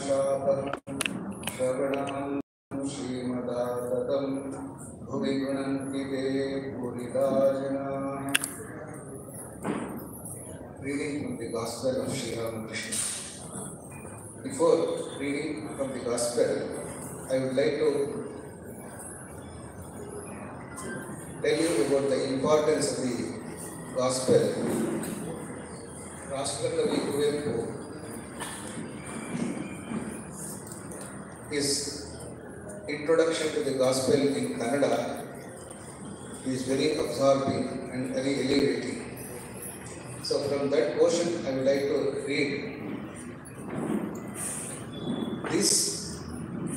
शापं श्रवणं श्रीमदाततं भुवि गृह्णन्ति ते पुरिता जनाः. Reading from the Gospel of Sri Ramakrishna. Before reading from the Gospel, I would like to tell you about the importance of the Gospel. Rashtrakavi Kuvenpu, his introduction to the Gospel in Kannada is very absorbing and very elevating. So from that portion I would like to read. This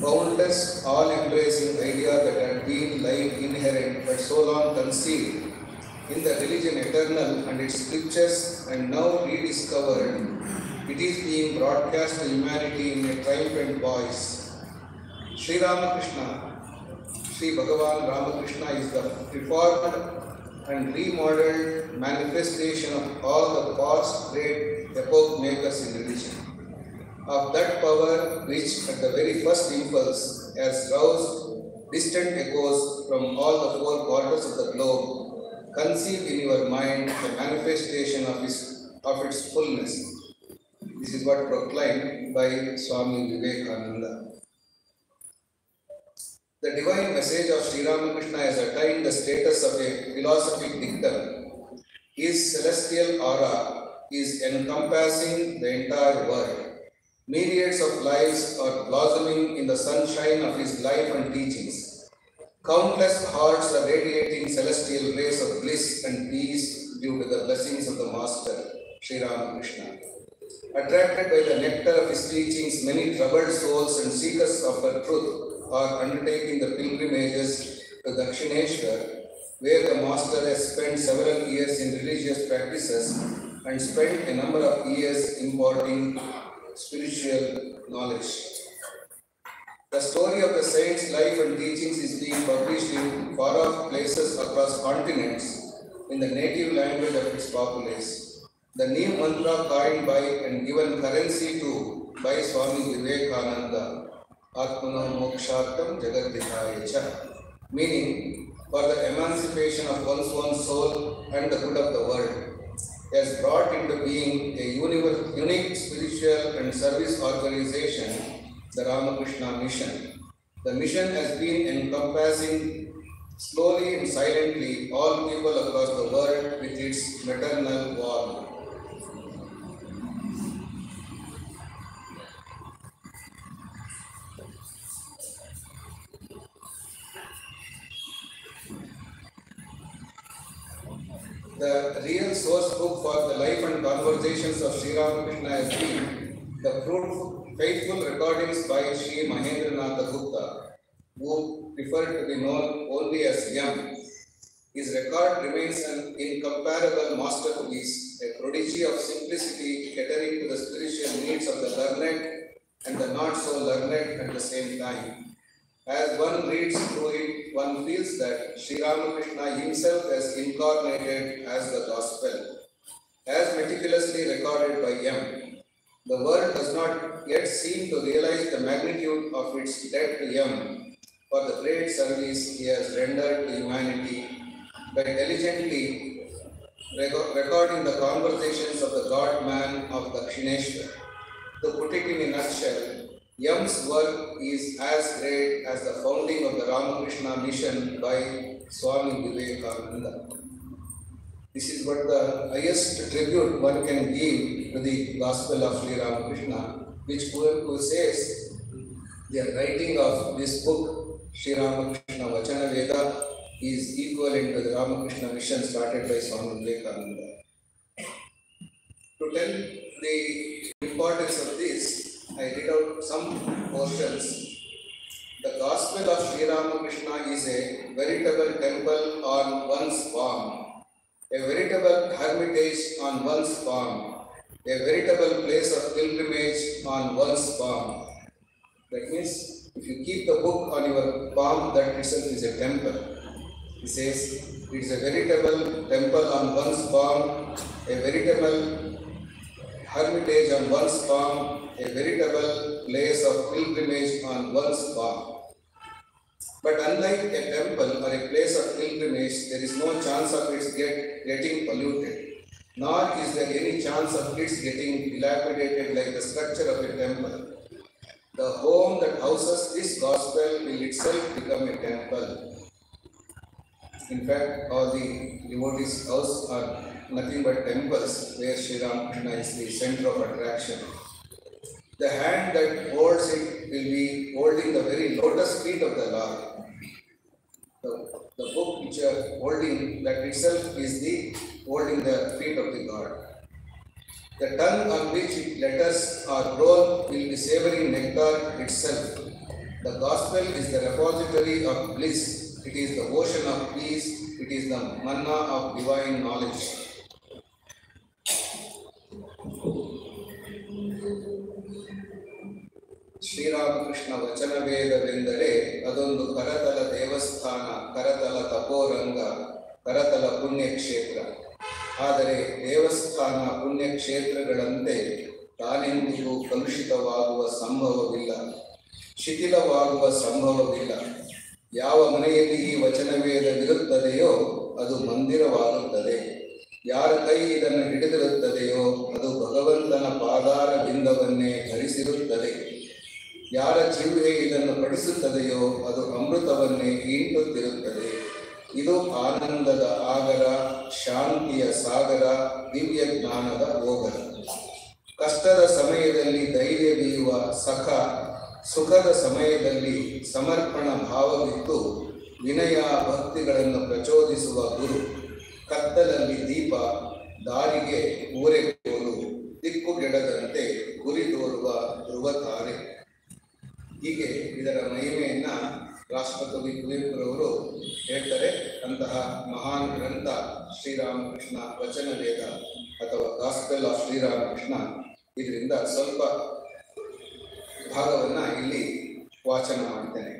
boundless, all-embracing idea that had been lying inherent but so long concealed in the religion eternal and its scriptures and now rediscovered, it is being broadcast to humanity in a triumphant voice. Sri Ramakrishna, Sri Bhagavan Ramakrishna is the reformed and remodeled manifestation of all the past great epoch makers in religion. Of that power which at the very first impulse has roused distant echoes from all the four quarters of the globe, conceive in your mind the manifestation of its fullness. This is what proclaimed by Swami Vivekananda. The divine message of Sri Ramakrishna has attained the status of a philosophic dictum. His celestial aura is encompassing the entire world. Myriads of lives are blossoming in the sunshine of his life and teachings. Countless hearts are radiating celestial rays of bliss and peace due to the blessings of the Master, Sri Ramakrishna. Attracted by the nectar of his teachings, many troubled souls and seekers of the truth are undertaking the pilgrimages to Dakshineshwar, where the Master has spent several years in religious practices and spent a number of years imparting spiritual knowledge. The story of the saint's life and teachings is being published in far-off places across continents in the native language of its populace. The new mantra coined by and given currency to by Swami Vivekananda, Atmano Mokshartam Jagadhitaya Cha, meaning for the emancipation of one's own soul and the good of the world, has brought into being a unique spiritual and service organization, the Ramakrishna Mission. The mission has been encompassing slowly and silently all people across the world with its maternal warmth. The real source book for the life and conversations of Sri Ramakrishna has been the faithful recordings by Sri Mahendranath Gupta, who preferred to be known only as Yam. His record remains an incomparable masterpiece, a prodigy of simplicity catering to the spiritual needs of the learned and the not so learned at the same time. As one reads through it, one feels that Sri Ramakrishna himself has incarnated as the Gospel, as meticulously recorded by M. The world does not yet seem to realize the magnitude of its debt to M for the great service he has rendered to humanity by diligently recording the conversations of the God-man of Dakshineshwar. To put it in a nutshell, Yam's work is as great as the founding of the Ramakrishna Mission by Swami Vivekananda. This is what the highest tribute one can give to the Gospel of Sri Ramakrishna, who says the writing of this book, Sri Ramakrishna Vachana Veda, is equivalent to the Ramakrishna Mission started by Swami Vivekananda. To tell the importance of this, I read out some portions. The Gospel of Sri Ramakrishna is a veritable temple on one's farm, a veritable hermitage on one's farm, a veritable place of pilgrimage on one's farm. That means, if you keep the book on your palm, that itself is a temple. He says, it is a veritable temple on one's farm, a veritable hermitage on one's farm, a veritable place of pilgrimage on one's part. But unlike a temple or a place of pilgrimage, there is no chance of its getting polluted, nor is there any chance of its getting dilapidated like the structure of a temple. The home that houses this gospel will itself become a temple. In fact, all the devotees' houses are nothing but temples where Sri Ramakrishna is the center of attraction. The hand that holds it will be holding the very lotus feet of the Lord. The book which you are holding, that itself is the holding the feet of the God. The tongue on which letters are rolled will be savoring nectar itself. The gospel is the repository of bliss. It is the ocean of peace. It is the manna of divine knowledge. Sri Ramakrishna ವಚನವೇದವೆಂದರೆ ಅದೊಂದು ಕರತಲ ದೇವಸ್ಥಾನ, ಕರತಲ ತಪೋರಂಗ, ಕರತಲ ಪುಣ್ಯಕ್ಷೇತ್ರ. ಆದರೆ ದೇವಸ್ಥಾನ ಪುಣ್ಯಕ್ಷೇತ್ರಗಳಂತೆ ತಾನೆಂದಿಗೂ ಕಲುಷಿತವಾಗುವ ಸಂಭವವಿಲ್ಲ, ಶಿಥಿಲವಾಗುವ ಸಂಭವವಿಲ್ಲ. ಯಾವ ಮನೆಯಲ್ಲಿ ಈ ವಚನವೇದವಿರುತ್ತದೆಯೋ ಅದು ಮಂದಿರವಾಗುತ್ತದೆ. ಯಾರ ಕೈ ಇದನ್ನು ಹಿಡಿದಿರುತ್ತದೆಯೋ ಅದು ಭಗವಂತನ ಪಾದಾರ ಬಿಂದವನ್ನೇ ಧರಿಸಿರುತ್ತದೆ. ಯಾರ ಜಿಹ್ವೆ ಇದನ್ನು ಪಡಿಸುತ್ತದೆಯೋ ಅದು ಅಮೃತವನ್ನೇ ಈಂಟುತ್ತಿರುತ್ತದೆ. ಇದು ಆನಂದದ ಆಗರ, ಶಾಂತಿಯ ಸಾಗರ, ದಿವ್ಯ ಜ್ಞಾನದ ಓಗರ. ಕಷ್ಟದ ಸಮಯದಲ್ಲಿ ಧೈರ್ಯ ಬೀಯುವ ಸಖ, ಸುಖದ ಸಮಯದಲ್ಲಿ ಸಮರ್ಪಣ ಭಾವವಿತ್ತು ವಿನಯ ಭಕ್ತಿಗಳನ್ನು ಪ್ರಚೋದಿಸುವ ಗುರು. ಕತ್ತಲಲ್ಲಿ ದೀಪ, ದಾರಿಗೆ ಊರೆಗೋಲು, ದಿಕ್ಕುಗೆಡದಂತೆ ಗುರಿ ತೋರುವ ಧ್ರುವ ತಾರೆ. ಹೀಗೆ ಇದರ ಮಹಿಮೆಯನ್ನ ರಾಷ್ಟ್ರಕವಿ ಕುವೆಂಪುರವರು ಹೇಳ್ತಾರೆ. ಅಂತಹ ಮಹಾನ್ ಗ್ರಂಥ ಶ್ರೀರಾಮಕೃಷ್ಣ ವಚನವೇದ ಅಥವಾ ಗಾಸ್ಪೆಲ್ ಆಫ್ ಶ್ರೀರಾಮಕೃಷ್ಣ. ಇದರಿಂದ ಸ್ವಲ್ಪ ಭಾಗವನ್ನ ಇಲ್ಲಿ ವಾಚನ ಮಾಡ್ತೇನೆ.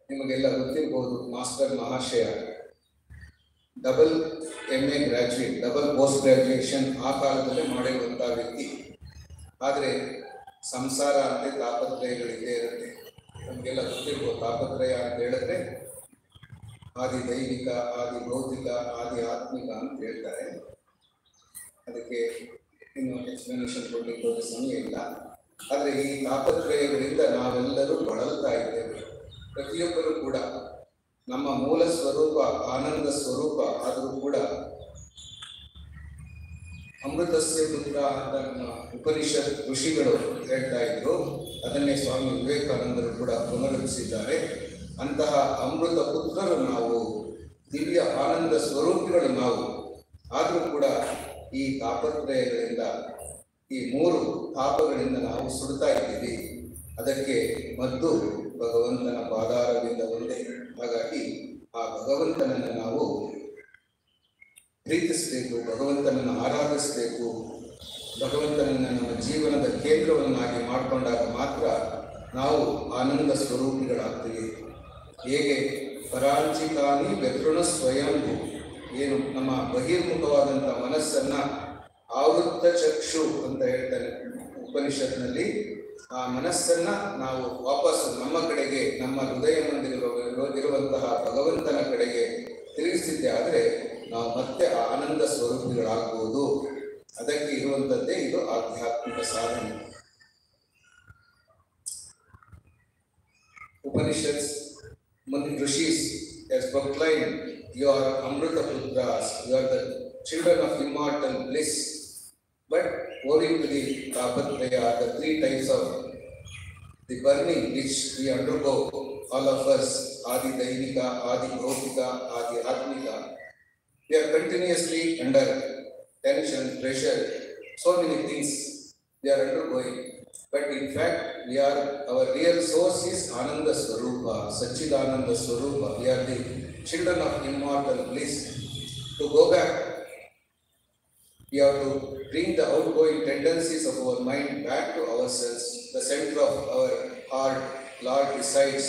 ನಿಮಗೆಲ್ಲ ಗೊತ್ತಿರಬಹುದು, ಮಾಸ್ಟರ್ ಮಹಾಶಯ double MA graduate, double post graduation ಆ ಕಾಲದಲ್ಲೇ ಮಾಡಿರುವಂತಹ ವ್ಯಕ್ತಿ. ಆದರೆ ಸಂಸಾರ ಅಂತೆ ತಾಪತ್ರಯಗಳಿದ್ದೇ ಇರುತ್ತೆ. ನಮಗೆಲ್ಲ ಗೊತ್ತಿರ್ಬೋದು, ತಾಪತ್ರಯ ಅಂತ ಹೇಳಿದ್ರೆ ಆದಿ ದೈವಿಕ, ಆದಿ ಭೌತಿಕ, ಆದಿ ಆತ್ಮಿಕ ಅಂತ ಹೇಳ್ತಾರೆ. ಅದಕ್ಕೆ ಇನ್ನು ಎಕ್ಸ್ಪ್ಲನೇಷನ್ ಕೊಡಲಿಕ್ಕೆ ಹೋದ ಸಮಯ ಇಲ್ಲ. ಆದರೆ ಈ ತಾಪತ್ರಯಗಳಿಂದ ನಾವೆಲ್ಲರೂ ಬಳಲ್ತಾ ಇದ್ದೇವೆ. ಪ್ರತಿಯೊಬ್ಬರೂ ಕೂಡ ನಮ್ಮ ಮೂಲ ಸ್ವರೂಪ ಆನಂದ ಸ್ವರೂಪ ಆದರೂ ಕೂಡ ಅಮೃತಸ್ಯ ಪುತ್ರ ಅಂತ ನಮ್ಮ ಉಪನಿಷತ್ ಋಷಿಗಳು ಹೇಳ್ತಾ ಇದ್ರು. ಅದನ್ನೇ ಸ್ವಾಮಿ ವಿವೇಕಾನಂದರು ಕೂಡ ಪುನರುತ್ಥಿಸಿದ್ದಾರೆ. ಅಂತಹ ಅಮೃತ ಪುತ್ರರು ನಾವು, ದಿವ್ಯ ಆನಂದ ಸ್ವರೂಪಿಗಳು ನಾವು. ಆದರೂ ಕೂಡ ಈ ತಾಪತ್ರಯಗಳಿಂದ, ಈ ಮೂರು ತಾಪಗಳಿಂದ ನಾವು ಸುಡ್ತಾ ಇದ್ದೀವಿ. ಅದಕ್ಕೆ ಮದ್ದು ಭಗವಂತನ ಪಾದಾರವಿಂದ ಒಂದೇ. ಹಾಗಾಗಿ ಆ ಭಗವಂತನನ್ನು ನಾವು ಪ್ರೀತಿಸಬೇಕು, ಭಗವಂತನನ್ನು ಆರಾಧಿಸಬೇಕು. ಭಗವಂತನನ್ನು ನಮ್ಮ ಜೀವನದ ಕೇಂದ್ರವನ್ನಾಗಿ ಮಾಡಿಕೊಂಡಾಗ ಮಾತ್ರ ನಾವು ಆನಂದ ಸ್ವರೂಪಿಗಳಾಗ್ತೀವಿ. ಹೇಗೆ ಪರಾಂಚಿಕಾನಿ ವ್ಯತೃಣ ಸ್ವಯಂಭೂ, ಏನು ನಮ್ಮ ಬಹಿರ್ಮುಖವಾದಂಥ ಮನಸ್ಸನ್ನು ಆವೃತ್ತ ಚಕ್ಷು ಅಂತ ಹೇಳ್ತಾನೆ ಉಪನಿಷತ್ನಲ್ಲಿ. ಆ ಮನಸ್ಸನ್ನು ನಾವು ವಾಪಸ್ಸು ನಮ್ಮ ಕಡೆಗೆ, ನಮ್ಮ ಹೃದಯ ಮಂದಿರವಿರುವಂತಹ ಭಗವಂತನ ಕಡೆಗೆ ತಿರುಗಿಸಿದ್ದೆ ಆದರೆ ನಾವು ಮತ್ತೆ ಆನಂದ ಸ್ವರೂಪಿಗಳಾಗುವುದು. ಅದಕ್ಕೆ ಇರುವಂಥದ್ದೇ ಇದು ಆಧ್ಯಾತ್ಮಿಕ ಸಾಧನೆ. Upanishads ಋಷೀಸ್ has proclaimed, you are Amrita Putras, you are the children of immortal bliss. But owing to the Tapatraya, the three types of the burning which we undergo, all of us, Adi Daivika, Adi Bhautika, Adi Atmika, we are continuously under tension, pressure, so many things we are undergoing. But in fact, our real source is Ananda Swarupa, Satchidananda Swarupa. We are the children of immortal bliss. To go back, we have to bring the outgoing tendencies of our mind back to ourselves. The center of our heart, Lord resides.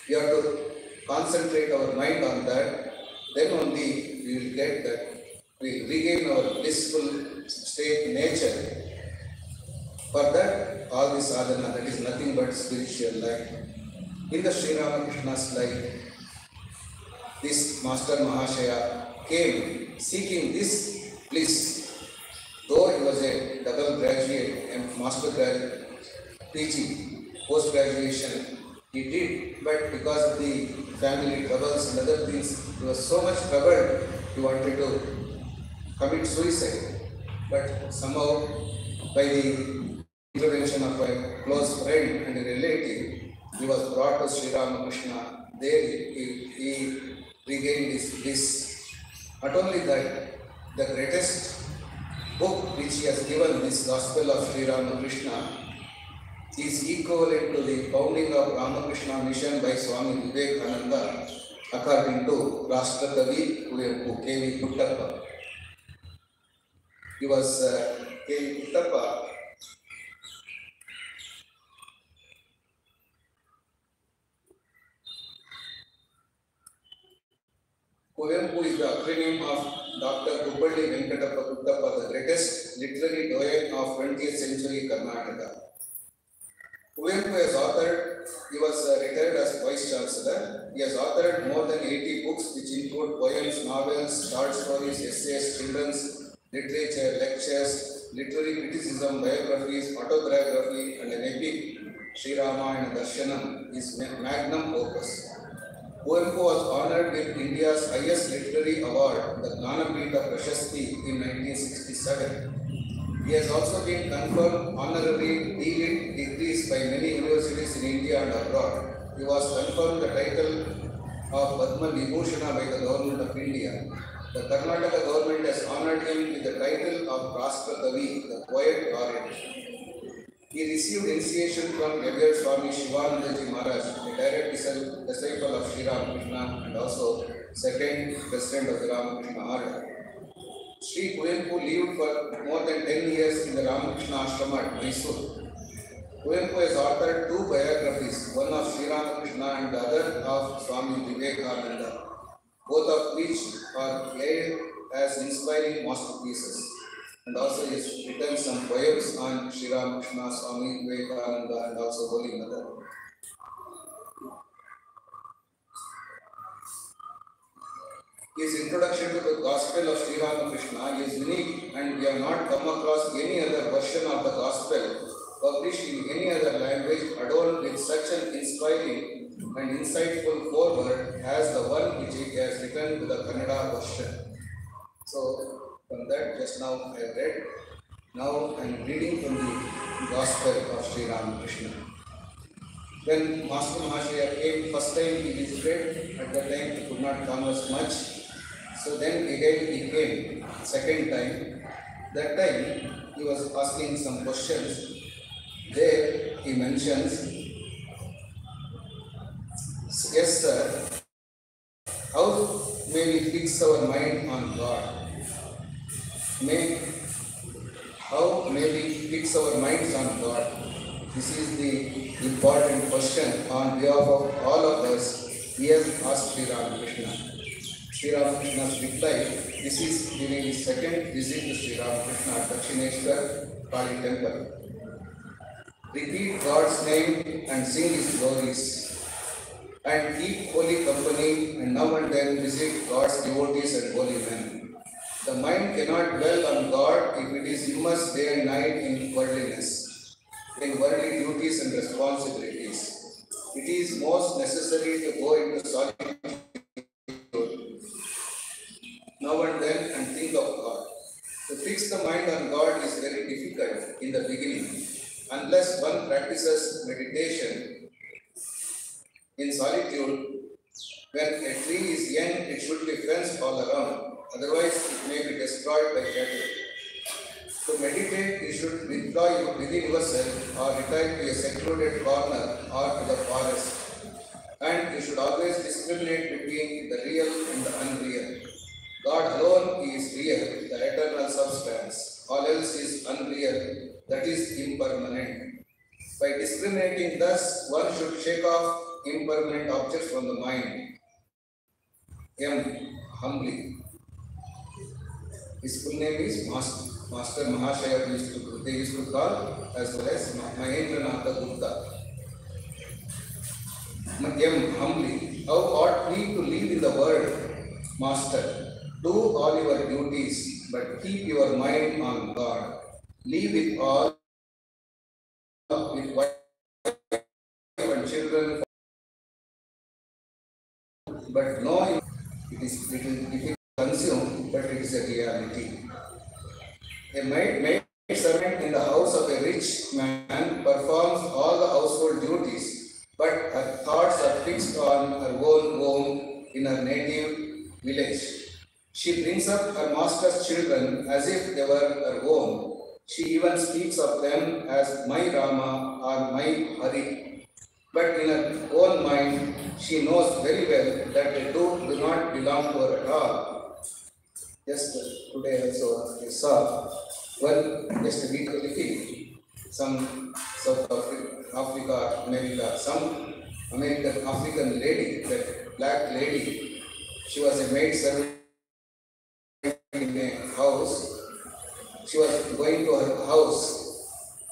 We have to concentrate our mind on that. Then only we will get that, we will regain our blissful state nature. For that, all this sadhana, that is nothing but spiritual life. In the Sri Ramakrishna's life, this Master Mahashaya came seeking this bliss. Though he was a double graduate and master graduate, PG, post-graduation, he did, but because of the family troubles and other things, he was so much troubled, he wanted to commit suicide. But somehow, by the intervention of a close friend and a relative, he was brought to Sri Ramakrishna. There he regained his bliss. Not only that, the greatest book which he has given, this Gospel of Sri Ramakrishna, is equivalent to the founding of Ramakrishna Mission by Swami Vivekananda, according to Rashtrakavi K.V. Kuttappa. He was K.V. Kuttappa. Kuvempu is the acronym of Dr. Kuppalli Venkatappa Kuttappa, the greatest literary doyen of 20th century Karnataka. Kuvempu has authored, he was retired as Vice Chancellor. He has authored more than 80 books which include poems, novels, short stories, essays, children's literature, lectures, literary criticism, biographies, autobiography, and an epic, Sri Ramayana Darshanam, his magnum opus. Kuvempu was honored with India's highest literary award, the Gnanapita Prashasti, in 1967. He has also been conferred honorary D.Litt degrees by many universities in India and abroad. He was confirmed the title of Padma Vibhushana by the Government of India. The Karnataka government has honored him with the title of Rashtra Kavi, the poet laureate. He received initiation from Revered Swami Shivanandaji Maharaj, a direct disciple of Sri Ramakrishna and also second president of the Ramakrishna Order. Sri Kuvempu lived for more than 10 years in the Ramakrishna Ashrama at Mysore. Kuvempu has authored 2 biographies, one of Sri Ramakrishna and the other of Swami Vivekananda, both of which are hailed as inspiring masterpieces. And also he has written some poems on Sri Ramakrishna, Swami Vivekananda, and also Holy Mother. His introduction to the Gospel of Sri Ramakrishna is unique, and we have not come across any other version of the Gospel published in any other language adorned with such an inspiring and insightful foreword as the one which he has written to the Kannada version. So, from that, just now I have read. Now I am reading from the Gospel of Sri Ramakrishna. When Master Mahashaya came first time, he visited. At that time, he could not converse much. So then again he came second time. That time he was asking some questions. There he mentions, yes sir, how may we fix our mind on God? How may we fix our minds on God? This is the important question on behalf of all of us. He has asked Sri Ramakrishna. Sri Ramakrishna's reply, this is during his second visit to Sri Ramakrishna at Dakshineshwar Kali temple. Repeat God's name and sing his glories, and keep holy company, and now and then visit God's devotees and holy men. The mind cannot dwell on God if it is immersed day and night in worldliness, in worldly duties and responsibilities. It is most necessary to go into solitude now and then and think of God. To fix the mind on God is very difficult in the beginning. Unless one practices meditation in solitude, when a tree is young, it should be fenced all around. Otherwise, it may be destroyed by cattle. To meditate, you should withdraw within yourself or retire to a secluded corner or to the forest. And you should always discriminate between the real and the unreal. God alone is real, the eternal substance. All else is unreal, that is impermanent. By discriminating thus, one should shake off impermanent objects from the mind. Humbly. His full name is Master. Master Mahashaya they used to call, as well as Mahendra Nath Gupta. Humbly, how ought we to live in the world, Master? Do all your duties, but keep your mind on God. Live with all, with wife and children, but know it is consumed, but it is a reality. A maid servant in the house of a rich man performs all the household duties, but her thoughts are fixed on her own home in her native village. She brings up her master's children as if they were her own. She even speaks of them as my Rama or my Hari. But in her own mind, she knows very well that they do not belong to her at all. Just today also I saw just a week ago, some South Africa, America, some American African lady, that black lady, she was a maid servant in a house. She was going to her house.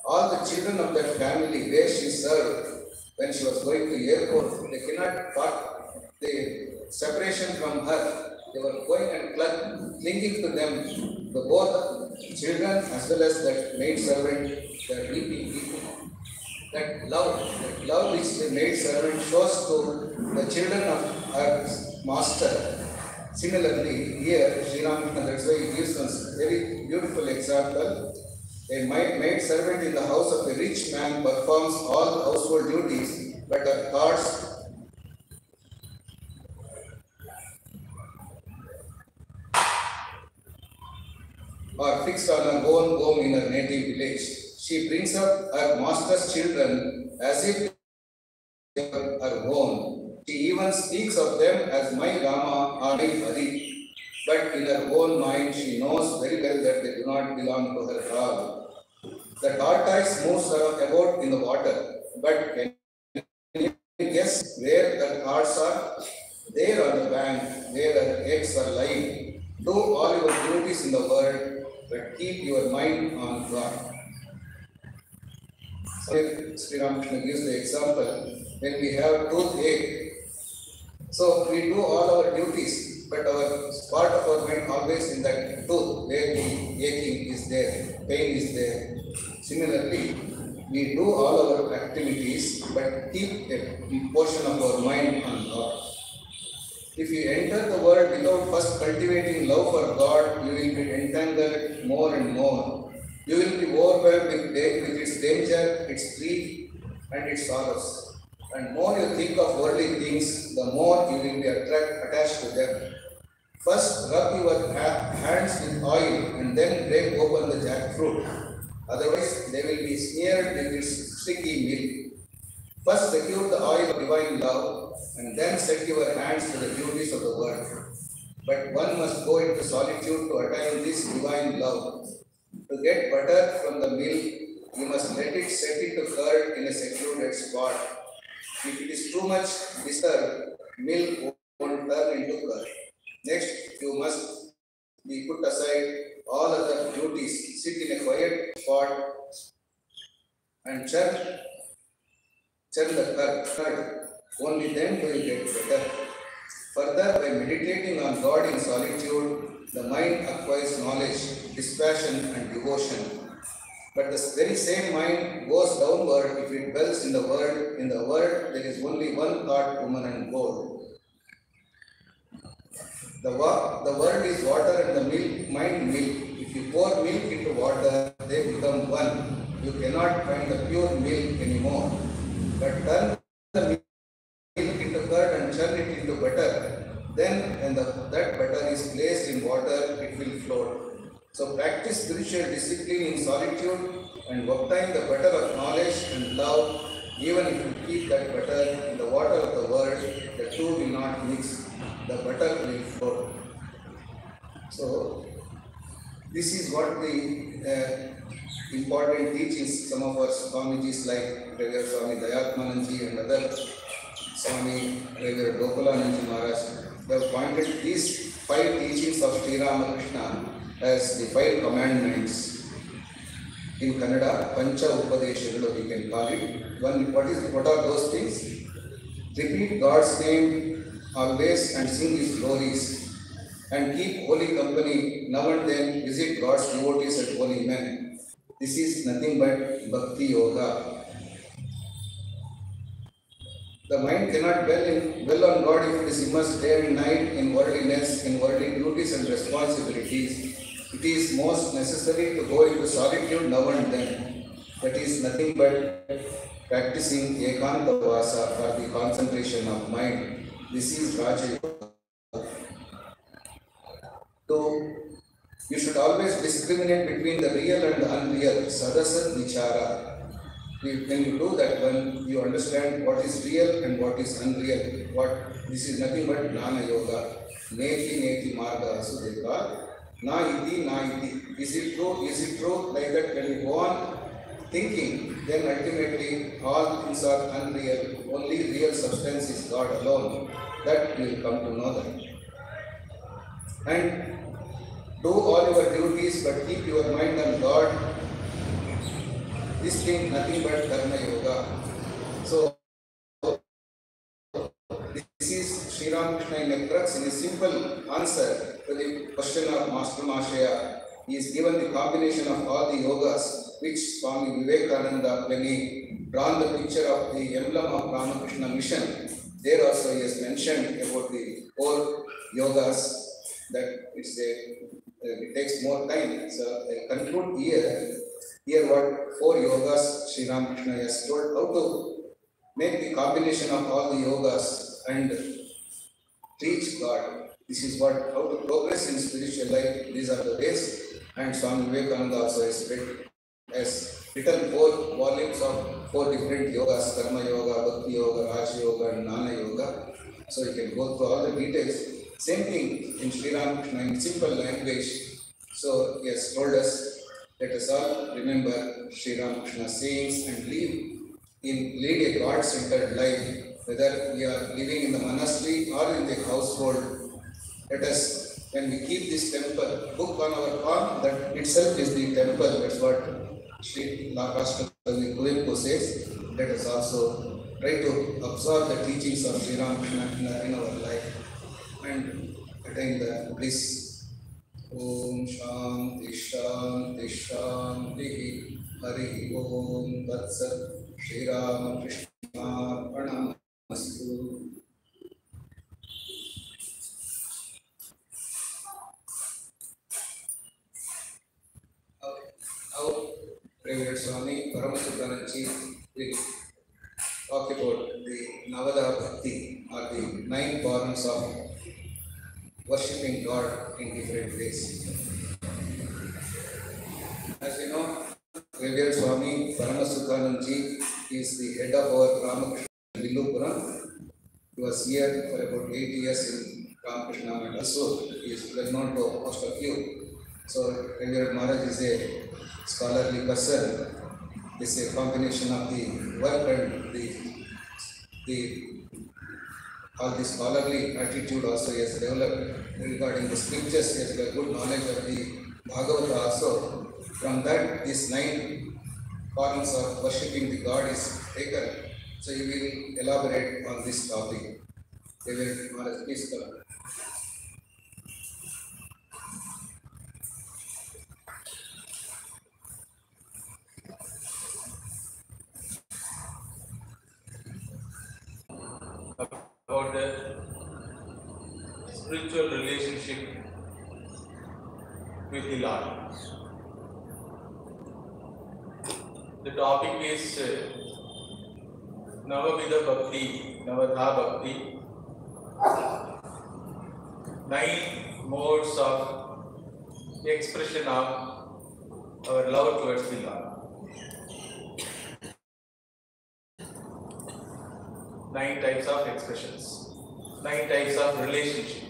All the children of that family where she served, when she was going to the airport, they cannot cut the separation from her. They were going and clinging to them, both children as well as that maid servant, the weeping people. That love which the maid servant shows to the children of her master. Similarly, here, Sri Ramakrishna, that's why he gives us a very beautiful example. A maid servant in the house of a rich man performs all household duties, but her thoughts are fixed on her own home in her native village. She brings up her master's children as if they were her own. She even speaks of them as my Rama or my Hari. But in her own mind, she knows very well that they do not belong to her at all. The tortoise moves about in the water, but can you guess where her thoughts are? There on the bank, where her eggs are lying. Do all your duties in the world, but keep your mind on God. So Sri Ramakrishna gives the example, when we have toothache, so we do all our duties, but our part of our mind always in that tooth, where the aching is there, pain is there. Similarly, we do all our activities, but keep a portion of our mind on God. If you enter the world without first cultivating love for God, you will be entangled more and more. You will be overwhelmed with its danger, its grief, and its sorrows. And more you think of worldly things, the more you will be attached to them. First, rub your hands with oil and then break open the jackfruit. Otherwise, they will be smeared with its sticky milk. First, secure the oil of divine love and then set your hands to the duties of the world. But one must go into solitude to attain this divine love. To get butter from the milk, you must let it set into curd in a secluded spot. If it is too much disturbed, milk won't turn into curd. Next, you must be put aside all other duties, sit in a quiet spot and churn the curd. Only then do you get better. Further, by meditating on God in solitude, the mind acquires knowledge, dispassion, and devotion. But the very same mind goes downward if it dwells in the world. In the world, there is only one thought, woman, and gold. The world is water and the mind milk. If you pour milk into water, they become one. You cannot find the pure milk anymore. But turn the milk into curd and churn it into butter. Then, when that butter is placed in water, it will float. So practice spiritual discipline in solitude and obtain the butter of knowledge and love. Even if you keep that butter in the water of the world, the two will not mix. The butter will float. So this is what the important teachings some of our Swamijis like Reverend Swami Dayatmananji and other Swami Reverend Gokulananji Maharaj, they have pointed these 5 teachings of Sri Ramakrishna as the 5 commandments. In Kannada, Pancha Upadeshagalu we can call it. What are those things? Repeat God's name always and sing His glories, and keep holy company now and then, visit God's devotees and holy men. This is nothing but Bhakti Yoga. The mind cannot dwell on God if it is immersed day and night in worldliness, in worldly duties and responsibilities. It is most necessary to go into solitude now and then. That is nothing but practicing Ekanta Vasa for the concentration of mind. This is Raja Yoga. So, you should always discriminate between the real and the unreal. Sadasat Vichara. When you do that one, you understand what is real and what is unreal. This is nothing but Jnana Yoga. Neti Neti Marga Asudeva. Na iti, na iti. Is it true? Is it true? Like that, when you go on thinking, then ultimately all things are unreal. Only real substance is God alone. That you will come to know that. And do all your duties, but keep your mind on God. This thing nothing but Dharma Yoga. So this is Sri Ramakrishna in a crux, in a simple answer to the question of Master Mashaya. He is given the combination of all the yogas, which Swami Vivekananda, when he drawn the picture of the emblem of Ramakrishna mission, there also he has mentioned about the 4 yogas, that it takes more time. So I conclude here. Here what 4 yogas Sri Ramakrishna has told, how to make the combination of all the yogas and reach God. This is how to progress in spiritual life. These are the ways. And Swami Vivekananda also has written 4 volumes of 4 different yogas: Karma Yoga, Bhakti Yoga, Raja Yoga, and Jnana Yoga. So you can go through all the details. Same thing in Sri Ramakrishna in simple language. So he has told us, let us all remember Sri Ramakrishna's sayings and lead a God-centered life. Whether we are living in the monastery or in the household, let us, when we keep this temple book on our arm, that itself is the temple. That's what Sri Rashtrapati Kuvenpu says. Let us also try to absorb the teachings of Sri Ramakrishna in our life and attain the bliss. Om Shanti Shanti Shanti Hari Om Tat Sat Sri Ramakrishna Pranamastu. Now, Reverend Swami Paramasuddhananji will talk about the Navada Bhakti, or the 9 forms of worshipping God in different ways. As you know, Reverend Swami Paramasuddhananji is the head of our Ramakrishna Villupuram. He was here for about 8 years in Ramakrishna Math. Also, he is well known to most of you. So, Reverend Maharaj is a scholarly person. This is a combination of the work and all the scholarly attitude also he has developed regarding the scriptures. He has got good knowledge of the Bhagavata also. From that, these 9 forms of worshipping the God is taken. So he will elaborate on this topic. Reverend Maharaj, please come. About the spiritual relationship with the Lord. The topic is Navavida Bhakti, Navadha Bhakti, 9 modes of expression of our love towards the Lord. 9 types of expressions, 9 types of relationship,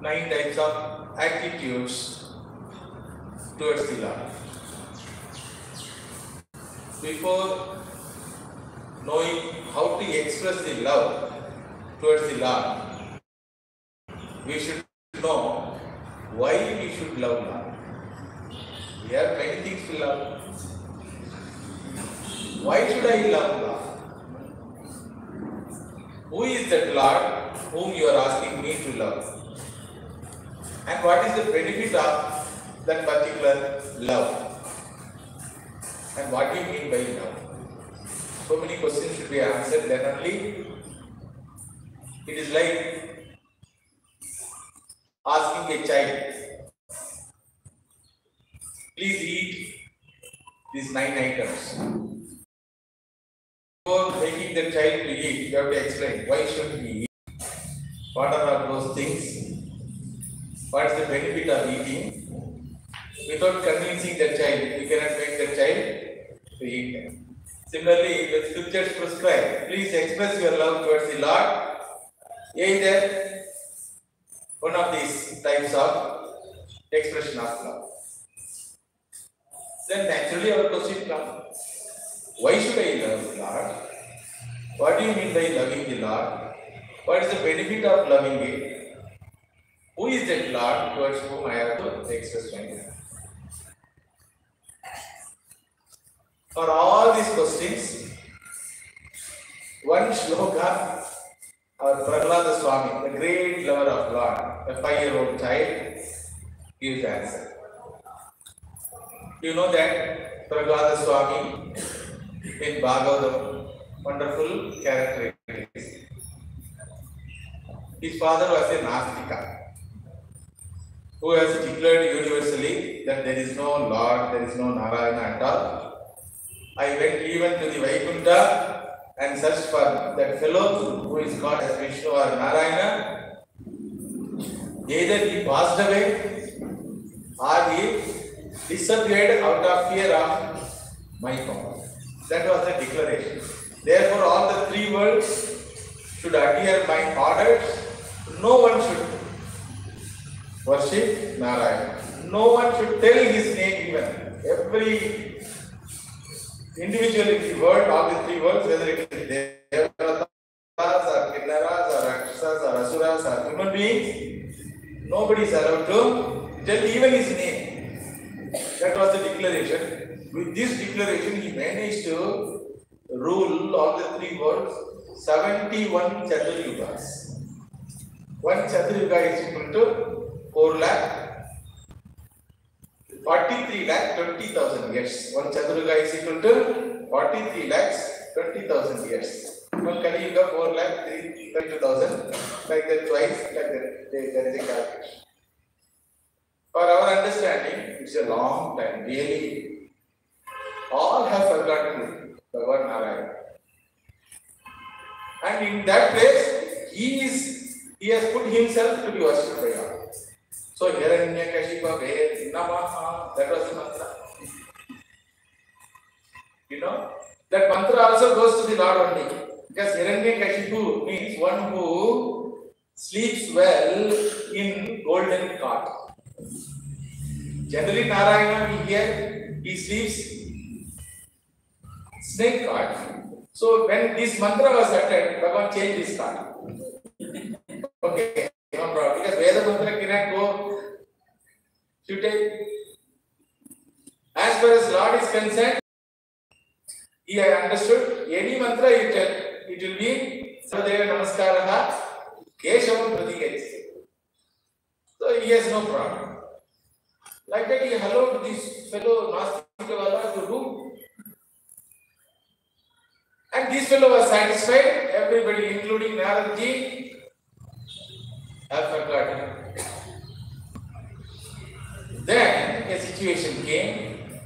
9 types of attitudes towards the Lord. Before knowing how to express the love towards the Lord, we should know why Why should I love Lord? Who is that Lord whom you are asking me to love? And what is the benefit of that particular love? And what do you mean by love? So many questions should be answered, then only it is like asking a child, please eat these 9 items. Before making the child to eat, you have to explain why should he eat, what are those things, what is the benefit of eating. Without convincing the child, you cannot make the child to eat. Similarly, the scriptures prescribe, please express your love towards the Lord, either one of these types of expression of love. Then naturally our question comes, why should I love the Lord? What do you mean by loving the Lord? What is the benefit of loving it? Who is that Lord towards whom I have to express my love? For all these questions, one shloka, our Prahlada Swami, the great lover of Lord, a 5-year-old child, gives answer. You know that Prahlada Swami in Bhagavatam, wonderful character. His father was a Nastika, who has declared universally that there is no Lord, there is no Narayana at all. I went even to the Vaikuntha and searched for that fellow who is called as Vishnu or Narayana. Either he passed away or he disappeared out of fear of my power. That was the declaration. Therefore, all the 3 worlds should adhere my orders. No one should worship Narayana. No one should tell his name even. Every individual in the world, all the 3 worlds, whether it is Devatas or Kinnaras or Rakshasas or Asuras or human beings, nobody is allowed to tell even his name. That was the declaration. With this declaration, he managed to rule all the 3 worlds 71 Chaturyugas. 1 Chaturyuga is equal to 4 lakh. 43 lakh 20,000 years. 1 Chaturyuga is equal to 43 lakhs 20,000 years. 1 Kali Yuga 4 lakh 32,000. Like that twice, like that there is a calculation. For our understanding, it's a long time. Really, all have forgotten the word Narayana. And in that place, he has put himself to be worshipped by all. So Hiranyakashipa Namaha, that was the mantra. You know, that mantra also goes to the Lord only. Because Hiranyakashipu means one who sleeps well in golden cot. Generally Narayana we hear, he sleeps snake cot. So when this mantra was uttered, Bhagavan changed his cot. Okay, no problem. Because Veda mantra cannot go. You take, as far as Lord is concerned, he had understood any mantra you tell, it will be Sarvadeva Namaskaraha Keshavam Pratigati. So he has no problem. Like that, he allowed this fellow Nastikawala to do. And this fellow was satisfied, everybody, including Naradji, have forgotten. Then a situation came.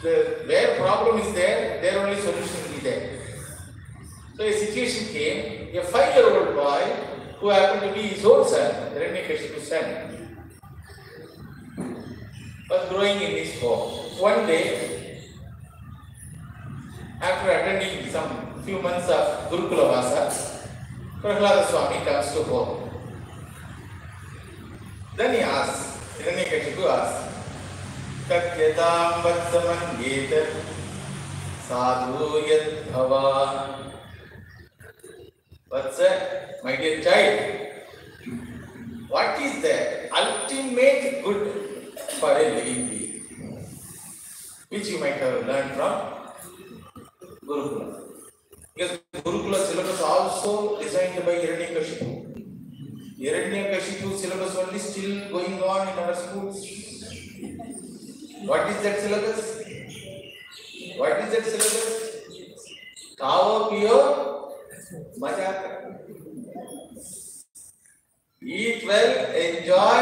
Where problem is there, there only solution will be there. So a situation came, a 5-year-old boy who happened to be his own son, Hiranyakashipu's son, was growing in his home. One day, after attending some few months of Gurukula Vasa, Prahlada Swami comes to home. Then he asks, Hiranyakashipu asks, Katyatam vatsamangeta sadhu yad bhava. Vatsa, my dear child, what is the ultimate good for a living being? Which you might have learned from Gurukula. Because Gurukula syllabus also designed by Hiranyakashipu. Hiranyakashipu syllabus only still going on in our schools. What is that syllabus? What is that syllabus? Khao piyo maja. Eat well, enjoy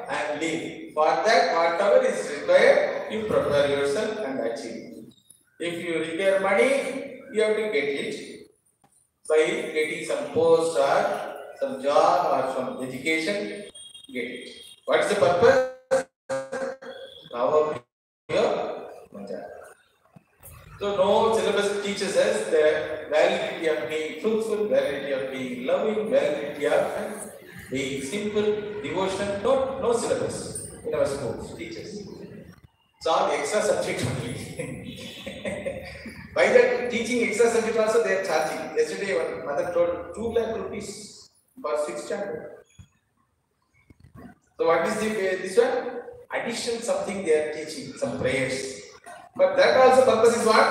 and live. For that, whatever is required, you prepare yourself and achieve. If you require money, you have to get it by getting some post or some job or some education. Get it. What is the purpose? So no syllabus teaches us the validity of being truthful, validity of being loving, validity of being simple, devotion. No syllabus in our schools teaches. It's all extra subject only. By that teaching extra subject also they are charging. Yesterday one mother told 2 lakh rupees for 6th standard. So what is this one? Additional something they are teaching, some prayers. But that also purpose is what?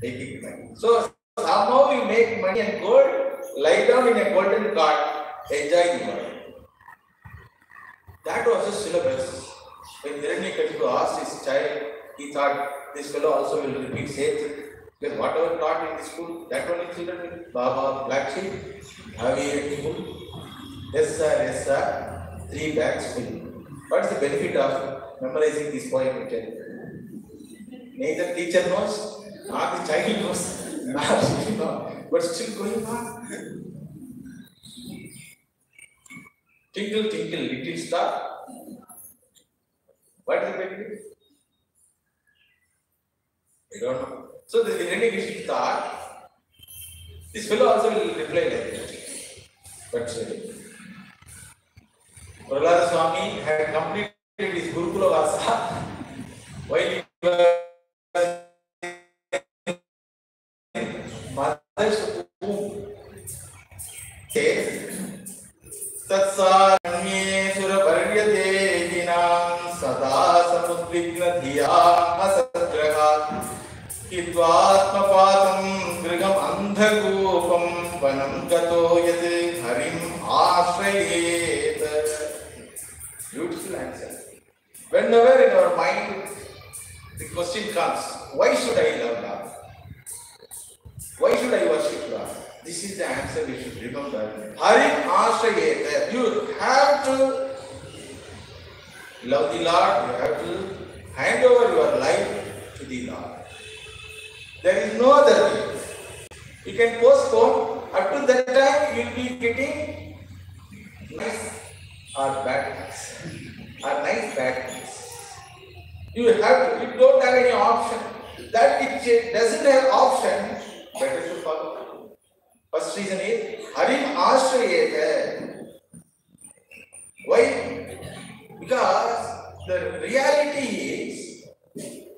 Making money. So somehow you make money and gold, lie down in a golden cart, enjoy the world. That was the syllabus. When Hiranyakashipu asked his child, he thought this fellow also will repeat same thing. Because whatever taught in the school, that only children will. Baba, black sheep, have you eaten food? Yes sir, 3 bags full. What is the benefit of memorizing this poem? Neither teacher knows, nor the child knows, nor she knows, but still going on. Tinkle, tinkle, little star. What is the benefit? I don't know. So the Hiranyakashipu thought, this fellow also will reply like that. But Prahlada Swami had completed his Gurukula Vasa while he was mother's womb. Tatsaranye suraparyate dinam sada samudvigna dhiya asadraha Hidvatmapatam grigam andhagopam vanam gato yat harim ashrayet. Beautiful answer. Whenever in our mind the question comes, why should I love God? Why should I worship God? This is the answer we should remember. Harim ashrayet. You have to love the Lord. You have to hand over your life to the Lord. There is no other way. You can postpone. Up to that time, you will be getting nice or bad things. Or nice bad things. You don't have any option. That it doesn't have option, better to follow. First reason is Harim Ashrayet. Why? Because the reality is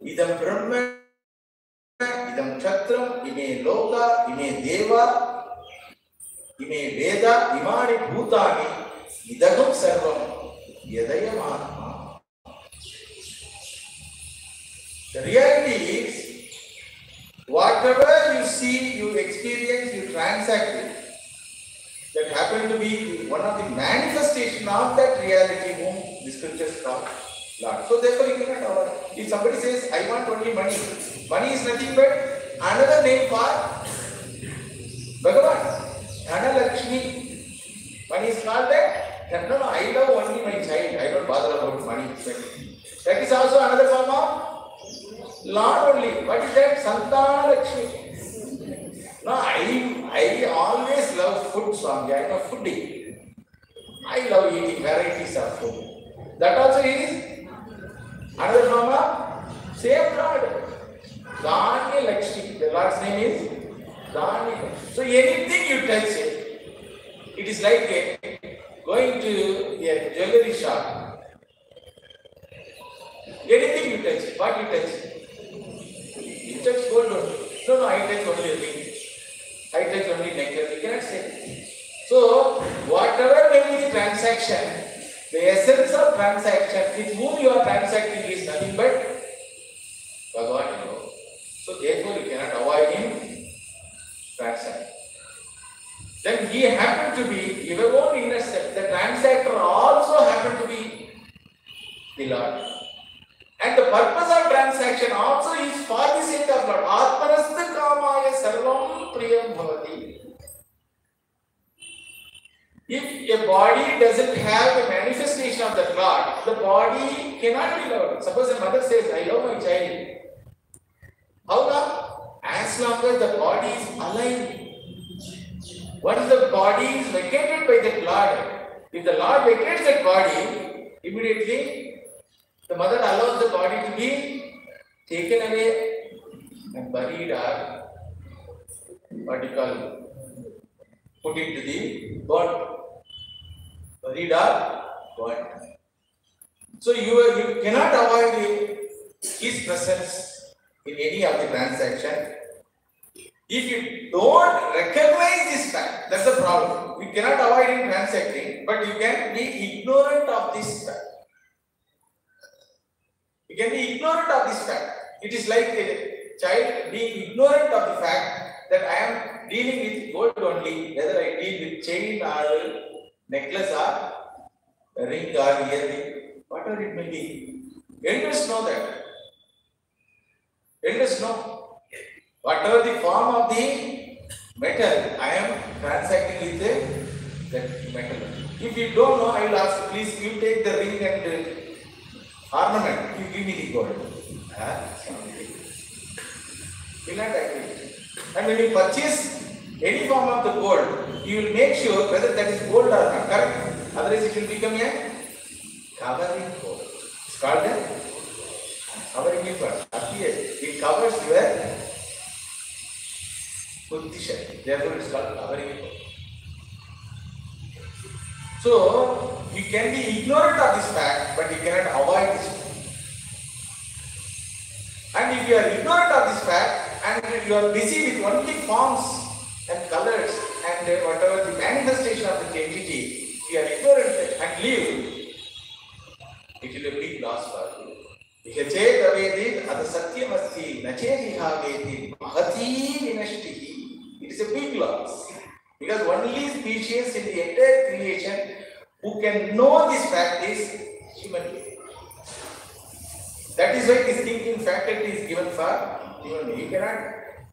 Idam Brahma, Idam Chatram, Ime Loka, Ime Deva, Ime Veda, Imani Bhutani, Idagam Sarvam, Yadayam Atma. The reality is, whatever you see, you experience, you transact it, that happen to be one of the manifestation of that reality whom the scriptures talk Lord. So therefore you cannot avoid. If somebody says, I want only money, money is nothing but another name for Bhagavan, Dhanalakshmi. Money is not that. No, I love only my child. I don't bother about money. That is also another form of Lord only. What is that? Santanalakshmi. No, I always love food, Swami. I am a foodie. I love eating varieties of food. That also is another form of same Lord. Dhanya Lakshmi. The Lord's name is Dhanya. So anything you touch it is like going to a jewelry shop. Anything you touch, what you touch? You touch gold only. No, I touch only a ring. I touch only necklace. You cannot say. So, whatever may be the transaction, the essence of transaction, with whom you are transacting is nothing but Bhagavan. So therefore you cannot avoid him transacting. Then he happened to be your own inner self. The transactor also happened to be the Lord. And the purpose of transaction also is for the sake of Lord. Atmanastha kamaya sarvam priyam bhavati. If a body doesn't have a manifestation of the Lord, the body cannot be loved. Suppose a mother says, I love my child. How long? As long as the body is alive. Once the body is vacated by the Lord, if the Lord vacates that body, immediately the mother allows the body to be taken away and buried or what you call put into the burnt. Buried or burnt. So you cannot avoid his presence in any of the transaction. If you don't recognize this fact, that's the problem. You cannot avoid in transacting, but you can be ignorant of this fact. You can be ignorant of this fact. It is like a child being ignorant of the fact that I am dealing with gold only, whether I deal with chain or necklace or ring or earring, whatever it may be. Elders know that. Elders know. Whatever the form of the metal, I am transacting with that metal. If you don't know, I will ask, please you take the ring and ornament, you give me the gold. Will not agree. And when you purchase any form of the gold, you will make sure whether that is gold or not, correct? Otherwise it will become a covering gold. It's called a covering gold. It covers your position. Therefore it is called covering gold. So, you can be ignorant of this fact, but you cannot avoid this fact. And if you are ignorant of this fact, and you are busy with only forms and colors and whatever the manifestation of the entity, you are ignorant and leave, it will be a big loss for you. If you say the Ada Satyam Asti, Nache Vihaveti, Mahati Vinashtihi, it is a big loss. Because only species in the entire creation who can know this fact is human being. That is why this thinking faculty is given for human being. You cannot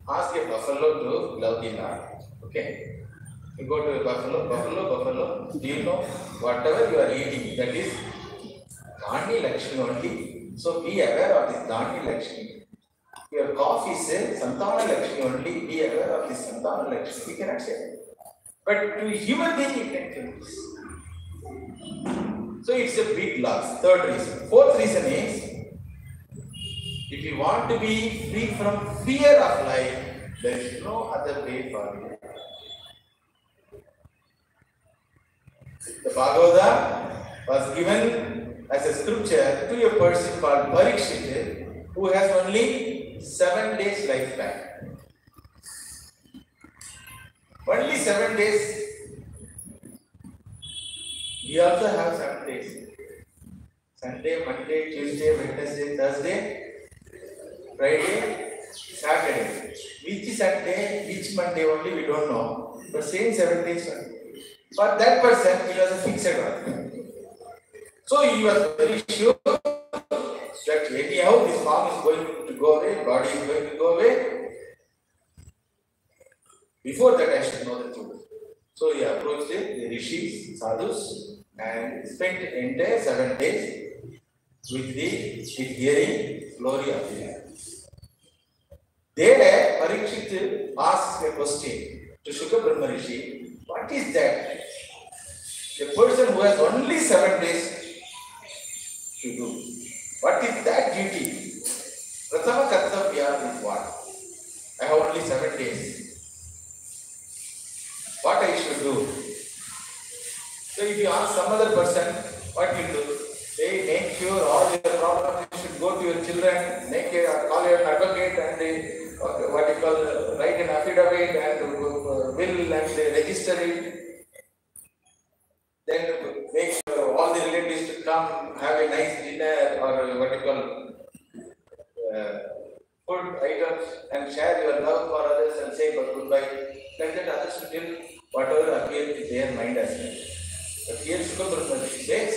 ask a buffalo to love the Lord. Okay? You go to a buffalo, do you know whatever you are eating, that is Dani Lakshmi only. So be aware of this Dani Lakshmi. Your cough is Santana Lakshmi only, be aware of this Santana Lakshmi. We cannot say that. But to human being you can do this. So it's a big loss. Third reason. Fourth reason is, if you want to be free from fear of life, there is no other way for you. The Bhagavata was given as a scripture to a person called Parikshit, who has only 7 days lifespan. Only 7 days. We also have 7 days. Sunday, Monday, Tuesday, Wednesday, Thursday, Friday, Saturday. Which Saturday, which Monday only we don't know. But same 7 days. For that person, it was a fixed one. So he was very sure that anyhow this form is going to go away, body is going to go away. Before that, I should know the truth. So he approached the rishis, sadhus, and spent the entire 7 days with hearing glory of the Lord. There, Parikshit asked a question to Shukra Brahma Rishi, what is that? A person who has only 7 days to do. What is that duty? Prathama Kartavya is what? I have only 7 days. What I should do? So if you ask some other person, what you do? They make sure all your problems, you should go to your children, call your advocate and what you call, write an affidavit and will and register it. Then make sure all the relatives to come, have a nice dinner or what you call, food items and share your love for others and say goodbye. Like that others will tell whatever appears in their mind as well. But here Shukabrahma says,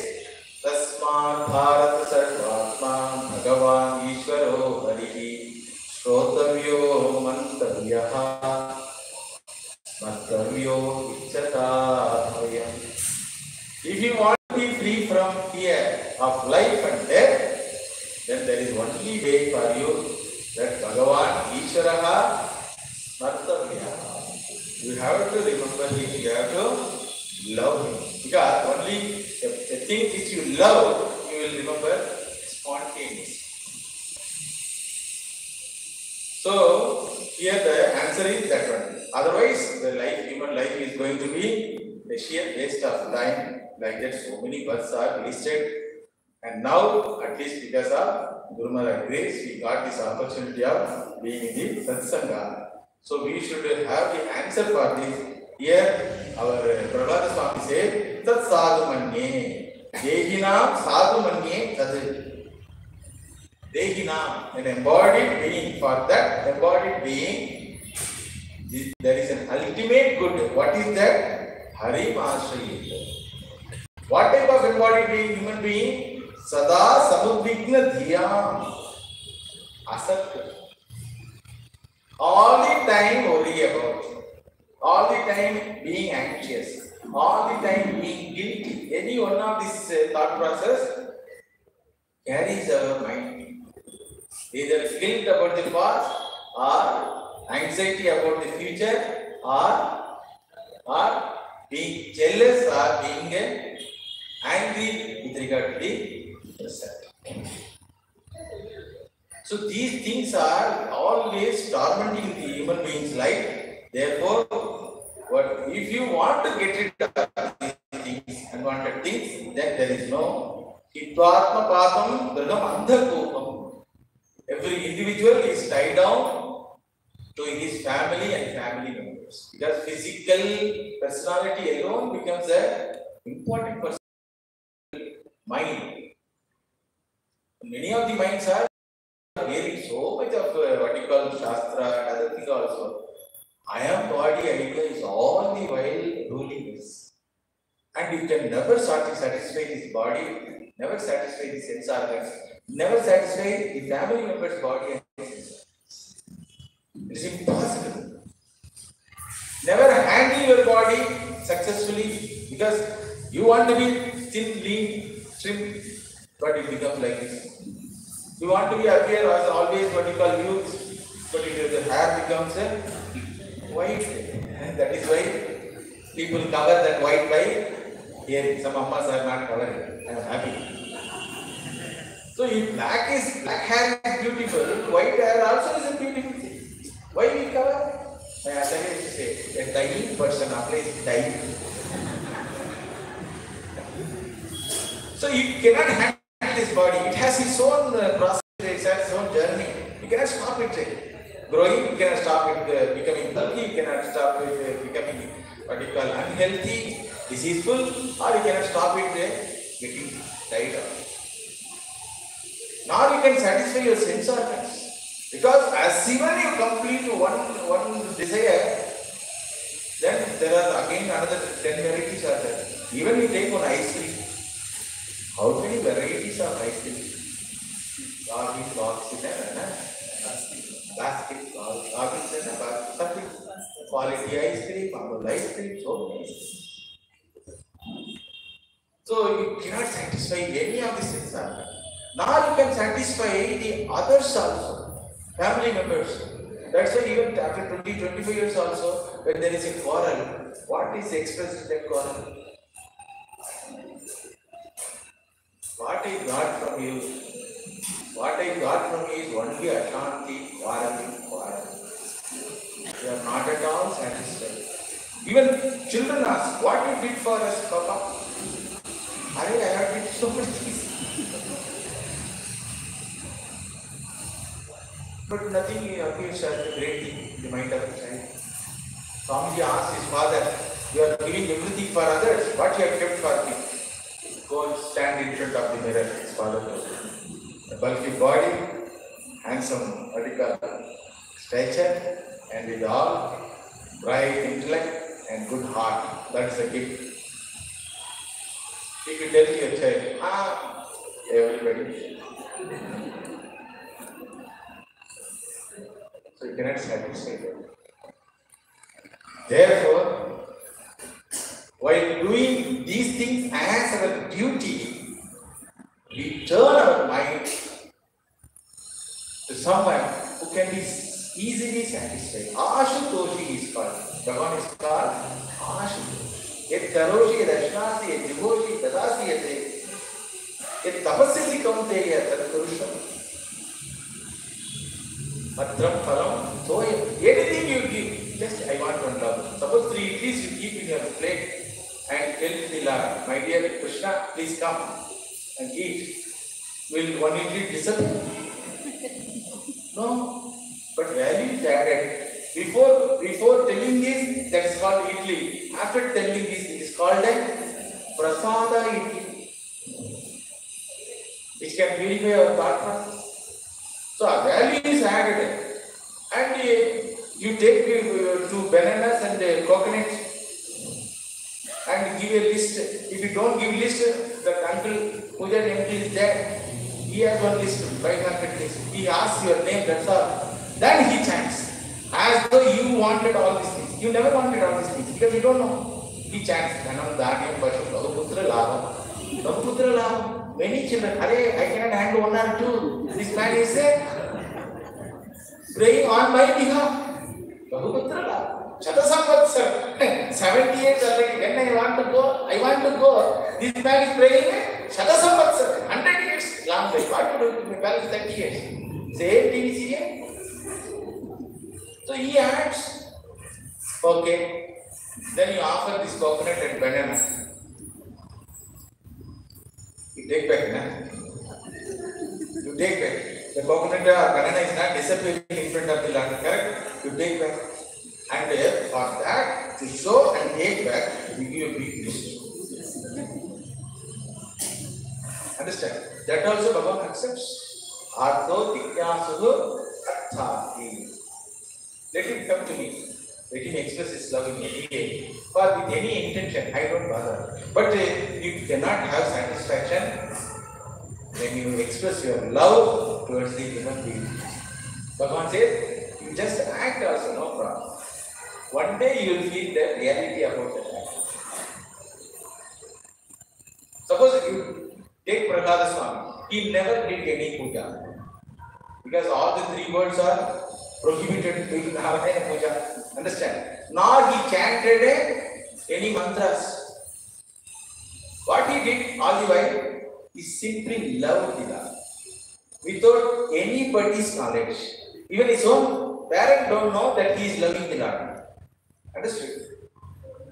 Tasmat Bharat Sarvatma Bhagavan Ishvaro Harihi Shrotavyo Mantavyaha Mantavyo Ichata. If you want to be free from fear of life and death, then there is only way for you, that Bhagavan Ishvaraha Mantavyaha. You have to remember him, you have to love him. Because only the thing which you love, you will remember spontaneously. So, here the answer is that one. Otherwise, the human life is going to be a sheer waste of time. Like that, so many births are wasted. And now, at least because of Guru Maharaj grace, we got this opportunity of being in the Satsanga. So we should have the answer for this. Here, our Prahlada Swami says, Tat sadhu manye, dehinam sadhu manye tad. Dehinam, an embodied being. For that embodied being, there is an ultimate good. What is that? Hari Mahashriyeta. What type of embodied being? Human being? Sada samudvigna dhiyam. Asat. All the time worry about, all the time being anxious, all the time being guilty. Any one of this thought process carries our mind. Either guilt about the past, or anxiety about the future, or being jealous, or being angry with regard to the present. So these things are always tormenting the human being's life. Therefore, if you want to get rid of these things, unwanted things, then there is no Hitvatma Patham Dranam Andhakopam. Every individual is tied down to his family and family members. Because physical personality alone becomes an important personality mind. Many of the minds are hearing so much of what you call Shastra and other things also. I am body idea is all the while ruling us. And you can never satisfy this body, never satisfy the sense organs, never satisfy the family member's body and sense organs. It is impossible. Never handle your body successfully because you want to be thin, lean, trim, but it becomes like this. You want to be appear as always what you call youth, but the hair becomes white. And that is why people cover that white by hearing. Some ammas are not covering. I am happy. So if black hair is beautiful, white hair also is a beautiful thing. Why we cover? My Acharya used to say, a dying person applies dying. So you cannot handle this body. It has its own process, it has its own journey. You cannot stop it growing, you cannot stop it becoming healthy, you cannot stop it becoming what you call unhealthy, diseaseful, or you cannot stop it getting died off. Nor you can satisfy your sense organs. Because as soon as you complete one desire, then there are again another 10 varieties are there. Even you take one ice cream. How many varieties of ice cream? Plastic, quality ice cream, amul ice cream, so many. So you cannot satisfy any of the sense organs. Now you can satisfy the others also, family members. That's why even after 20-25 years also, when there is a quarrel, what is expressed in that quarrel? What I got from you, is only Ashanti, Quarrel. You are not at all satisfied. Even children ask, what you did for us, Papa? I have did so many things. But nothing appears as a great thing in the mind of the child. Swamiji asked his father, you are giving everything for others, what you have kept for me? Go and stand in front of the mirror, his father told him. A bulky body, handsome, what do you call stature and with all bright intellect and good heart. That's the gift. If you tell your child, everybody, so you cannot satisfy them. Therefore, while doing these things as our duty, we turn our mind to someone who can be easily satisfied. Ashutoshi is called. Bhagavan is called Ashutoshi. Yet Karoshi, Dashnasi, Yet Jivoshi, Dadasi, Yet Tapasisi Kaunteya, Tat Purusham. Matram Phalam. So anything you give, just I want one love. Suppose 3 idlis you keep in your plate and tell the Lord, my dear Krishna, please come and eat. Will 1 idli disappear? No. But value is added. Before telling this, that is called idli. After telling this, it is called a prasada idli. Which can purify our thought process. So value is added. And you take 2 bananas and coconut and give a list. If you don't give list, the uncle who that empty is there. He has one list, 500 list. He asks your name, that's all. Then he chants. As though you wanted all these things. You never wanted all these things because you don't know. He chants. Many children, I cannot handle 1 or 2. This man is praying on my behalf. Shatasamvatsar. 70 years already. When I want to go. This man is praying Shatasamvatsar. 100 years. Long way. What to do? My balance 30 years. Same thing is here. So he adds. Okay. Then you offer this coconut and banana. You take back, na? You take back. The coconut or banana is not disappearing in front of the Lord, correct? You take back. And for that, to show and take back, we give a big list. Understand? That also Bhagavan accepts. Artho Dikyasuhu Arthati. Let him come to me. Let him express his love in any way. Or with any intention, I don't bother. But you cannot have satisfaction when you express your love towards the human being. Bhagavan says, you just act also, no problem. One day you will feel the reality about that act. Suppose you take Prahlada Swami, he never did any puja. Because all the 3 words are prohibited doing Narayana puja. Understand? Nor he chanted any mantras. What he did all the while is simply love the Lord. Without anybody's knowledge. Even his own parents don't know that he is loving the Lord. Understood?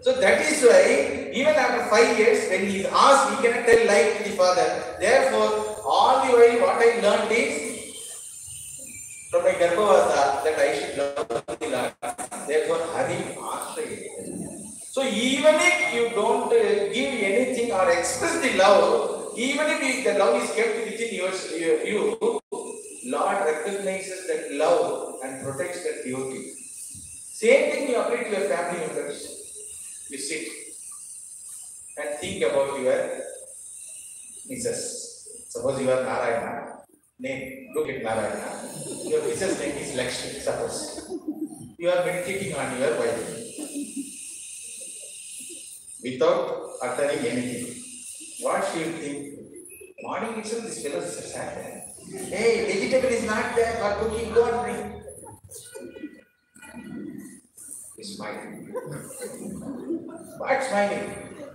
So that is why even after 5 years when he is asked, he cannot tell lie to the father. Therefore, all the while what I learned is from my Garbhavasa that I should love the Lord. Therefore, Hari Ashraya. So even if you don't give anything or express the love, even if the love is kept within you, Lord recognizes that love and protects that devotee. Same thing you apply to your family members. You sit and think about your missus. Suppose you are Narayana. Name, look at Narayana. Your missus name is Lakshmi, suppose. You are meditating on your wife. Without uttering anything. What she will think? Morning itself, this fellow is sad. Hey, vegetable is not there for cooking, go and bring. He's smiling. What smiling?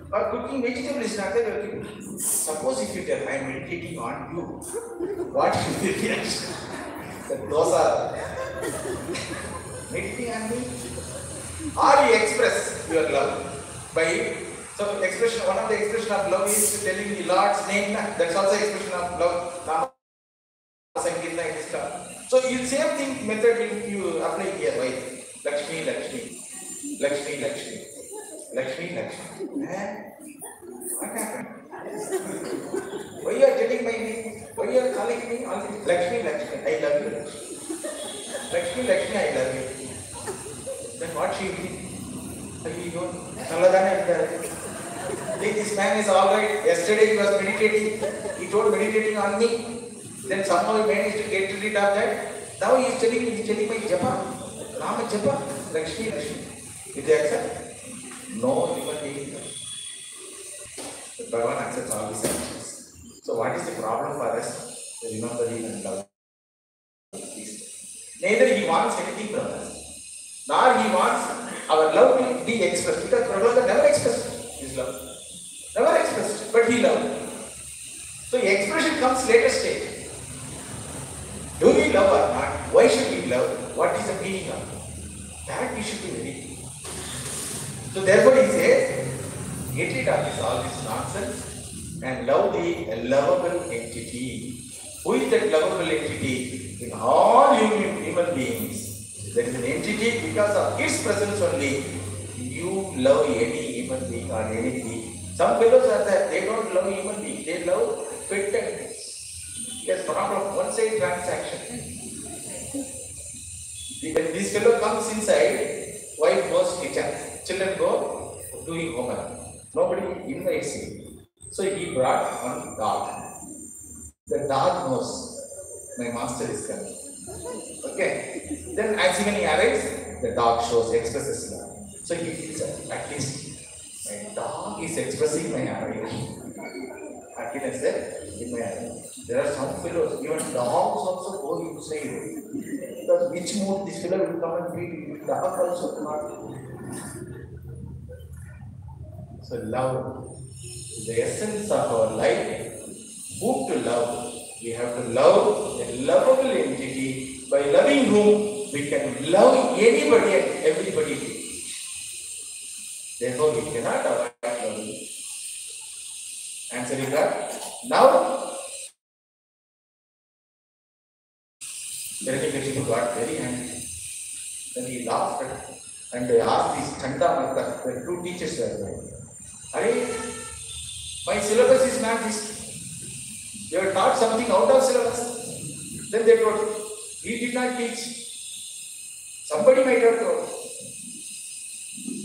For cooking vegetable is not there. Suppose if you tell, I am meditating on you, what will be the reaction? Those are meditating on me. Or you express your love by, so expression, one of the expression of love is telling the Lord's name. That's also expression of love. So you same thing method you apply here, right? Lakshmi, Lakshmi, Lakshmi, Lakshmi, Lakshmi, Lakshmi. What happened? Why you are telling my name? Why you are calling me? Lakshmi, Lakshmi. I love you, Lakshmi. Lakshmi, Lakshmi, I love you. Then what she did? He goes, this man is alright. Yesterday he was meditating. He told meditating on me. Then somehow he managed to get rid of that. Now he is telling my japa. Rama japa. Lakshmi. Did they accept? No human being. Bhagavan accepts all these actions. So what is the problem for us? To remember him and love him. Neither he wants anything from us, nor he wants our love to be expressed. Because Prahlada never expressed his love. Never expressed, but he loved. So expression comes later stage. Do we love or not? Why should we love? What is the meaning of it? That we should be very. So therefore he says, get rid of all this nonsense and love the lovable entity. Who is that lovable entity? In all human beings, there is an entity because of its presence only. You love any human being or anything. Some fellows are that they don't love human beings, they love pet animals. There's problem, one-side transaction. When this fellow comes inside, wife goes kitchen, children go doing homework. Nobody invites him. So he brought one dog. The dog knows my master is coming. Okay. Then as he arrives, the dog expresses love. So he feels at least my dog is expressing my arrival. Happiness in my arrival. There are some fellows, even dogs also go inside. Because which mood this fellow will come and feed, dog also cannot. So love is the essence of our life. Who to love? We have to love a lovable entity, by loving whom we can love anybody and everybody. Therefore, we cannot avoid loving. Answering that. Now, Hiranyakshipu got very angry. Then he laughed and asked his Chanda Math, the two teachers were there. Are my syllabus is not this. You have taught something out of syllabus. Then they told, we did not teach. Somebody might have told.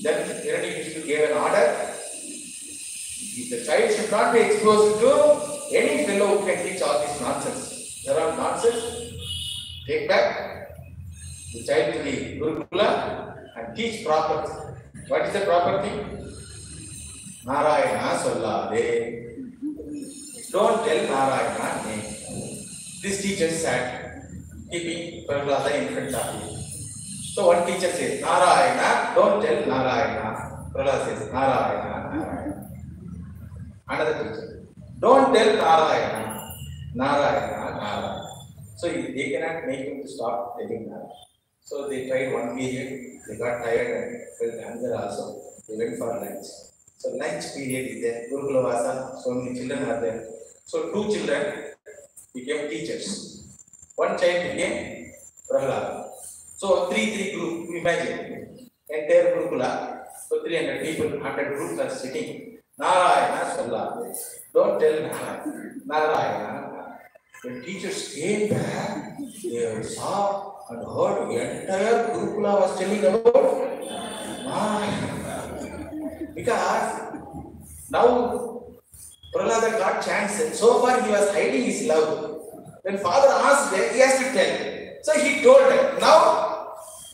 Then Hiranyakshipu gave an order. The child should not be exposed to any fellow who can teach all this nonsense. There are nonsense. Take back the child to the Gurukula and teach proper. What is the proper thing? Narayana Sollade. Don't tell Narayana name. This teacher sat keeping Prahlada in front of him. So one teacher says, Narayana, don't tell Narayana. Prahlada says, Narayana, Narayana. Another teacher, don't tell Narayana, Narayana, Narayana. So they cannot make him to stop telling Narayana. So they tried one period, they got tired and felt anger also. They went for lunch. So lunch period is there, Gurukula Vasa, so many children are there. So two children became teachers. One child became Prahlada. So three group, imagine, entire Gurukula, so 300 people, 100 groups are sitting. Narayana Sollade. Don't tell Narayana. Narayana. When teachers came back, they saw and heard the entire Gurukula was telling about Narayana. Because now Prahlada got chance. So far he was hiding his love. When father asked them, he has to tell. So he told them. Now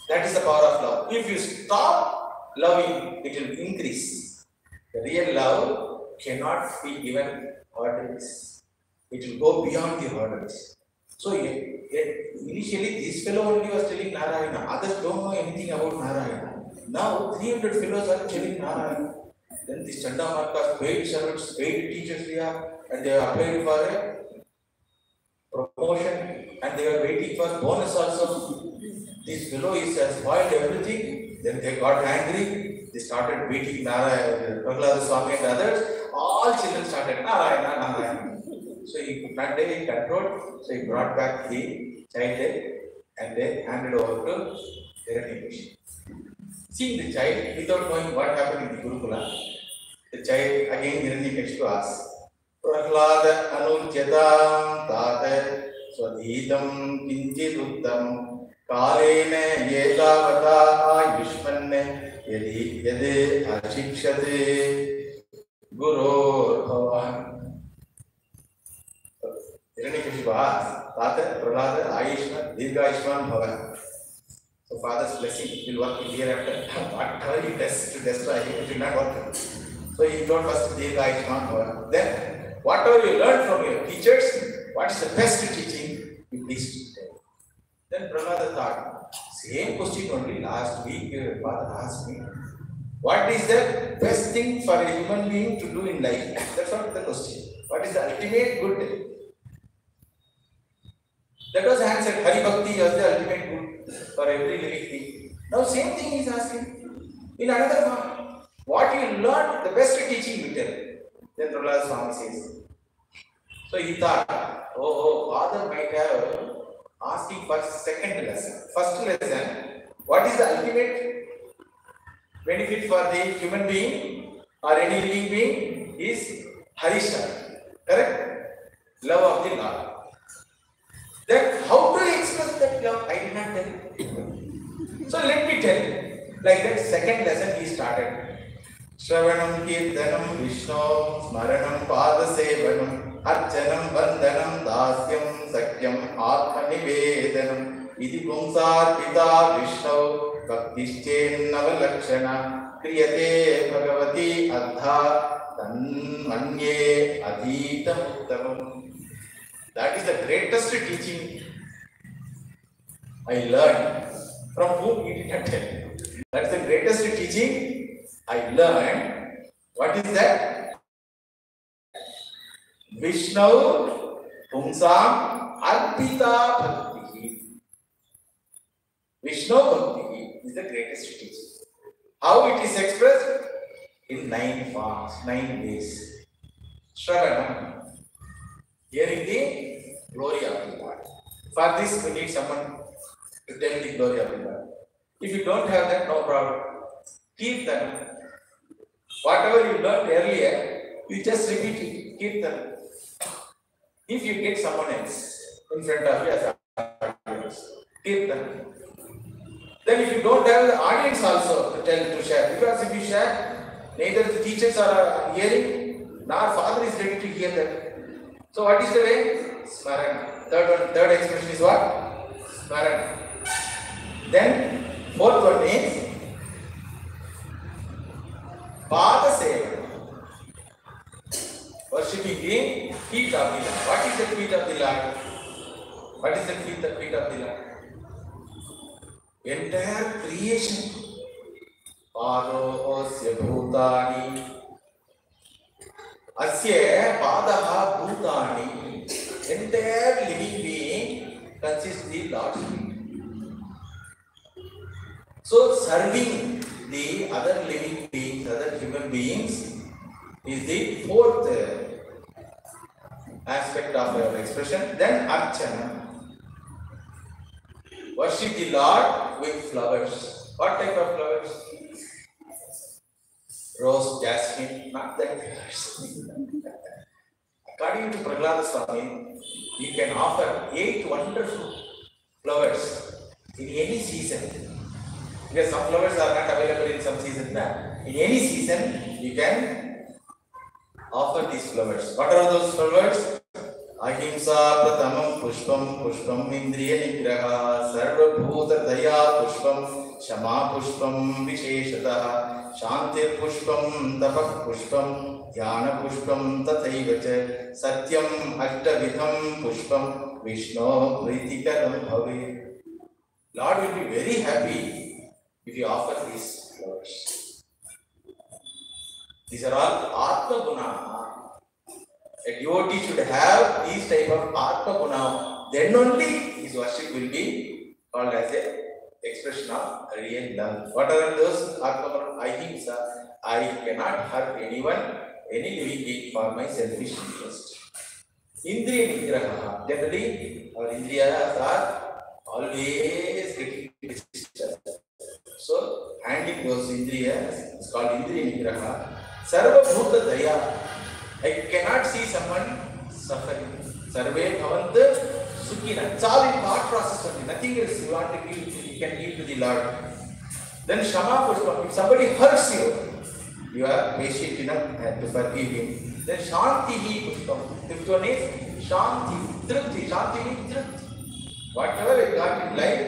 that is the power of love. If you stop loving, it will increase. The real love cannot be given hurdles. It will go beyond the hurdles. So initially this fellow only was telling Narayana. Others don't know anything about Narayana. Now 300 fellows are telling Narayana. Then this Chanda Math, paid servants, paid teachers we are, and they are applied for a promotion and they are waiting for bonus also. This fellow is spoiled everything. Then they got angry. They started beating Narayana, Prahlada Swami and others. All children started Narayana, Narayana. So that day he controlled. So he brought back the child and they handed over to Hiranyakshipu. Seeing the child without knowing what happened in the Gurukula, the child again Hiranyakshipu asked, Prahlada Anujyatam Tate Swadhitam Kinchit Uttam कालेन एतावता आयुष्मन् यदि यदि अशिक्षते गुरोर्भवान् हिरण्यकशिपः तात प्रह्लाद आयुष्मान दीर्घायुष्मान भव. So father's blessing will work hereafter. Whatever he does to destroy him, it will not work. So he told first dīrghāyuṣmān bhava. Then whatever you learn from your teachers, what is the best teaching, you please tell. Then Prahlada thought, same question only last week father asked me. What is the best thing for a human being to do in life? That's not the question. What is the ultimate good? That was answered. Hari Bhakti was the ultimate good for every living thing. Now same thing he is asking in another form. What you learned, the best teaching you tell. Then Prahlada Swami says. So he thought, father might have asking for second lesson. First lesson, what is the ultimate benefit for the human being or any living being is Harisha. Correct? Love of the Lord. Then how to express that love? I did not tell. So let me tell. Like that second lesson he started. Shravanam Kirtanam Vishnu Smaranam Padasevanam Archanam Vandanam Dasyam Sakyam Atma Nivedanam Iti Pumsar Pita Vishnu Bhaktishchen Navalakshana Kriyate Bhagavati Adha Tanmanye Adhita Uttamam. That is the greatest teaching I learned. From whom he did not tell. That is the greatest teaching I learned. What is that? Vishnu Pumsam Arpita Bhakti. Vishnu Bhakti is the greatest teaching. How it is expressed? In 9 forms, 9 ways. Shravanam. Hearing the glory of the Lord. For this, we need someone to tell the glory of the Lord. If you don't have that, no problem. Keep them. Whatever you learned earlier, you just repeat it. Keep them. If you get someone else in front of you as an audience, keep them. Then if you don't have the audience also to tell, to share, because if you share, neither the teachers are hearing, nor father is ready to hear them. So what is the way? Smarana. Third expression is what? Smarana. Then fourth one is Pada Seva. Worshipping the feet of the Lord. What is the feet of the Lord? What is the feet of the Lord? Entire creation. Pado Osya Bhutani. Asya Padaha Bhutani. Entire living being consists the Lord's feet. So serving the other living beings, other human beings is the fourth aspect of our expression. Then Archana. Worship the Lord with flowers. What type of flowers? Rose, jasmine, not that flowers. According to Prahlada Swami, you can offer 8 wonderful flowers in any season. Because some flowers are not available in some season. In any season, you can offer these flowers. What are those flowers? Ahimsa pratamam pushpam pushpam indriya nigraha sarva bhuta daya pushpam shama pushpam visheshataha shantir pushpam tapak pushpam dhyana pushpam tathaivacha satyam ashtavidham pushpam vishnu pritikaram bhave. Lord will be very happy if you offer these flowers. These are all Atma Guna. A devotee should have these type of Atma Guna. Then only his worship will be called as a expression of real love. What are those Atma Guna? Ahimsa. I cannot hurt anyone, any living being for my selfish interest. Indriya Nigraha. Generally, our Indriyas are always getting disturbed. So, handling those Indriyas is called Indriya Nigraha. Sarva Bhuta Daya. I cannot see someone suffering. Sarve Bhavantu Sukhina. It's all in thought process only. Nothing else you want to give, you can give to the Lord. Then Shama Pushpam. If somebody hurts you, you are patient enough to forgive him. Then Shanti Pushpam. Fifth one is Shanti. Trupti. Shanti means Trupti. Whatever I got in life,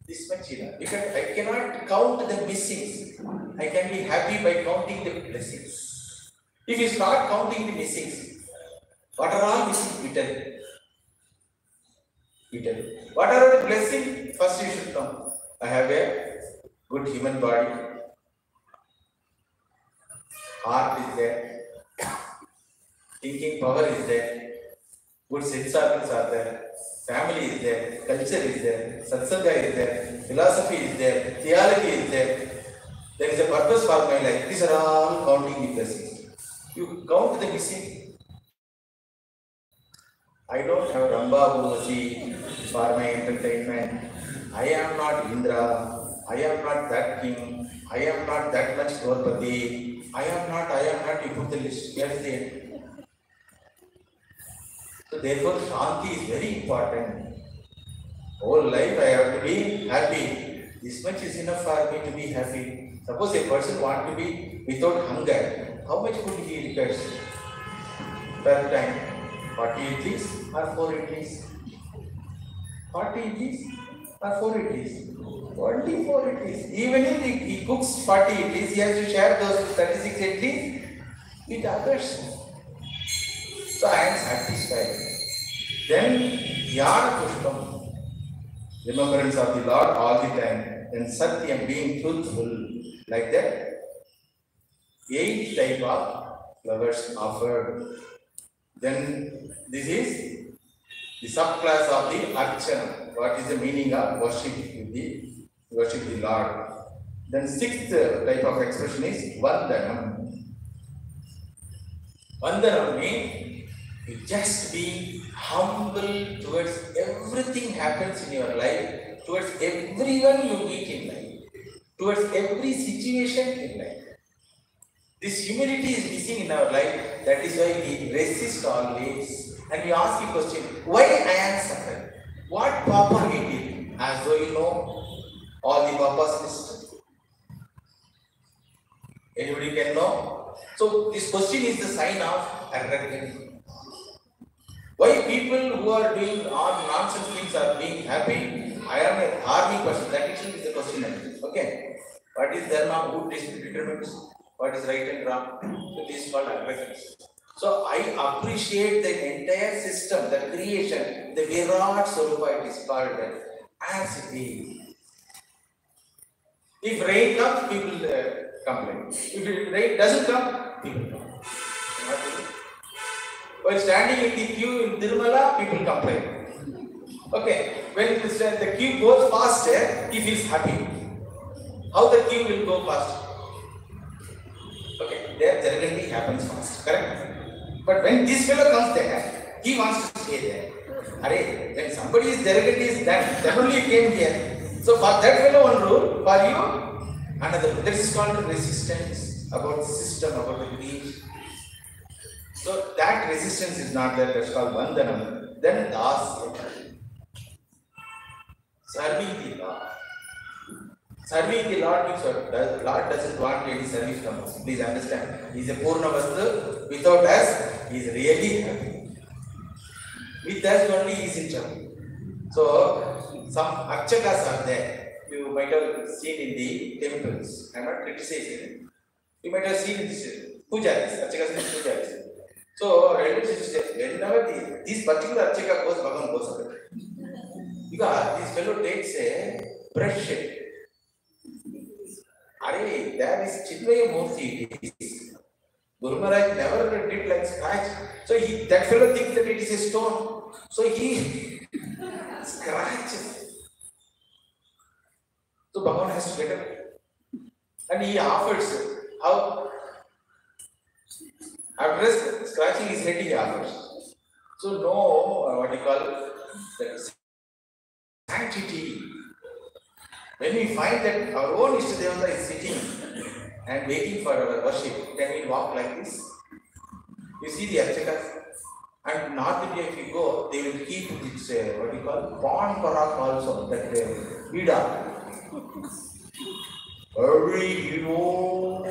this much enough. I cannot count the missings. I can be happy by counting the blessings. If you start counting the missings, what are all missing? You tell. What are the blessings? First you should know. I have a good human body. Heart is there. Thinking power is there. Good sense organs are there. Family is there. Culture is there. Satsanga is there. Philosophy is there. Theology is there. There is a purpose for my life. These are all counting the blessings. You count the missing. I don't have Ramba Bhumasi for my entertainment. I am not Indra. I am not that king. I am not that much Draupadi. I am not, you put the list. Yes, there. So therefore, Shanti is very important. Whole life I have to be happy. This much is enough for me to be happy. Suppose a person wants to be without hunger. How much food he requires per time? 40 idlis or 4 idlis? 40 idlis or 4 idlis? Only 4 idlis. Even if he cooks 40 idlis, he has to share those 36 idlis with others. So I am satisfied. Then Jnana Pushpam, remembrance of the Lord all the time. Then Satyam, being truthful, like that. 8 type of flowers offered. Then this is the subclass of the Archana. What is the meaning of worship the Lord? Then 6th type of expression is Vandanam. Vandanam means you just be humble towards everything happens in your life, towards everyone you meet in life, towards every situation in life. This humility is missing in our life. That is why we resist always. And we ask the question, why I am suffering? What papa he did? As though you know all the papa's list. Anybody can know? So this question is the sign of arrogance. Why people who are doing all nonsense things are being happy? I am an army person. That itself is the question. Okay. What is dharma? Who determines what is right and wrong? So this is called arrogance. So I appreciate the entire system, the creation, the Virat Swarupa it is called as it is. If rain comes, people complain. If rain doesn't come, people complain. While standing in the queue in Tirumala, people complain. Okay, when the queue goes faster, he feels happy. How the queue will go faster? Okay, there generally happens fast, correct? But when this fellow comes there, he wants to stay there. Arey, when somebody is arrogant is done, then only he came here. So for that fellow one rule, for you another. This is called resistance about the system, about the creation. So that resistance is not there. That's called Vandanam. Then Das, serving the Lord. Serving the Lord means the Lord doesn't want any service from us. Please understand. He is a Purna Vastu. Without us, he is really happy. With us only he is in trouble. So some archakas are there. You might have seen in the temples. I am not criticizing. You might have seen in this pujaris. Archakas means pujaris. So relatives say, whenever this particular archaka goes, Bhagavan goes away. Because this fellow takes a brush. Arey, there is Chidvaya Murthy. Guru Maharaj never did like scratch. So that fellow thinks that it is a stone. So he scratches. So Bhagavan has to get up. And he offers how? After scratching his head, he offers. So no, what you call that sanctity. When we find that our own Ishtadevata is sitting and waiting for our worship, can we walk like this? You see the archakas? And North India, if you go, they will keep this, what you call, Bon Parak also, that Vida. Hari Om.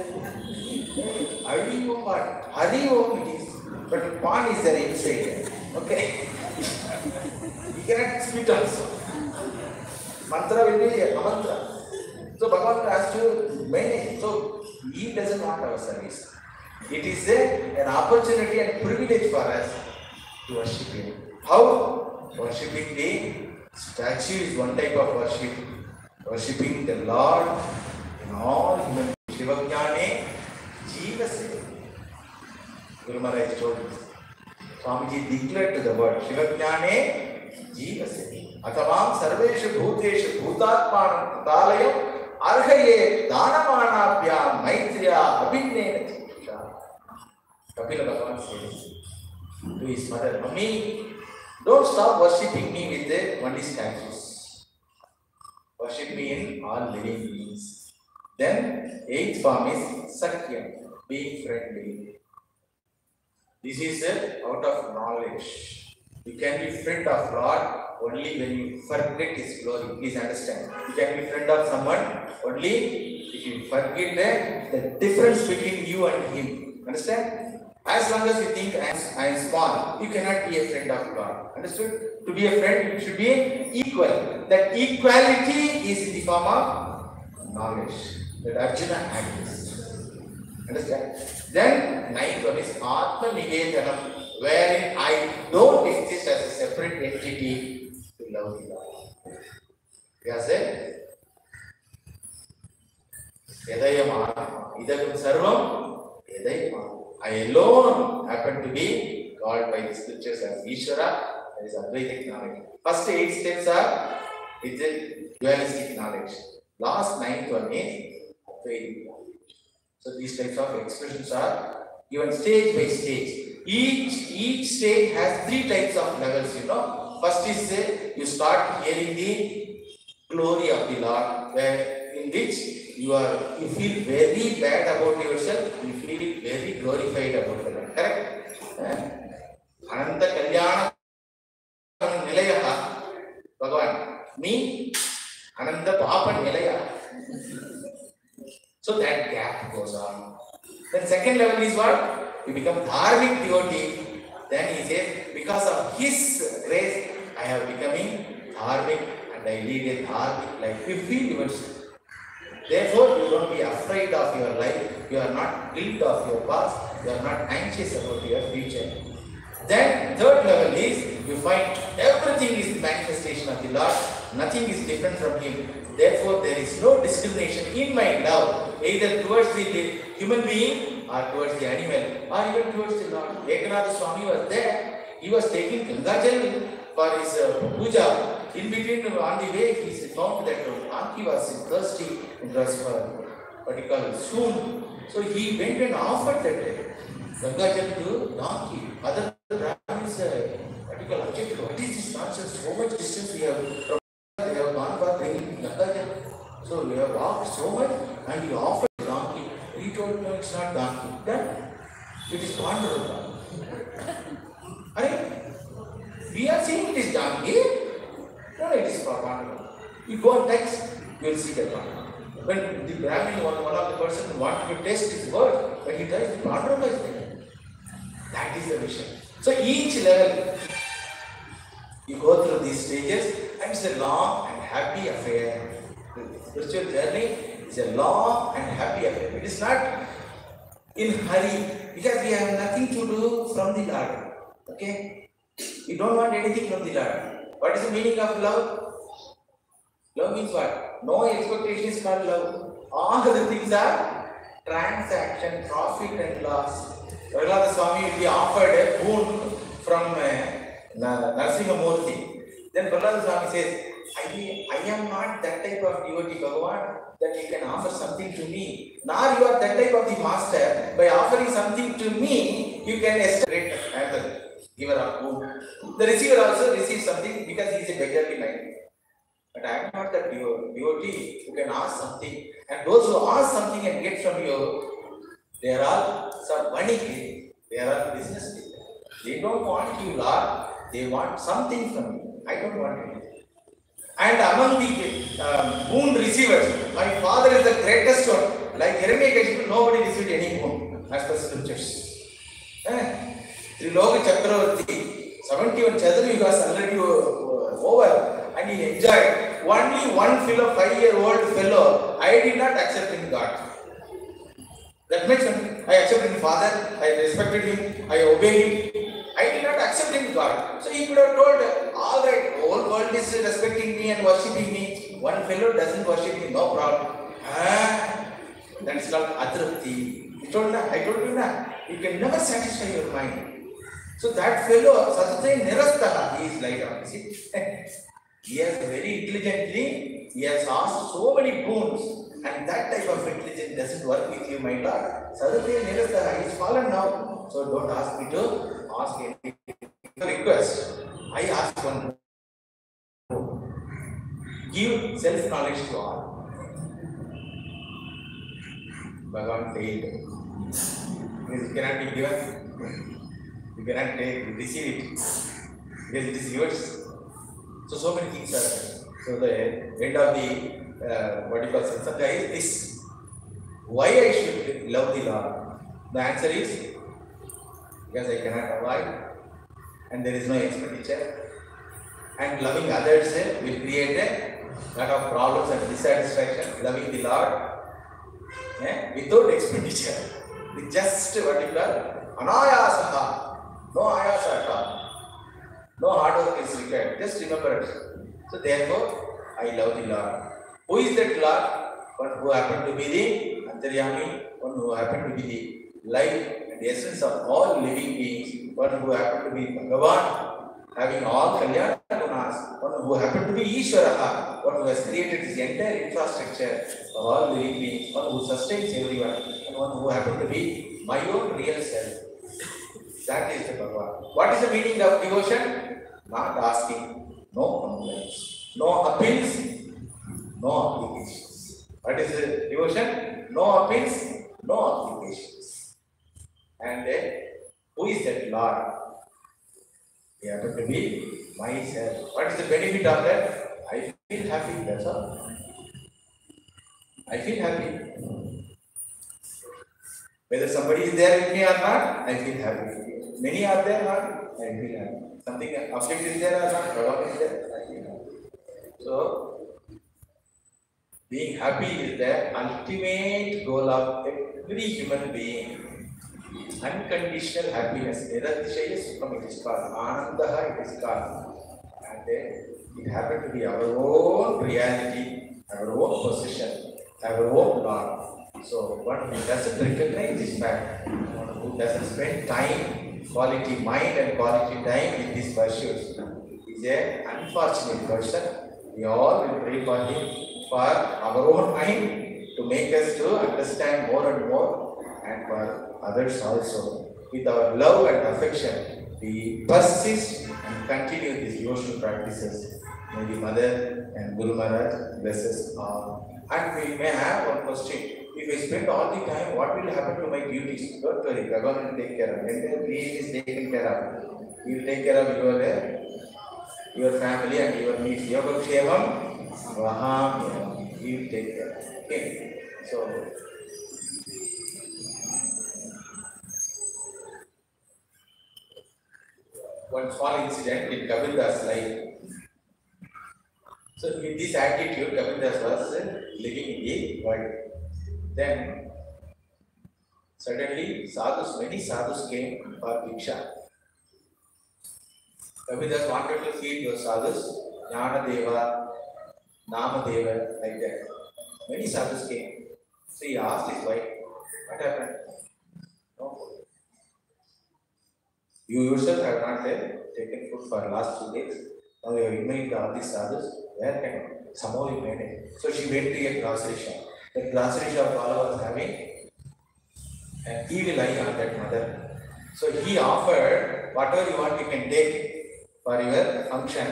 Hari Om, but Hari Om it is. But Pan is there inside. Okay? You cannot spit also. Mantra will be a mantra. So Bhagavan has to manage. So he doesn't want our service. It is an opportunity and privilege for us to worship Him. How? Worshipping the statue is one type of worship. Worshipping the Lord in all human. Shivajnane Jivase. Guru Maharaj told us. Swamiji declared to the word Shivajnane Jivase. Atavam Sarveshu Bhuteshu Bhutatmanam Talayam Arhaye Danamanabhyam Maitriya Abhinena. Kapila Bhagavan says to his mother, Mummy, don't stop worshipping me with the only statues. Worship me in all living beings. Then, eighth form is Sakyam, being friendly. This is out of knowledge. You can be friend of Lord only when you forget His glory. Please understand. You can be friend of someone only if you forget the difference between you and him. Understand? As long as you think I am small, you cannot be a friend of God. Understood? To be a friend, you should be equal. That equality is in the form of knowledge. That Arjuna had this. Understand? Then, ninth one is Atma Nivedanam, wherein I don't exist as a separate entity to love the Lord. Yes, Yadayam Atma, Idagam Sarvam, Yadayam. I alone happen to be called by the scriptures as Ishvara, that is Advaitic knowledge. First 8 steps are it's a dualistic knowledge. Last 9th one is Advaitic knowledge. So these types of expressions are given stage by stage. Each stage has 3 types of levels, you know. First is you start hearing the glory of the Lord, where in which you feel very bad about yourself, you feel very glorified about the Lord. Correct? Ananta Kalyana Nilayaha Bhagavan. Me, Ananta Papa Nilaya. So that gap goes on. Then second level is what? You become dharmic devotee. Then he says, because of His grace, I have becoming dharmic and I lead a dharmic life. You feel yourself. Therefore, you don't be afraid of your life. You are not guilt of your past. You are not anxious about your future. Then, third level is you find everything is the manifestation of the Lord. Nothing is different from Him. Therefore, there is no discrimination in my love, either towards the human being or towards the animal or even towards the Lord. Ekanath Swami was there. He was taking Gangajal for his puja. In between, on the way, he found that donkey was thirsty and was what you call soon. So he went and offered that Gangajal to donkey. Other Brahmins, what you call objected, what is this nonsense? So much distance we have from they have gone for bringing Gangajal. So we have walked so much and he offered the donkey. He told no, it's not donkey. Then it is Panduranga. We are saying it is donkey. No, it is Panduranga. You go and text, you will see that one. When the Brahmin, one of the person wanted to test his word, but he tells the Panduranga is there. That is the vision. So each level, you go through these stages, and it's a long and happy affair. The spiritual journey is a long and happy affair. It is not in hurry, because we have nothing to do from the Lord. Okay? We don't want anything from the Lord. What is the meaning of love? Love means what? No expectation is called love. All the things are transaction, profit and loss. Prahlada Swami will be offered a boon from Narasimhamurti. Then Prahlada Swami says, I am not that type of devotee, Bhagavan, that you can offer something to me. Nor you are that type of the master. By offering something to me, you can establish as a giver of boon. The receiver also receives something because he is a beggarly mind. But I am not that devotee who can ask something. And those who ask something and get from you, they are all some money people. They are all business people. They don't want you, Lord. They want something from you. I don't want anything. And among the boon receivers, my father is the greatest one. Like Hiranyakashipu, nobody received any boon as per scriptures. Triloka Chakravarti, 71 Chadraviyugas already over, and he enjoyed. Only one fellow, 5-year-old fellow, I did not accept in God. That makes sense. I accepted his father, I respected him, I obeyed him. I did not accept him God. So he could have told, all right, whole world is respecting me and worshipping me. One fellow doesn't worship me, no problem. That is called atrupti. I told you that. You can never satisfy your mind. So that fellow, Satsai Nirastaha, he is like that. See? He has very intelligently, he has asked so many boons. And that type of intelligence doesn't work with you, my Lord. Satsai Nirastaha, he is fallen now. So don't ask me to ask any request. I ask one more. Give self-knowledge to all. Bhagavan failed. It cannot be given. You cannot receive it. Because it is yours. So many things are there. So the end of the what you call satsanga is this. Why I should love the Lord? The answer is because I cannot avoid and there is no expenditure. And loving others will create a lot of problems and dissatisfaction. Loving the Lord without expenditure. With just what you call anayasaha. No ayasa at all. No hard work is required. Just remember it. So therefore, I love the Lord. Who is that Lord? One who happened to be the Antaryami, one who happened to be the life and the essence of all living beings, one who happened to be Bhagavan, having all Kalyana Gunas, one who happened to be Ishvaraha, one who has created this entire infrastructure of all living beings, one who sustains everyone, and one who happened to be my own real self. That is the Bhagavan. What is the meaning of devotion? Not asking, no complaints, no appeals, no obligations. What is the devotion? No appeals, no obligations. And who is that Lord? He happened to be myself. What is the benefit of that? I feel happy, that's all. I feel happy. Whether somebody is there with me or not, I feel happy. Many are there or not, I feel happy. Something object is there or not, Bhagavan is there, I feel happy. So, being happy is the ultimate goal of every human being. Unconditional happiness. Niratishaya Sukham, it is called. Anandaha, it is called. And it happened to be our own reality, our own possession, our own Lord. So, one who doesn't recognize this fact, one who doesn't spend time, quality mind and quality time in these pursuits, is an unfortunate person. We all will pray for him, for our own mind, to make us to understand more and more, and for others also. With our love and affection, we persist and continue these devotional practices. May the Mother and Guru Maharaj bless us all. And we may have one question. If I spend all the time, what will happen to my duties? Don't worry, Bhagavan will take care of it. When the being is taken care of, he will take care of your family and your needs. Yoga Kshevam, Vaham, he will take care of it. Okay. So, one small incident in Kavirda's life. So, with this attitude, Kavirdas was living in the world. Then, suddenly, many sadhus came for Diksha. Kavirdas wanted to feed those sadhus, Jnana Deva, Nama Deva, like that. Many sadhus came. So, he asked his wife, what happened? No food. You yourself have not taken food for the last 2 days. Now you have invited all these sadhus. Where can you? Somehow you made it. So she went to a grocery shop. The grocery shop all was having an evil eye on that mother. So he offered whatever you want, you can take for your function.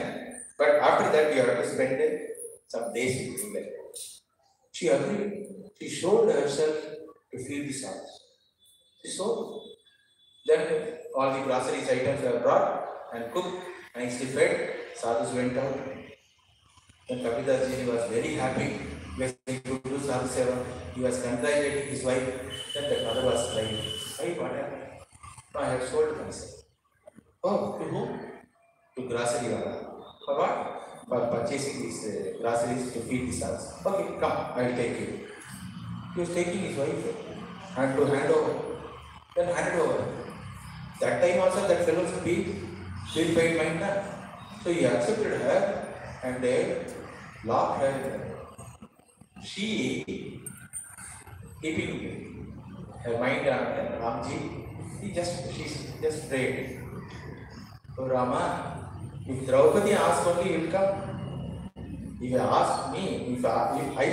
But after that, you have to spend some days with me. She agreed. She showed herself to feed the sadhus. She showed. Then all the groceries items were brought and cooked, nicely fed. Sadhus went out. Then Kapidas Ji was very happy because he could do sadhu seva. He was congratulating his wife. Then the mother was crying. Why, what happened? No, I have sold myself. Oh, to whom? To grocery wala. For what? For purchasing these groceries to feed the sadhus. Okay, come, I will take you. He was taking his wife and to hand over. Then handed over. That time also that fellow should be purified mind. So he accepted her and they locked her. She keeping her mind on Ramji. She just prayed. So Rama, if Draupadi asked only, he will come. If he asked me, if I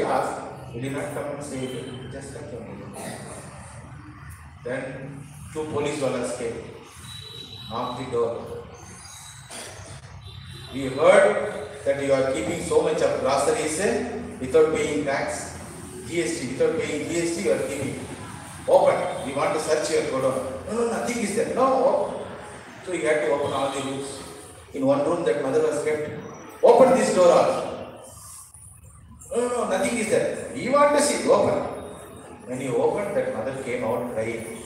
ask, will he not come and say it? Just come to me. Then two police wallahs came, knocked the door. We heard that you are keeping so much of groceries without paying tax, GST, without paying GST you are keeping. Open, we want to search your godown. No, nothing is there. No. So he had to open all the rooms. In one room that mother was kept. Open this door also. No, nothing is there. We want to see, open. When he opened, that mother came out crying.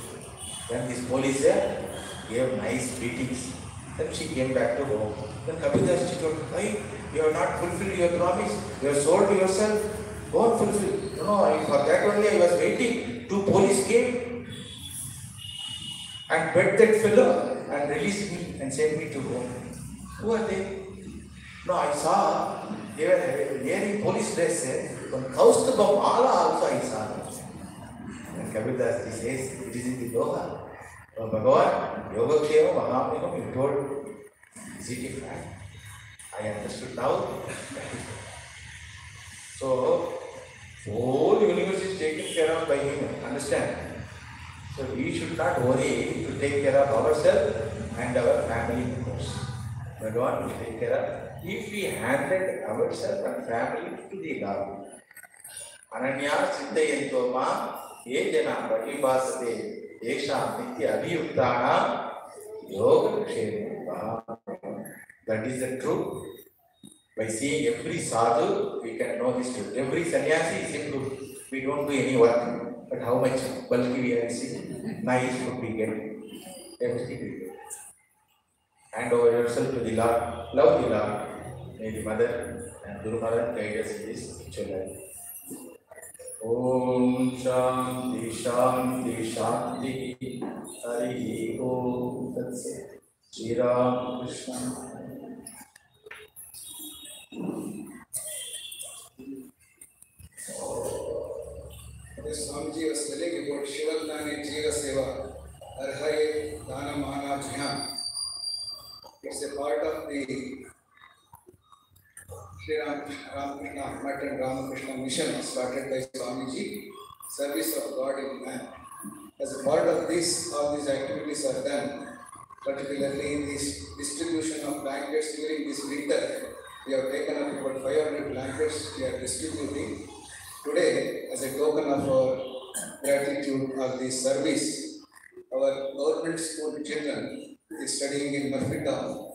Then this police gave nice beatings. Then she came back to home. Then Kapidas Ji told, why you have not fulfilled your promise? You have sold yourself. Go and fulfill. No, for that only I was waiting. Two police came and beat that fellow and released me and sent me to home. Who are they? No, I saw they were wearing police dress. From Kaustubha Mala also I saw them. And Kapidas Ji says, it is in the yoga. Oh, Bhagavan, Yoga Kshema Mahamnigam, you told, is it a fact? I understood now. So, whole universe is taken care of by him, understand? So, we should not worry to take care of ourselves and our family members. Bhagavan will take care of. If we handed ourselves and family to the Lord, Ananya Siddhayanto Ma, Ye Jana Patipasate, Esha Nitya Abhiyuktana, Yoga Kshema. That is the truth. By seeing every sadhu, we can know this truth. Every sannyasi is improved. We don't do any work, but how much bulky we are receiving, nice food we get, everything we get. Hand over yourself to the Lord, love the Lord. May the Mother and Guru Mother guide us in this spiritual life. Om Shanti Shanti Shanti Hari Om Tat Sat. Shri Ramakrishna. Swamiji was telling about Shivadnani Jiva Seva, Arhaye Dana Mana Jnana. It's a part of the Sri Ramakrishna Math and Ramakrishna mission started by Swamiji, service of God in man. As a part of this, all these activities are done, particularly in this distribution of blankets during this winter. We have taken up about 500 blankets we are distributing. Today, as a token of our gratitude of this service, our government school children is studying in Murphy Town.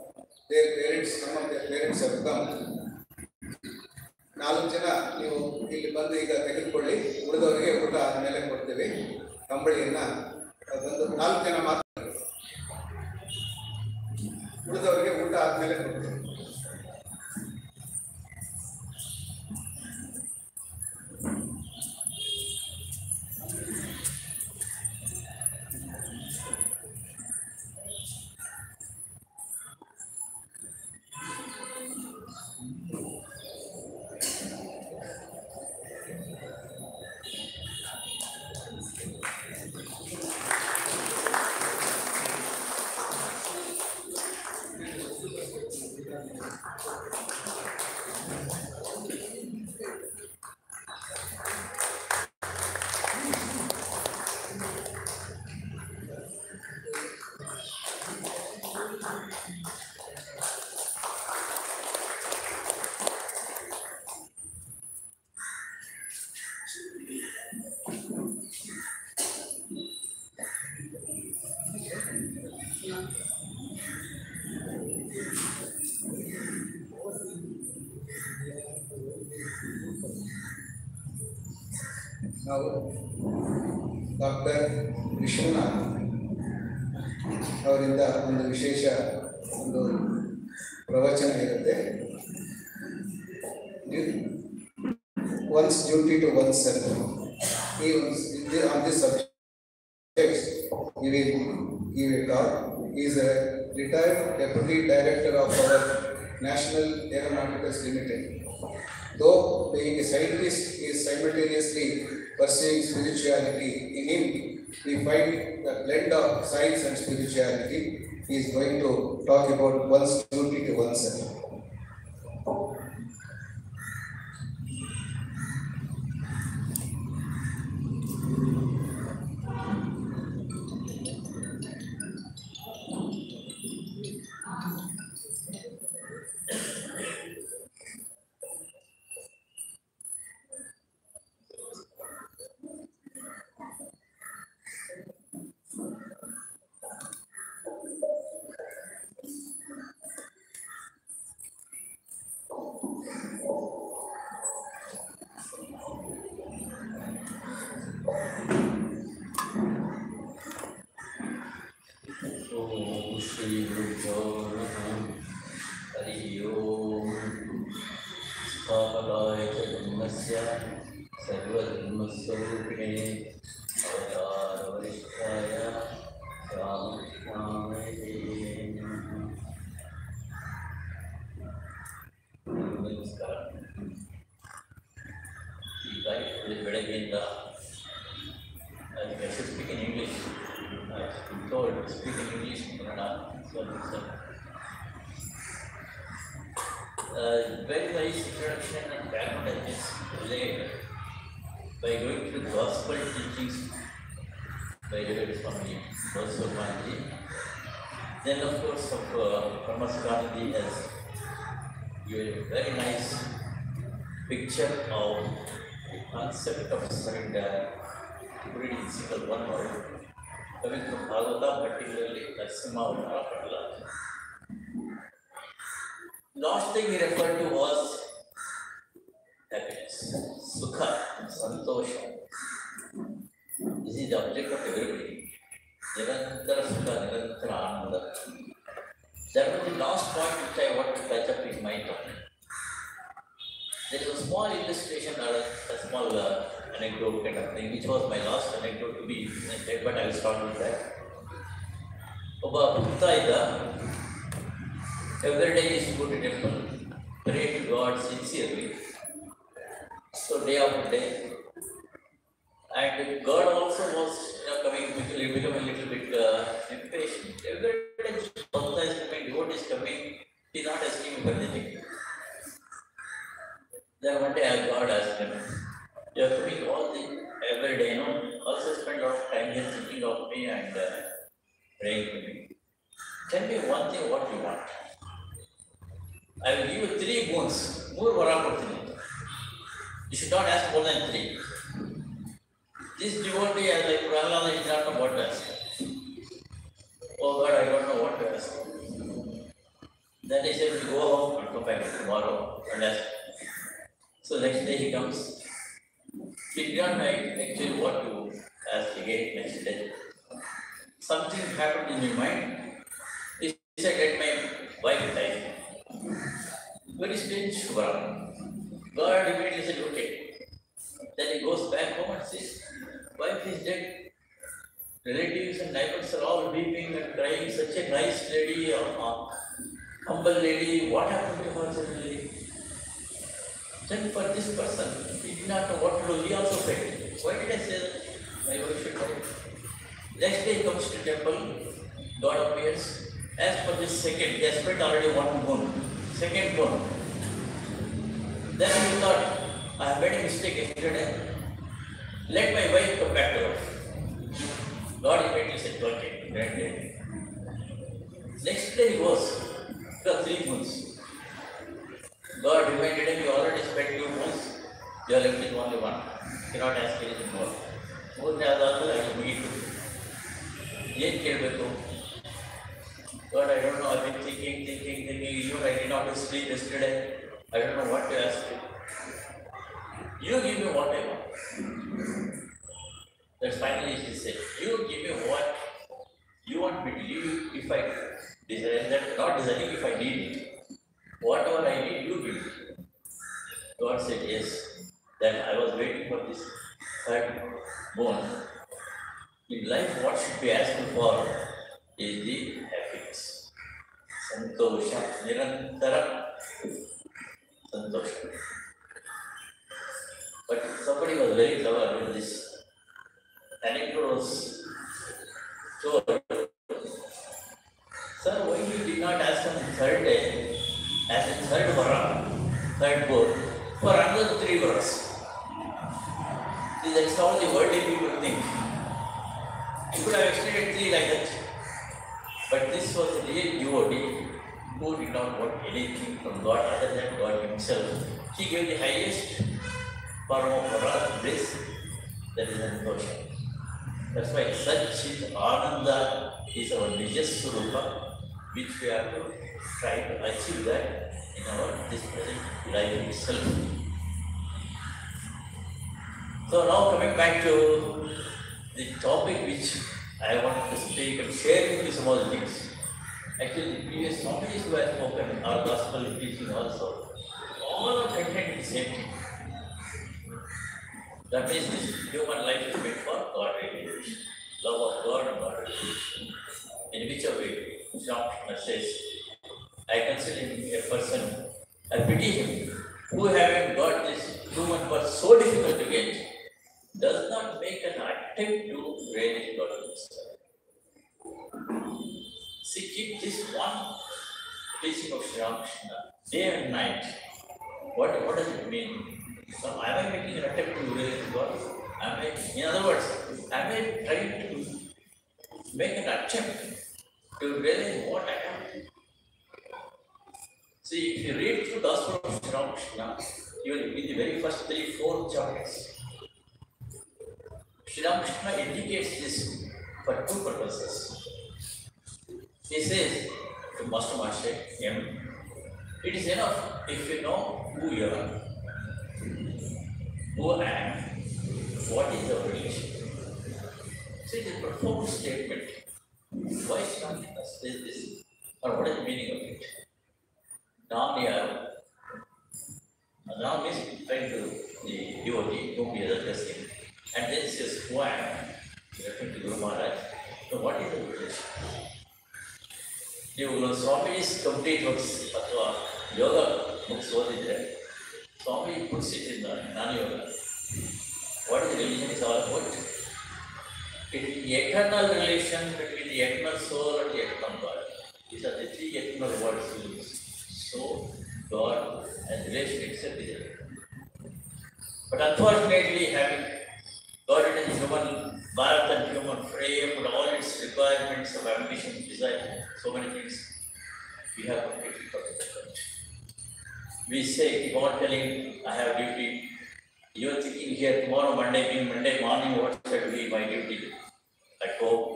Their parents, some of their parents have come. 4 ಜನ ನೀವು ಇಲ್ಲಿ ಬಂದು ಈಗ ತೆಗೆದುಕೊಳ್ಳಿ, ಉಳಿದವರಿಗೆ ಊಟ ಆದಮೇಲೆ ಕೊಡ್ತೇವೆ. ಕಂಬಳಿಯನ್ನ ಬಂದು 4 ಜನ ಮಾತ್ರ, ಉಳಿದವರಿಗೆ ಊಟ ಆದಮೇಲೆ ಕೊಡ್ತೇವೆ. Now, Dr. Vishwanath ಅವರಿಂದ ಒಂದು ವಿಶೇಷ ಒಂದು ಪ್ರವಚನ ಇರುತ್ತೆ. One's duty to oneself. On this subject, he will give a talk. He is a retired deputy director of our National Aeronautics Limited. Though being a scientist, he is simultaneously pursuing spirituality. In him, we find the blend of science and spirituality. He is going to talk about one's duty to oneself. Very nice introduction and background has been laid by going through gospel teachings by Reverend Swami Boswamanji. Then, of course, Ramakrishna Math has given a very nice picture of the concept of surrender, put it in single one word, coming from Bhagavata, particularly Narsimha Avatara. Last thing he referred to was happiness, sukha, santosha. This is the object of everybody. Nirantara sukha, nirantara ananda. That was the last point which I want to touch up in my talk. There is a small illustration or a small anecdote kind of thing, which was my last anecdote to be presented, but I will start with that. Obba Bhutta Ida, every day he used to go to temple, pray to God sincerely. So day after day. And God also was becoming a little bit impatient. Every day Bhutta is coming, God is coming, he is not asking me for anything. Then one day God asked him, you are coming every day, also spend a lot of time here thinking of me and praying to me. Tell me one thing what you want. I will give you 3 boons. More varakodtini. You should not ask more than 3. This devotee, as like Prahlada, did not know what to ask. Oh God, I don't know what to ask. Then he said, go home and come back tomorrow and ask. So next day he comes. He did not know actually what to ask again next day. Something happened in my mind. He said, let my wife die. Very strange Shubham. God immediately said, okay. Then he goes back home and says, wife is dead. Relatives and neighbors are all weeping and crying. Such a nice lady, humble lady. What happened to her suddenly? Then for this person, he did not know what to do. He also failed. Why did I say that? My wife should die. Next day he comes to temple. God appears. As for this second, he has spent already 1 boon. Second boon. Then he thought, I have made a mistake yesterday. Let my wife come back to us. God immediately said, okay, granted. Next day he goes, after 3 months. God reminded him, you already spent 2 months. You are left with only 1. You cannot ask anything more. More than that, I will meet you. Yet, God, I don't know, I've been thinking. Even I did not sleep yesterday. I don't know what to ask you. You give me what I want. finally she said, you give me what you want me to give you if I desire that, not desiring if I need it. Whatever I need, you give it. God said yes. Then I was waiting for this third bone. In life, what should be asked for is the happiness. Santosha, Nirantara Santosha. But somebody was very clever with this anecdote was told. Sir, why you did not ask on the third day, as a third vara, third board, for another 3 varas? That's how the worldly people think. You could have extended 3 like that. But this was a real devotee who did not want anything from God other than God Himself. He gave the highest form of bliss, that is Santosha. That's why Satchit Ananda is our Nijas Swarupa, which we have to try to achieve that in our this present life itself. So now coming back to the topic which I want to speak and share with you some of the things. Actually, the previous topics who have spoken, our gospel teaching also, all are contained the same thing. That means this human life is meant for God revelation, love of God and God revelation. In which way, Ramakrishna says, I consider him a person, I pity him, who having got this human birth so difficult to get, does not make an attempt to realize God himself. See, keep this one teaching of Sri Ramakrishna day and night. What does it mean? So, am I making an attempt to realize God? In other words, am I trying to make an attempt to realize what I am? See, if you read through the Gospel of Sri Ramakrishna, you will in the very first 3-4 chapters. Sri Ramakrishna indicates this for 2 purposes. He says to Master M, it is enough if you know who you are, who I am, what is our relation. See, it is a profound statement. Why Sri Ramakrishna says this, or what is the meaning of it? Now means referring to the devotee whom he is addressing, and then says, who I am, referring to Guru Maharaj. So, what is the relation? You Swami's complete books, yoga books, what is there? Swami puts it in the non-yoga. What is religion is all about? It is the eternal relation between the eternal soul and the eternal God. These are the 3 eternal words we use. Soul, God, and relation itself is eternal. But unfortunately, having got it in human birth and human frame and all its requirements of ambition, desire, so many things, we have completely forgotten. We say, keep on telling, I have duty. You are thinking here tomorrow, Monday morning, what should be my duty? At home,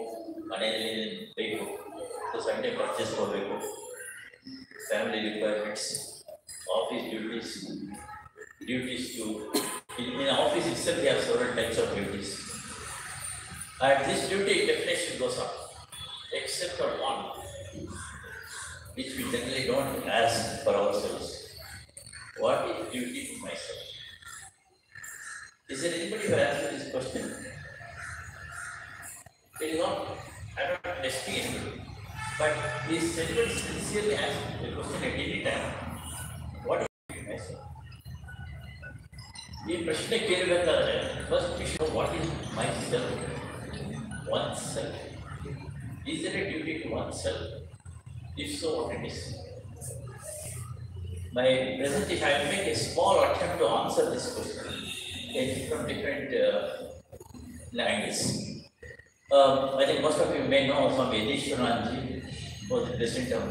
in Beko. So Sunday purchase for Beko. Family requirements, office duties to, in office itself we have several types of duties. And this duty definition goes on, except for one, which we generally don't ask for ourselves. What is duty to myself? Is there anybody who answered this question? It is not, I'm not testing anybody, but these sentiments sincerely ask the question at any time. What is duty to myself? The question is, first we should know what is myself, oneself. Is there a duty to oneself? If so, what it is? My presentation, I will make a small attempt to answer this question from different angles. I think most of you may know Swami Yadishwaranji was the president of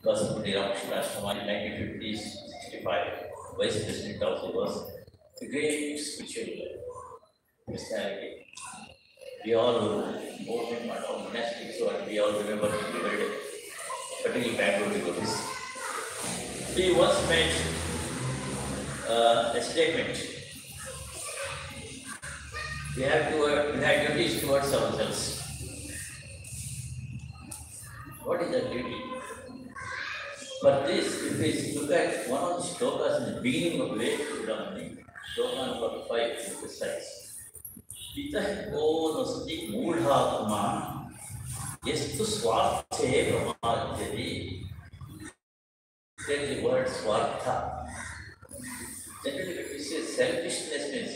Halasuru Ramakrishna in 1950-65. Vice President also was a great spiritual personality. We all moved him at all monastic, so we all remember him every day, particularly Bangalore devotees. He once made a statement. We have duties towards ourselves. What is that duty? For this, if we look at one of the shlokas in the beginning of Vedanta, shloka number 5 to precise. Ita ko nasti moodhatma yestu swarthe brahmadhyati. Then the word swartha. Generally, when we say selfishness means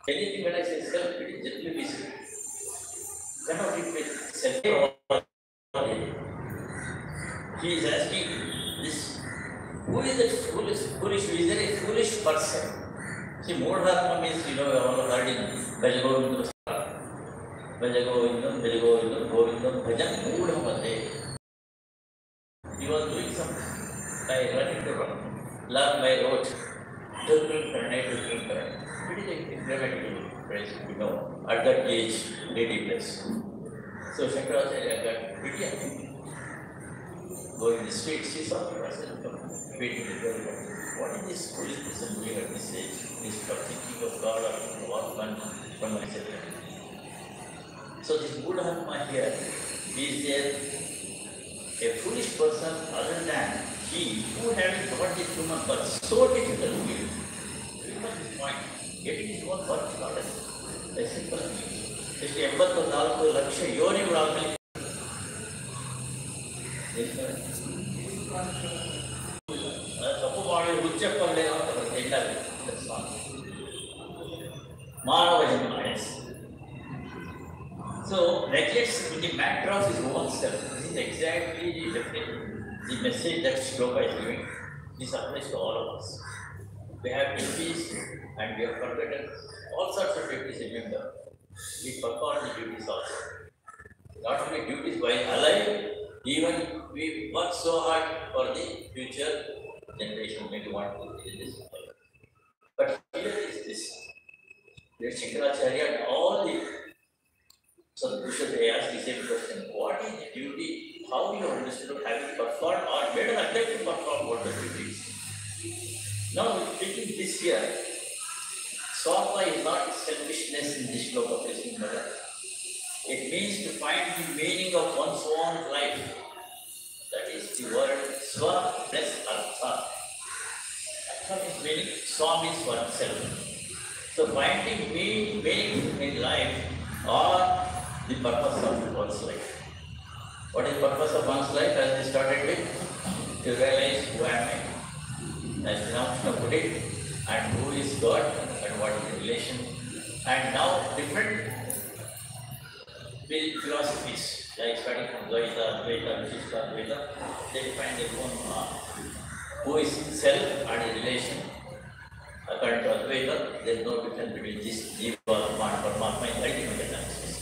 anything when I say self, it is generally we say. Cannot it be self? He is asking this, who is that foolish, is there a foolish person? See, Moodhatma means, you know, we all heard in Bhajagovindam, Govindam, Bhajan Moodhamate. He was doing something, by running to run, learn by rote, different current. It is a grammatical phrase, you know, at that age, native place. So Shankaracharya got pity. Going in the streets, he saw the person waiting to go. What is this foolish person doing at this age? He's thinking of God or what one from myself. So this Buddha here, is there a foolish person other than he who having got this human birth so difficult to give. Remember this point. Getting his own birth is not a simple thing. It's 84 lakh ಯೋನಿಗಳಾಗಲಿ ತಪ್ಪು ಮಾಡಿ ಹುಚ್ಚಪ್ಪಲ್ಲೇ ಮಾನವ ಜನ್ಮ. So neglects the matter of his own self. This is exactly the message that Shloka is giving. This applies to all of us. We have duties and we have forgotten all sorts of duties. Remember, we perform the duties also. Not only duties while alive, even we work so hard for the future generation, maybe want to do this. But here is this. Shankaracharya and all the Sadhgurus, they asked the same question. What is the duty? How you understood having performed or made an attempt to perform what the duty is? Now, taking this here, Swapa is not selfishness in this shloka, mother. It means to find the meaning of one's own life. That is the word Swa plus Artha. Artha means meaning, Swa means oneself. So finding meaning in life or the purpose of one's life. What is the purpose of one's life? As we started with, to realize who am I, as Ramakrishna put it, and who is God, and what is the relation. And now different philosophies, like starting from Dvaita, Advaita, Vishishta, Advaita, they define their own who is self and his relation. According to Advaita, there is no difference between this Jiva, Paramatma, and ultimate analysis.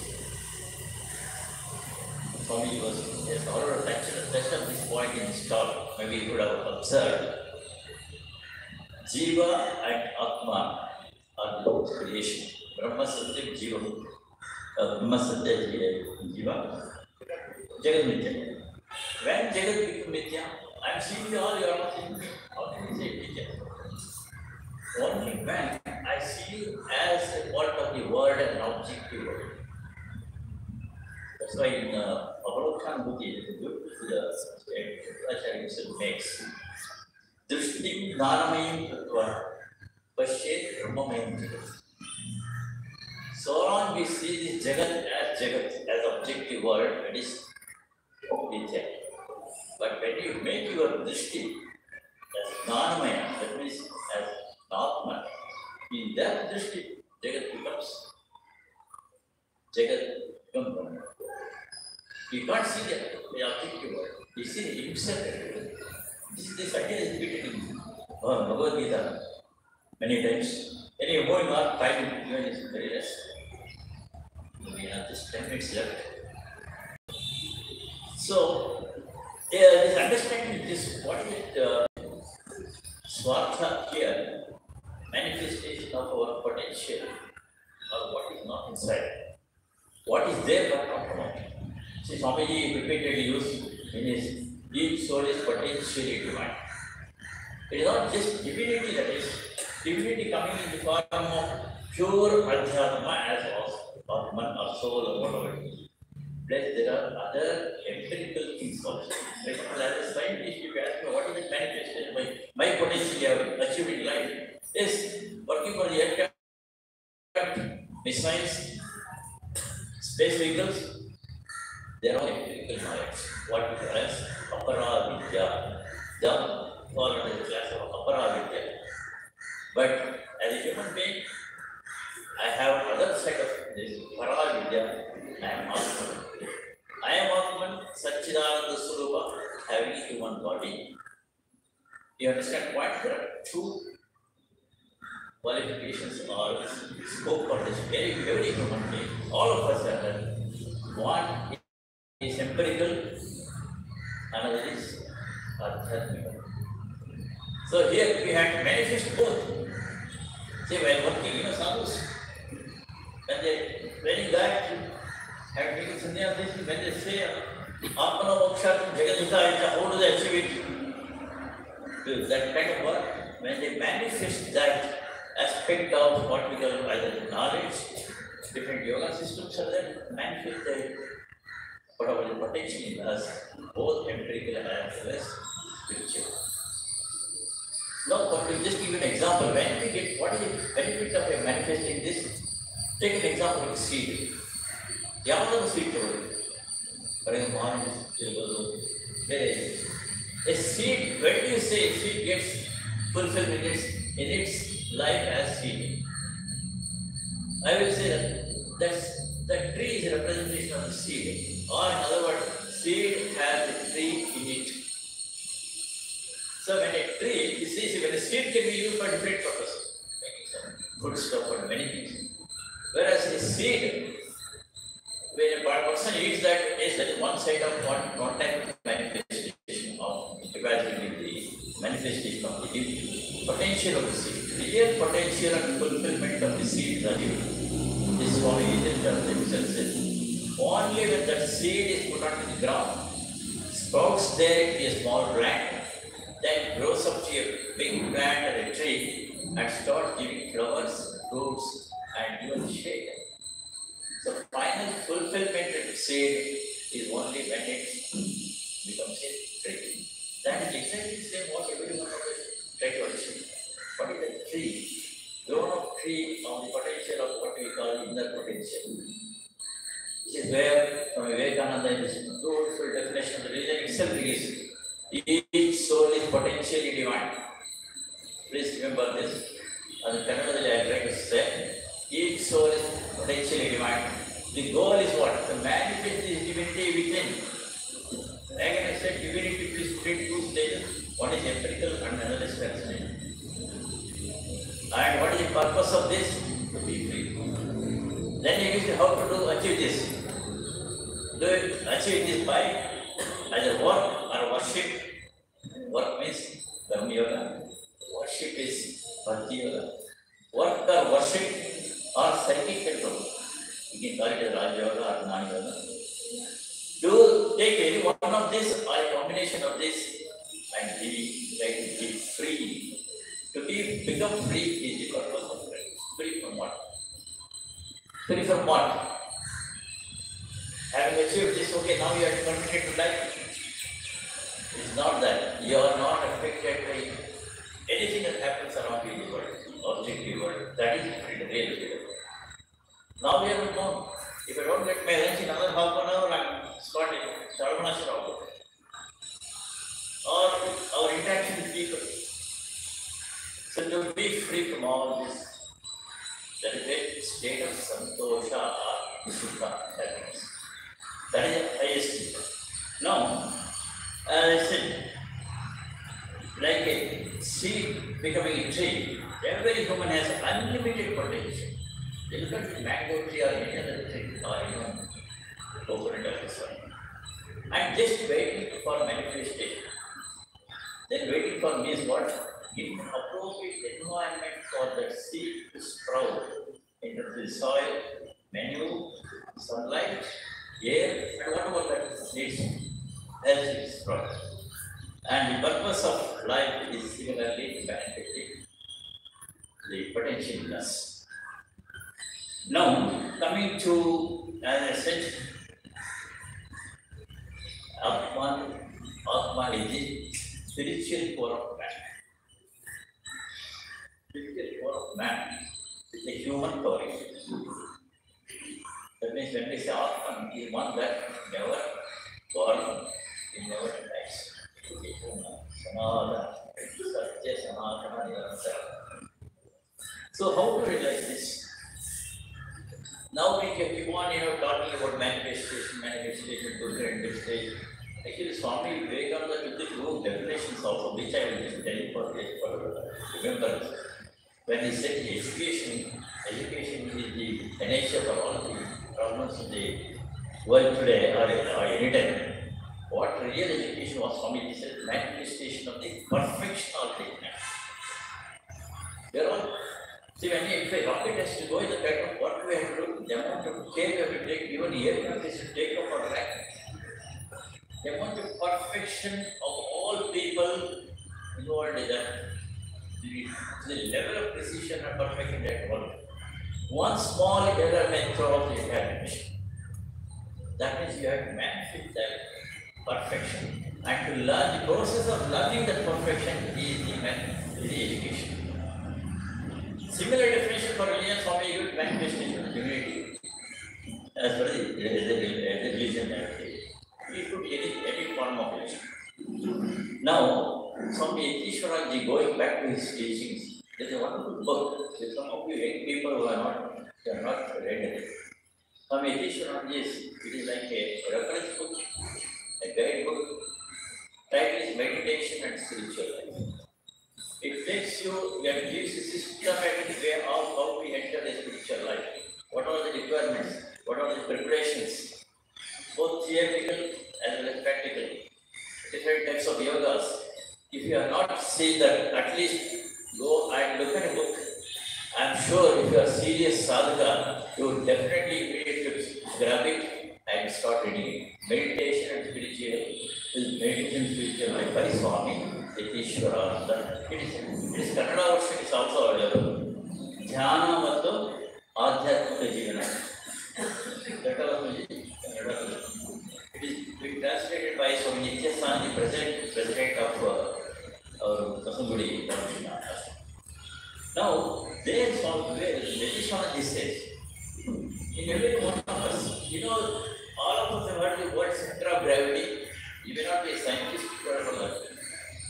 Swami was, yes, however, touched on this point in his talk, maybe you could have observed. Jiva and Atma are both creation. Brahma Satyam Jiva. Brahma Satya Jiva. Jagat Mithya. When Jagat becomes Mithya, I am seeing you all, you are not seeing me. How can you say Mithya? Only when I see you as a part of the world and an objective world. That's why in Avalokhan Bhuti, the Acharya makes Drishti Dhanamayam Tatva Pashet Brahmamayam Jagat. So long we see this Jagat, as objective world, that is Vidya. But when you make your Drishti as Dhanamaya, that means as Atma, in that Drishti, Jagat becomes Brahma. You can't see the objective world. You see himself. This idea is repeated in Bhagavad Gita many times. Anyway, moving on, time is very less. We have just 10 minutes left. So, this understanding this, what is it? Swartha here, manifestation of our potential, or what is not inside. What is there but not out. See, Swamiji repeatedly used in his each soul is potentially divine. It is not just divinity, that is divinity coming in the form of pure Adhyatma as Atman or soul or whatever it is. Plus, there are other empirical things also. For example, as a scientist, if you ask me what is the manifestation, my potential you have achieved in life is working for the aircraft, missiles, space vehicles. They are all empirical knowledge. What we call as Apara Vidya. The fall under the class of Apara Vidya. But as a human being, I have other side of this Para Vidya. I am Atman. I am Atman, Satchidananda Swarupa, having a human body. You understand what? There are two qualifications or scope for this very human being. All of us are there. One is empirical, another is adhyatmic. So here we have to manifest both. See, while working, sadhus, when they very that have taken sannyas, when they say Atmana Mokshatam Jagadhita, how do they achieve it? That kind of work, when they manifest that aspect of what we call either knowledge, different yoga systems are there, manifest the whatever the potential in us, both empirical as well as spiritual. Now, but to just give you an example, when we get what is the benefit of a manifesting this? Take an example of seed. Yamada seed. For example, a seed, when do you say a seed gets fulfillment in its life as seed? I will say that tree is a representation of the seed. Or in other words, seed has a tree in it. So when a tree, you see, when a seed can be used for different purposes, making some food stuff for many things. Whereas a seed, when a person eats that, that is one side of one type of manifestation of evaluating the manifestation of the potential of the seed. The real potential and fulfillment of the seed are given. This is what himself says. Only when that seed is put onto the ground, sprouts there in a small plant, then grows up to a big plant or a tree and starts giving flowers, fruits, and even shade. So final fulfillment of the seed is only when it becomes a tree. That is exactly the same what everyone of us try to achieve. What is the tree? Grown up tree on the potential of what we call inner potential. This is where from Vivekananda in this beautiful definition of the religion itself is each soul is potentially divine. Please remember this. As a Kannada I am trying to say, each soul is potentially divine. The goal is what? To manifest this divinity within. Again I said divinity is split two stages. One is empirical and another is personal. And what is the purpose of this? To be free. Then you use how to achieve this. Do you achieve this by either work or worship? Work means Dhamma Yoga. Worship is Bhakti Yoga. Work or worship or psychic control. You can call it as Raj Yoga or Jnana Yoga. Do take any one of this or a combination of this and be free. To become free is the purpose of life. Free from what? Free from what? Having achieved this, okay, now you are permitted to die. It's not that. You are not affected by anything that happens around you in the world, objective world. That is freedom, real freedom. Now we are known. If I don't get my lunch in another half an hour, I'm starting Sarvanashra. Or our interaction with people. So to be free from all this, that is a state of santosha or sukha, happiness. That is the highest state. Now, as I said, like a seed becoming a tree, every human has unlimited potential. You look at the mango tree or any other tree, or even coconut or this one. I'm just waiting for manifestation. Then waiting for means what? Give an appropriate environment for that seed to sprout into the soil, manure, sunlight, air, and whatever that needs helps it sprout. And the purpose of life is similarly benefiting the potential in us. Now, coming to, as I said, Atman is the spiritual core of man. Spiritual core of man is the human core. That means when we say Atman, he is one that never born, he never dies. Sanatana, Satya Sanatana Nirantara. So how to realize this? Now we can keep on, talking about manifestation, different stage. Actually, Swami Vivekananda took the two definitions also, which I will just tell you for remember. When he said education is the nature for all the problems of the world today or any time. What real education was, Swami said, manifestation of the perfection of the man. They are all. See, if a rocket has to go in the kind of work we have to do, the amount of care we have to take, even aircraft has to take up for rank. The amount of perfection of all people involved in that, the level of precision and perfection that work. One small error may throw off the entire mission. That means you have to manifest that perfection. And to learn, the process of learning that perfection is the education. Similar definition for religion, Swami used manifestation of divinity. As per the religion, it could be any form of religion. Now, Swami Ishwaraji, going back to his teachings, there is a wonderful book. So some of you young people who are not read it. Swami Ishwaraji it is like a reference book, a guidebook. Title is Meditation and Spiritual Life. It takes you and gives a systematic way of how we enter the spiritual life. What are the requirements? What are the preparations? Both theoretical as well as practical. Different types of yogas. If you are not seen that, at least go and look at a book. I am sure if you are serious sadhaka, you will definitely immediately grab it and start reading it. Meditation and spiritual life by Swami Ishwarananda. It is Kannada version is also available. Dhyana Mattu Adhyatmika Jivana. That also is Kannada. It is translated by Swami Nityasani, president of Kasambudi Ramakrishna Math. Now, there Swami says, in every one of us, all of us have heard the word center of gravity. You may not be a scientist,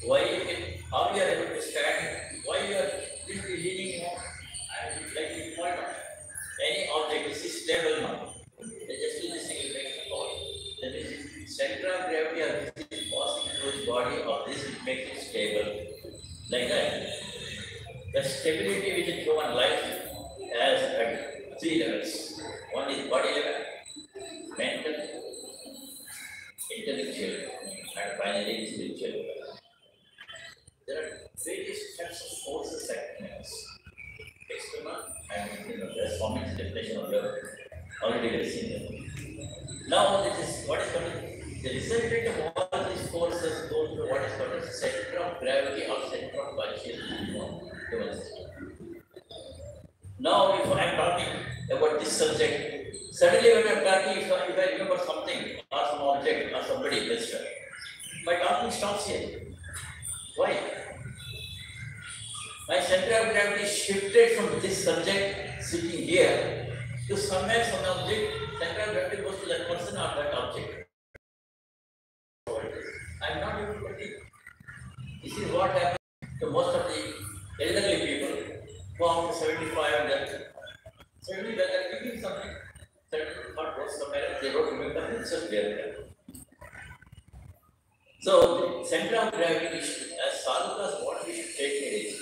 why how you are able to stand, why you are leaning, like you point out any object, this is stable now. Just do this thing, you make it fall. That is, center of gravity or this is passing through his body or this will make it stable. Like that. The stability within human life has at 3 levels. One is body level, mental, intellectual, and finally spiritual level. There are various types of forces acting in us. External and internal. That's Swami's definition of love. Already we have seen that. Now, this is what is called the resultant of all these forces go through what is called the center of gravity or center of consciousness. Now, if I am talking about this subject, suddenly when I am talking, if I remember something or some object or somebody, my talking stops here. Why? My center of gravity shifted from this subject sitting here to somewhere, some object. Center of gravity goes to that person or that object. I am not able to think. This is what happens to most of the elderly people who are 75 and that. Suddenly, when they are thinking something, suddenly thought goes somewhere, they don't remember themselves there. So, the center of gravity, as sadhakas, what we should take care is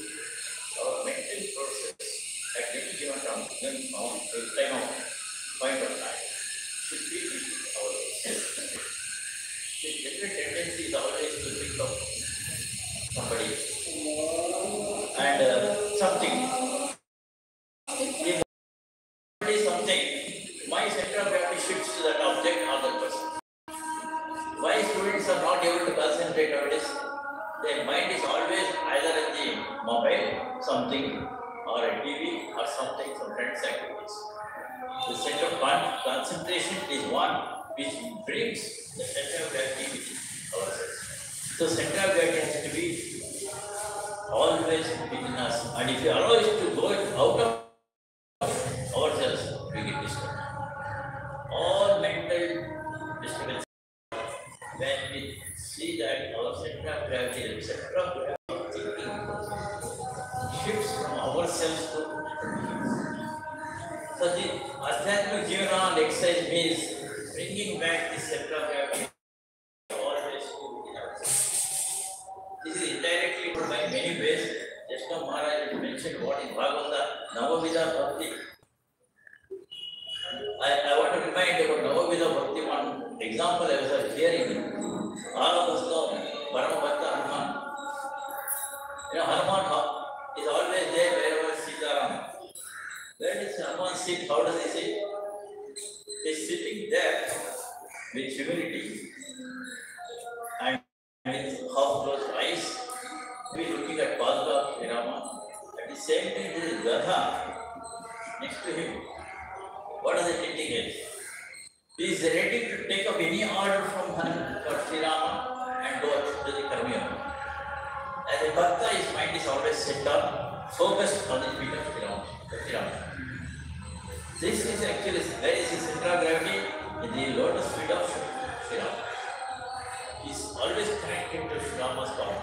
our mental process at any given time, point of time, should be with ourselves. The different tendency is always to think of somebody and something. If something, my center of gravity shifts to that object or that person. Why students are not able to concentrate nowadays? Their mind is always either in the mobile, something, or a TV, or something, some friends' activities. concentration is one which brings the center of gravity within ourselves. So center of gravity has to be always within us. And if you allow it to go out of ourselves, we get disturbed. All mental disturbance. When we see that our center of gravity, the center of gravity thinking shifts from ourselves to so the Adhyatmic Jivana exercise means bringing back the center of gravity always to within ourselves. This is indirectly put by many ways. Just now Maharaj mentioned what is Bhagavata, Navavida Bhakti. I want to remind about Navavida Bhakti, one example I was hearing. All of us know Paramabhakta Hanuman. Hanuman is always there wherever Sitaram. Where does Hanuman sit? How does he sit? He is sitting there with humility and with half-closed eyes. He is looking at Paduka Rama. At the same time, there is Radha next to him. What does it indicate? He is ready to take up any order from Sri Rama and go to the Karmiya. As a Bhakta, his mind is always set up, focused on the feet of Sri Rama. This is actually where is his center of gravity? In the lotus feet of Sri Rama. He is always connected to Sri Rama's power.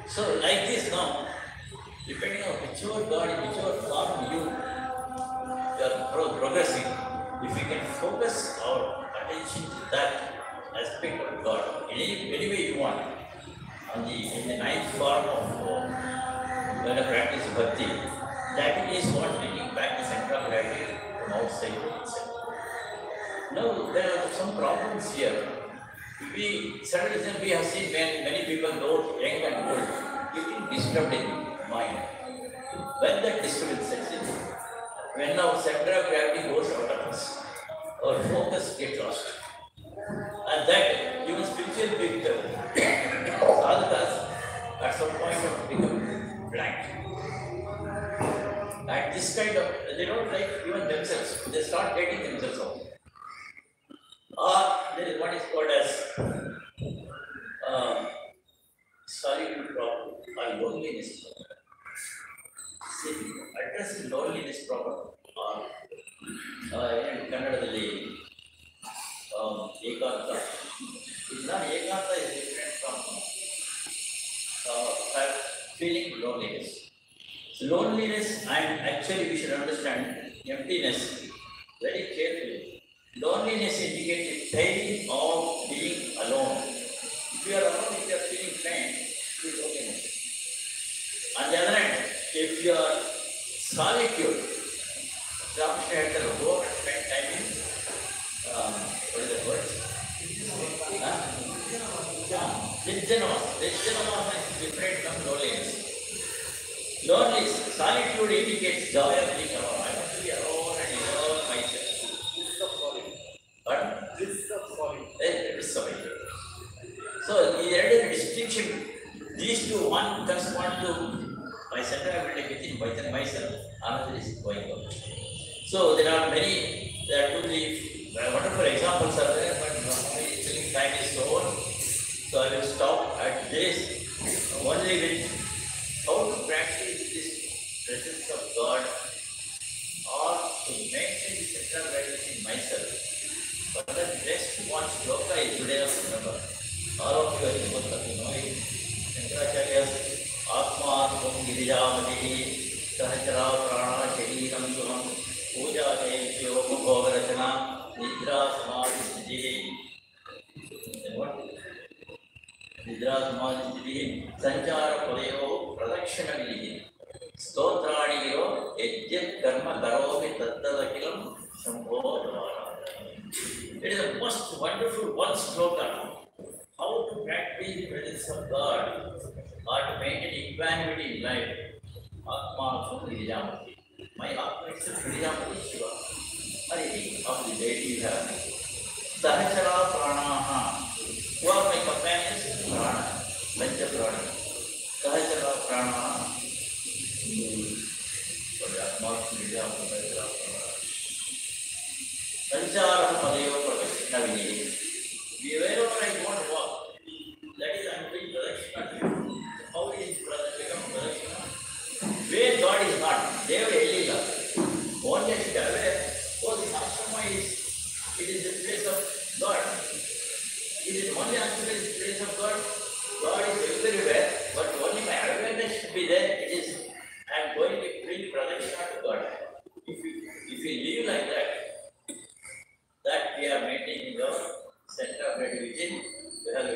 So, like this now, depending on whichever God, in whichever form you are progressing, if we can focus our attention to that aspect of God in any way you want, in the ninth form of when a practice of bhakti, that is what bringing back the center of gravity from outside to inside. Now, there are some problems here. Suddenly we have seen many people, both young and old, getting disturbed in mind. When that disturbance sets in, when our center of gravity goes out of us, our focus gets lost. And that even spiritual people, sadhakas, at some point have become blank. And this kind of, they don't like even themselves, they start getting themselves out. Or there is what is called as solitude problem or loneliness problem. See, addressing loneliness problem or in Kannadadalli ekanta. It's not ekanta is different from feeling loneliness. So loneliness, and actually we should understand emptiness very carefully. Loneliness indicates a pain of being alone. If you are alone, if you are feeling pain, it is loneliness. On the other hand, if you are solitude, Ramakrishna had to go and spend time in, what is the word? Nijjanavasa is different from loneliness. Loneliness, solitude indicates joy of being alone. I want to be alone and alone myself. But solitude. So, there is a distinction. These two, one correspond to my center of gravity within myself, another is going out. So, there are two, three wonderful examples are there, but time is over. So, I will stop at this. Only with how to practice this presence of God or to maintain the center of gravity in myself. But the best one shloka is today of remember. All of you are supposed to know it. Shankaracharya's Atma Atmam Girijamati Sahachara Prana Shariram Suham Puja Devyo Bhogarachana Nidra Samadhi Sthiti. What? Nidra Samadhi Sthiti Sanchara Palayo Pradakshana Vilihi Stotrani Giro Ejjat Karma Karomi Tattadakilam Shambho Dhamara. It is the most wonderful one slogan. How to practice the presence of God or to maintain equanimity in life. Atma Girijamati. My Atma is Girijamati Shiva. Or any of the deity you have. Sahachara Pranaha. Who are my companions? Prana. Pancha Prana. Sahachara Pranaha. So the Atma Girijamati. Vicharam Padeva Pradakshina Vinaya. Wherever I want to walk, that is I'm doing Pradakshina. How is become Pradakshina? Where God is not, they will Elila. Only I should be aware, oh, this ashrama it is the place of God. It is only ashrama is the place of God. God is everywhere, but only my awareness should be there. It is, I am going to bring Pradakshina to God. If we live like that we are maintaining our center of gravity, we have a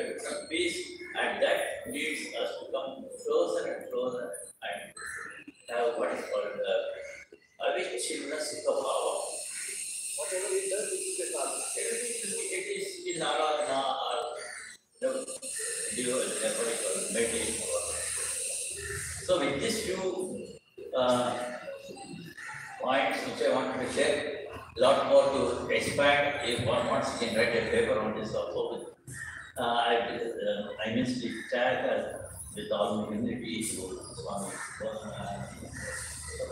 peace, and that leads us to come closer and closer and have what is called avichinna sukha bhava. Whatever it does, it is a karma. It is in aradhana or what is called meditation. So with these few points which I wanted to share, a lot more to expand. If one wants, he can write a paper on this also. I immensely chat with all the community Swami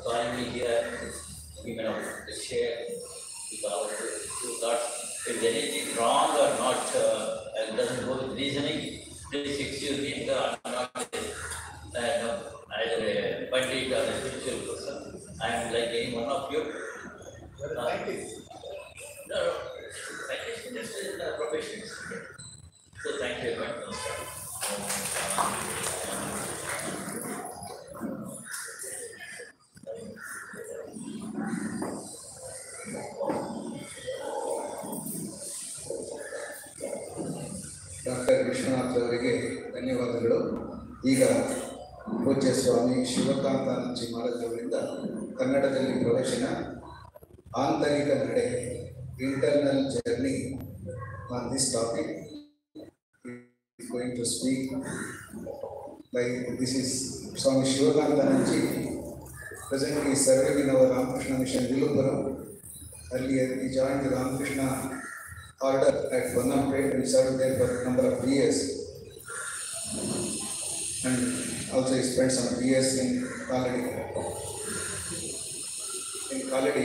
calling me here, even to share with our two thoughts. If there is anything wrong or not, and doesn't go with reasoning, please excuse me. I'm not either a pandit or a spiritual person. I am like any one of you. No, scientist is the profession. So thank you very much. Doctor Vishwanath ಅವರಿಗೆ ಧನ್ಯವಾದಗಳು. ಈಗ ಪೂಜ್ಯ ಸ್ವಾಮಿ ಶಿವಕಾಂತಾನಂದಜಿ ಮಹಾರಾಜ್ ಅವರಿಂದ ಕನ್ನಡದಲ್ಲಿ ಪ್ರವಚನ ಆಂತರಿಕ ನಡೆ, internal journey on this topic. He is going to speak by, this is Swami Shivakantanandaji. Presently is serving in our Ramakrishna Mission Vilupuram. Earlier he joined the Ramakrishna order at Vannampet and served there for a number of years. And also he spent some years in Kaladi,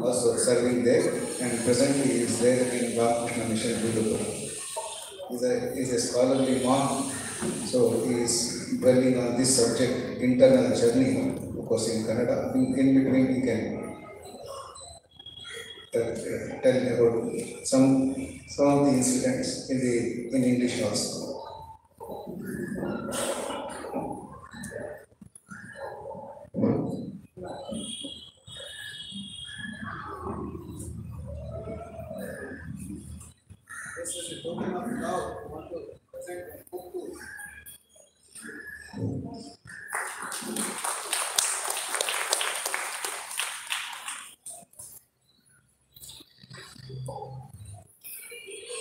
also serving there, and presently he is there in Ramakrishna Mission Vilupuram. He is a scholarly monk, so he is dwelling on this subject, internal journey, of course in Kannada. In between he can tell about some of the incidents in English also. This is the token of love. I want to present a book to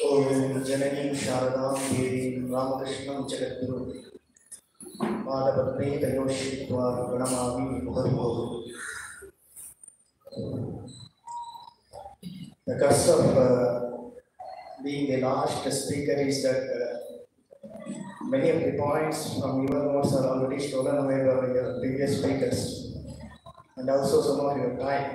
Om Janani Sharadam Devi Ramakrishna Jagadguru Madhavadne Tayoshitva Ganamami Mudharibhodu. The curse of being the last speaker is that many of the points from your notes are already stolen away by your previous speakers, and also some of your time.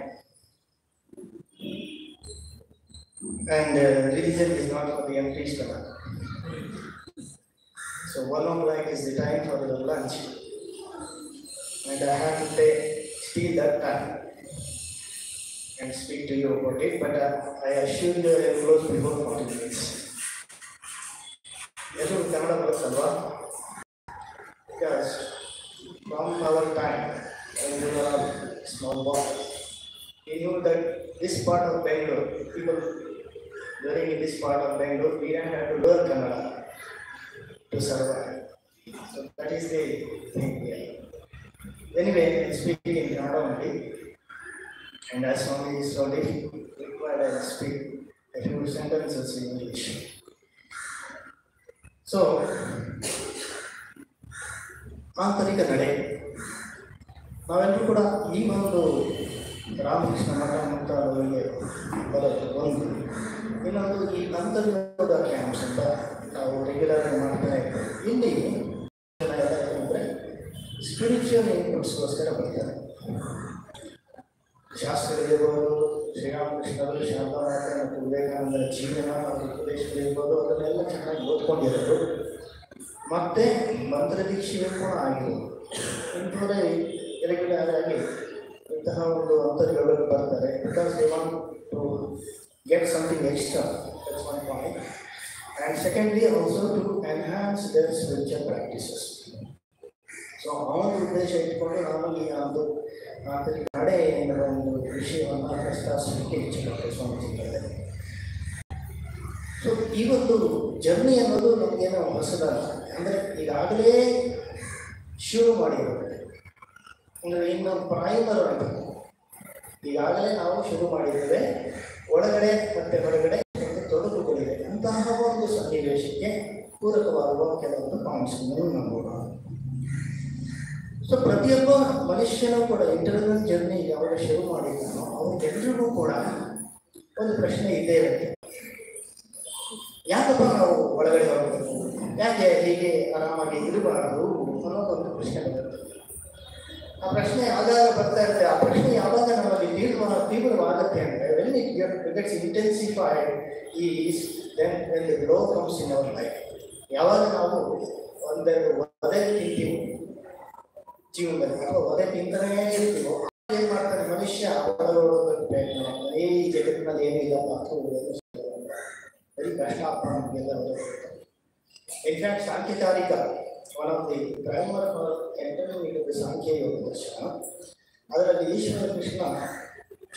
And religion is not for the empty stomach. So 1 o'clock is the time for the lunch, and I have to steal that time and speak to you about it, but I assure you I will close before 40 minutes. Because from our time, when we were small boys, we knew that this part of Bangalore, people living in this part of Bangalore, we don't have to learn Kannada to survive. So that is the thing here. Anyway, I'm speaking in Kannada only, and as only is so required, I speak a few sentences in English. So, ಆಂತರಿಕ ನಡೆ, ನಾವೆಲ್ಲರೂ ಕೂಡ ಈ ಒಂದು ರಾಮಕೃಷ್ಣ ಮಠ ಅಂತ ಅವರಿಗೆ ಬರೋದು ಒಂದು, ಇನ್ನೊಂದು ಈ ಅಂತರ್ಗತ ಕ್ಯಾಂಪ್ಸ್ ಅಂತ ನಾವು ರೆಗ್ಯುಲರ್ ಮಾಡ್ತಾನೆ ಇರ್ತೀವಿ. ಇಲ್ಲಿ ಜನ ಎಲ್ಲ ಏನಂದರೆ ಸ್ಪಿರಿಚುವಲ್ ಇನ್ಪುಟ್ಸ್ಗೋಸ್ಕರ ಬರ್ತಾರೆ. ಶಾಸ್ತ್ರಗಳಿರ್ಬೋದು, ಶ್ರೀರಾಮಕೃಷ್ಣರು, ಶಾರದಾಮಾತೆ ವಿವೇಕಾನಂದರ ಜೀವನ ಮತ್ತು ಉಪದೇಶಗಳಿರ್ಬೋದು ಅದನ್ನೆಲ್ಲ ಚೆನ್ನಾಗಿ ಓದ್ಕೊಂಡಿರೋರು, ಮತ್ತು ಮಂತ್ರದೀಕ್ಷೆಯೂ ಕೂಡ ಆಗಿರೋದು. ಇಂಥವರೇ ರೆಗ್ಯುಲರ್ ಆಗಿ ಇಂತಹ ಒಂದು ಅಂತರ್ಗಳಿಗೆ ಬರ್ತಾರೆ. Because they want to get something extra, that's one point. And secondly also to enhance their spiritual practices. So ಆ ಒಂದು ಉದ್ದೇಶ ಇಟ್ಕೊಂಡು ನಾನು ಈ ಒಂದು ನಡೆ ಎನ್ನುವ ಒಂದು ವಿಷಯವನ್ನು ಪ್ರಸ್ತಾಪಿಸಲಿಕ್ಕೆ ಇಚ್ಛೆಪಟ್ಟೆ ಸ್ವಾಮೀಜಿಗಳೇ. ಸೊ ಈ ಒಂದು ಜರ್ನಿ ಅನ್ನೋದು ನಮಗೇನೋ ಹೊಸದಲ್ಲ. ಅಂದರೆ ಈಗಾಗಲೇ ಶುರು ಮಾಡಿರೋದು, ಅಂದರೆ ಇನ್ನು ಪ್ರೈಮರ್ ಅಂತ ಈಗಾಗಲೇ ನಾವು ಶುರು ಮಾಡಿದ್ದೇವೆ. ಒಳಗಡೆ ಮತ್ತು ಹೊರಗಡೆ ತೊಡಗುಗಳಿವೆ. ಅಂತಹ ಒಂದು ಸನ್ನಿವೇಶಕ್ಕೆ ಪೂರಕವಾಗುವ ಕೆಲವೊಂದು ಪಾಯಿಂಟ್ಸ್ಗಳನ್ನು ನೋಡೋಣ. ಸೊ ಪ್ರತಿಯೊಬ್ಬ ಮನುಷ್ಯನೂ ಕೂಡ ಇಂಟರ್ನಲ್ ಜರ್ನಿ ಯಾವಾಗ ಶುರು ಮಾಡಿದ್ದಾನೋ ಅವ್ರಿಗೆಲ್ಲರಿಗೂ ಕೂಡ ಒಂದು ಪ್ರಶ್ನೆ ಇದ್ದೇ ಇರುತ್ತೆ. ಯಾಕಪ್ಪ ನಾವು ಒಳಗಡೆ ಹೋಗಬೇಕು, ಯಾಕೆ ಹೀಗೆ ಆರಾಮಾಗಿ ಇರಬಾರದು ಅನ್ನೋದೊಂದು ಪ್ರಶ್ನೆ ಬರುತ್ತೆ. ಆ ಪ್ರಶ್ನೆ ಯಾವಾಗ ಬರ್ತಾ ಇರುತ್ತೆ, ಆ ಪ್ರಶ್ನೆ ಯಾವಾಗ ನಮ್ಮಲ್ಲಿ ತೀವ್ರವಾಗುತ್ತೆ ಅಂದರೆ when it gets intensified is then when the low comes in our life. ಯಾವಾಗ ನಾವು ಒಂದೆರಡು ಒದೆ ತಿಂತೀವಿ ಜೀವನದಲ್ಲಿ, ಅಥವಾ ಒದೆ ತಿಂತಾನೇ ಇರ್ತೀವೋ, ಏನು ಮಾಡ್ತಾನೆ ಮನುಷ್ಯ ಒಳಗೊಳ್ಳೋದಕ್ಕೆ ಪ್ರಯತ್ನ ಮಾಡ್ತಾನೆ. ಈ ಜಗತ್ತಿನಲ್ಲಿ ಏನೂ ಇಲ್ಲಪ್ಪ ಅಂತ ಬರೀ ಕಷ್ಟ ನಮಗೆಲ್ಲ in fact Sankhyakarika one of the primer for entering into the Sankhya Yoga Darshana, ಅದರಲ್ಲಿ ಈಶ್ವರ ಕೃಷ್ಣ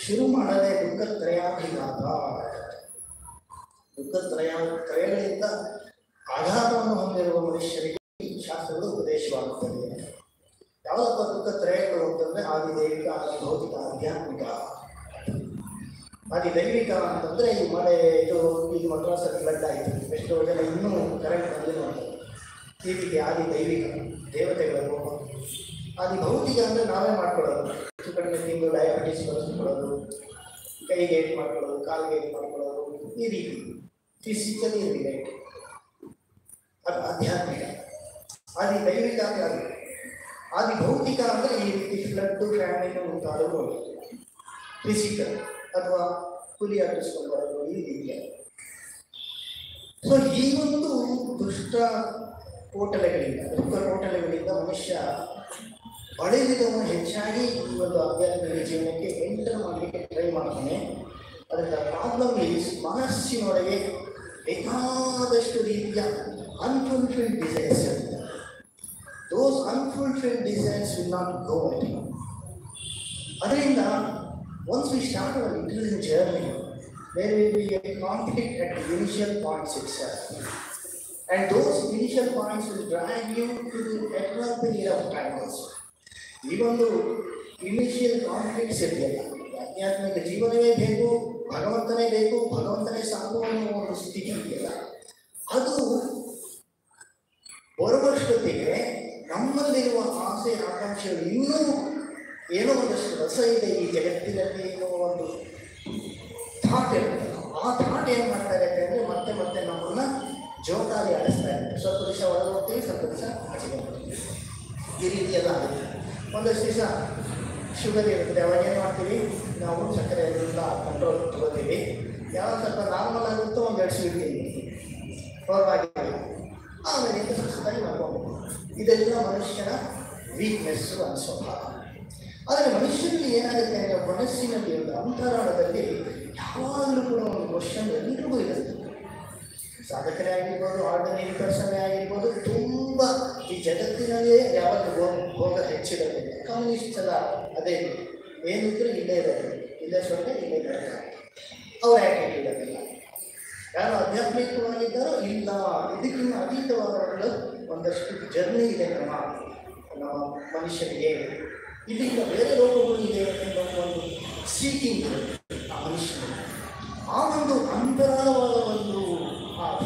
ಶುರು ಮಾಡದೆ ದುಃಖತ್ರಯಾಭಿಘಾತ, ದುಃಖತ್ರಯಗಳಿಂದ ಆಘಾತವನ್ನು ಹೊಂದಿರುವ ಮನುಷ್ಯರಿಗೆ ಈ ಶಾಸ್ತ್ರಗಳು ಉಪದೇಶವಾಗುತ್ತದೆ. ಯಾವುದಪ್ಪ ದುಃಖತ್ರಯಗಳು ಅಂತಂದರೆ ಆದಿದೈವಿಕ, ಆದಿ ಭೌತಿಕ, ಆಧ್ಯಾತ್ಮಿಕ. ಆದಿ ದೈವಿಕ ಅಂತಂದರೆ ಈ ಮಳೆ ಇದು ಈಗ ಮದ್ರಾಸಲ್ಲಿ ಫ್ಲಡ್ ಆಯಿತು, ಎಷ್ಟೋ ಜನ ಇನ್ನೂ ಕರೆಂಟ್ ಬಂದಿಲ್ಲ ಮಾಡ್ತಾರೆ. ಈ ರೀತಿ ಆದಿ ದೈವಿಕ ದೇವತೆಗಳ ಕೋಪ. ಆದಿ ಭೌತಿಕ ಅಂದರೆ ನಾವೇ ಮಾಡ್ಕೊಳ್ಳೋದು, ಹೆಚ್ಚು ಕಡಿಮೆ ತಿಂದು ಡಯಾಬಿಟೀಸ್ ಬರೆಸ್ಕೊಳ್ಳೋದು, ಕೈಗೆ ಏಟ್ ಮಾಡ್ಕೊಳ್ಳೋದು, ಕಾಲಿಗೆ ಏಟ್ ಮಾಡ್ಕೊಳ್ಳೋದು, ಈ ರೀತಿ ಫಿಸಿಕಲಿ ರಿಲೇಟೆಡ್. ಅದು ಆಧ್ಯಾತ್ಮಿಕ. ಆದಿ ದೈವಿಕ ಅಂದರೆ ಅದು. ಆದಿ ಭೌತಿಕ ಅಂದರೆ ಈ ರೀತಿ ಫ್ಲಡ್ಡು, ಫ್ಯಾಮಿಲಿ ಮುಂತಾದವು ಫಿಸಿಕಲ್, ಅಥವಾ ಹುಲಿ ಅಟ್ಟಿಸ್ಕೊಂಡು ಬರೋದು, ಈ ರೀತಿಯಾಗಿ. ಸೊ ಈ ಒಂದು ದುಷ್ಟ ಕೋಟಲೆಗಳಿಂದ, ಮನುಷ್ಯ ಬಳಲಿದವನು ಹೆಚ್ಚಾಗಿ ಈ ಒಂದು ಆಧ್ಯಾತ್ಮಿಕ ಜೀವನಕ್ಕೆ ಎಂಟರ್ ಮಾಡಲಿಕ್ಕೆ ಟ್ರೈ ಮಾಡ್ತಾನೆ. ಅದರಿಂದ ಪ್ರಾಬ್ಲಮ್ ಈಸ್ ಮನಸ್ಸಿನೊಳಗೆ ಬೇಕಾದಷ್ಟು ರೀತಿಯ ಅನ್ಫುಲ್ಫಿಲ್ಡ್ ಡಿಸೈರ್ಸ್ ಇರ್ತದೆ. Those unfulfilled desires will not go anymore. ಅದರಿಂದ once we start our intelligent journey, there will be a conflict at the initial points itself. And those initial points will drag you to the eternal period of time also. ಈ ಒಂದು initial conflicts ಇದೆಯಲ್ಲ, ಆಧ್ಯಾತ್ಮಿಕ ಜೀವನವೇ ಬೇಕು, ಭಗವಂತನೇ ಬೇಕು, ಭಗವಂತನೇ ಸಾಕು ಅನ್ನೋ ಒಂದು ಸ್ಥಿತಿ ಇದೆಯಲ್ಲ, ಅದು ಬರುವಷ್ಟೊತ್ತಿಗೆ ನಮ್ಮಲ್ಲಿರುವ ಆಸೆ ಆಕಾಂಕ್ಷೆಗಳು ಇನ್ನೂ ಏನೋ ಒಂದಷ್ಟು ರಸ ಇದೆ ಈ ಜಗತ್ತಿನಲ್ಲಿ ಏನೋ ಒಂದು ಥಾಟ್ ಇರುತ್ತೆ. ಆ ಥಾಟ್ ಏನು ಮಾಡ್ತಾ ಇರುತ್ತೆ ಅಂದರೆ ಮತ್ತೆ ಮತ್ತೆ ನಮ್ಮನ್ನು ಜೋಕಾಲಿ ಆಡಿಸ್ತಾ ಇರುತ್ತೆ. ಸ್ವಲ್ಪ ದಿವಸ ಒಳಗೆ ಹೋಗ್ತೀವಿ, ಸ್ವಲ್ಪ ದಿವಸ ಆಚೆಗೆ ಹೋಗ್ತೀವಿ, ಈ ರೀತಿಯೆಲ್ಲ ಆಗುತ್ತೆ. ಒಂದಷ್ಟು ದಿವಸ ಶುಗರ್ ಇರುತ್ತೆ, ಅವಾಗ ಏನು ಮಾಡ್ತೀವಿ ನಾವು, ಸಕ್ಕರೆ ಎಲ್ಲ ಕಂಟ್ರೋಲ್ ತಗೋತೀವಿ. ಯಾವಾಗ ಸ್ವಲ್ಪ ನಾರ್ಮಲ್ ಆಗುತ್ತೋ ಒಂದೆರಡು ಸ್ವೀಟ್ ತಿಂತೀವಿ, ಪರವಾಗಿಲ್ಲ, ಆಮೇಲೆ ಸುಸ್ತಾಗಿ ಮಾಡ್ಕೊಂಡು. ಇದೆಲ್ಲ ಮನುಷ್ಯನ ವೀಕ್ನೆಸ್ಸು ಅನ್ನೋ ಸ್ವಭಾವ. ಆದರೆ ಮನುಷ್ಯನಲ್ಲಿ ಏನಾಗುತ್ತೆ ಅಂದರೆ ಮನಸ್ಸಿನಲ್ಲಿ ಒಂದು ಅಂತರಾಳದಲ್ಲಿ ಯಾವಾಗಲೂ ಕೂಡ ಒಂದು ಕ್ವಶನ್ ಎಲ್ರಿಗೂ ಇರುತ್ತೆ. ಸಾಧಕರೇ ಆಗಿರ್ಬೋದು, ಆರ್ಡಿನರಿ ಪರ್ಸನ್ನೇ ಆಗಿರ್ಬೋದು, ತುಂಬ ಈ ಜಗತ್ತಿನಲ್ಲೇ ಯಾವಾಗ ಭೋಗ ಹೆಚ್ಚಿರುತ್ತೆ. ಕಮ್ಯುನಿಸ್ಟ್ ಎಲ್ಲ ಅದೇ, ಏನಿದ್ರು ಇಲ್ಲೇ ಇರೋದು, ಇಲ್ಲೇ ಸೊನ್ನೆ, ಇಲ್ಲೇ ಇರೋದು, ಅವ್ರ ಆ್ಯಕ್ಟಿವಿಟಿ ಅದೆಲ್ಲ. ಯಾರು ಆಧ್ಯಾತ್ಮಿಕವಾಗಿದ್ದಾರೋ ಇಲ್ಲ, ಇದಕ್ಕಿಂತ ಅತೀತವಾದ ಒಂದಷ್ಟು ಜರ್ನಿ ಇದೆ ನಮ್ಮ ಮನುಷ್ಯನಿಗೆ. ಇದರಿಂದ ಬೇರೆ ಲೋಕಗಳು ಇದೆ ಎಂಬ ಒಂದು ಸೀಕಿಂಗ್ ಆ ಮನುಷ್ಯನಿಗೆ. ಆ ಒಂದು ಅಂತರಾಳವಾದ ಒಂದು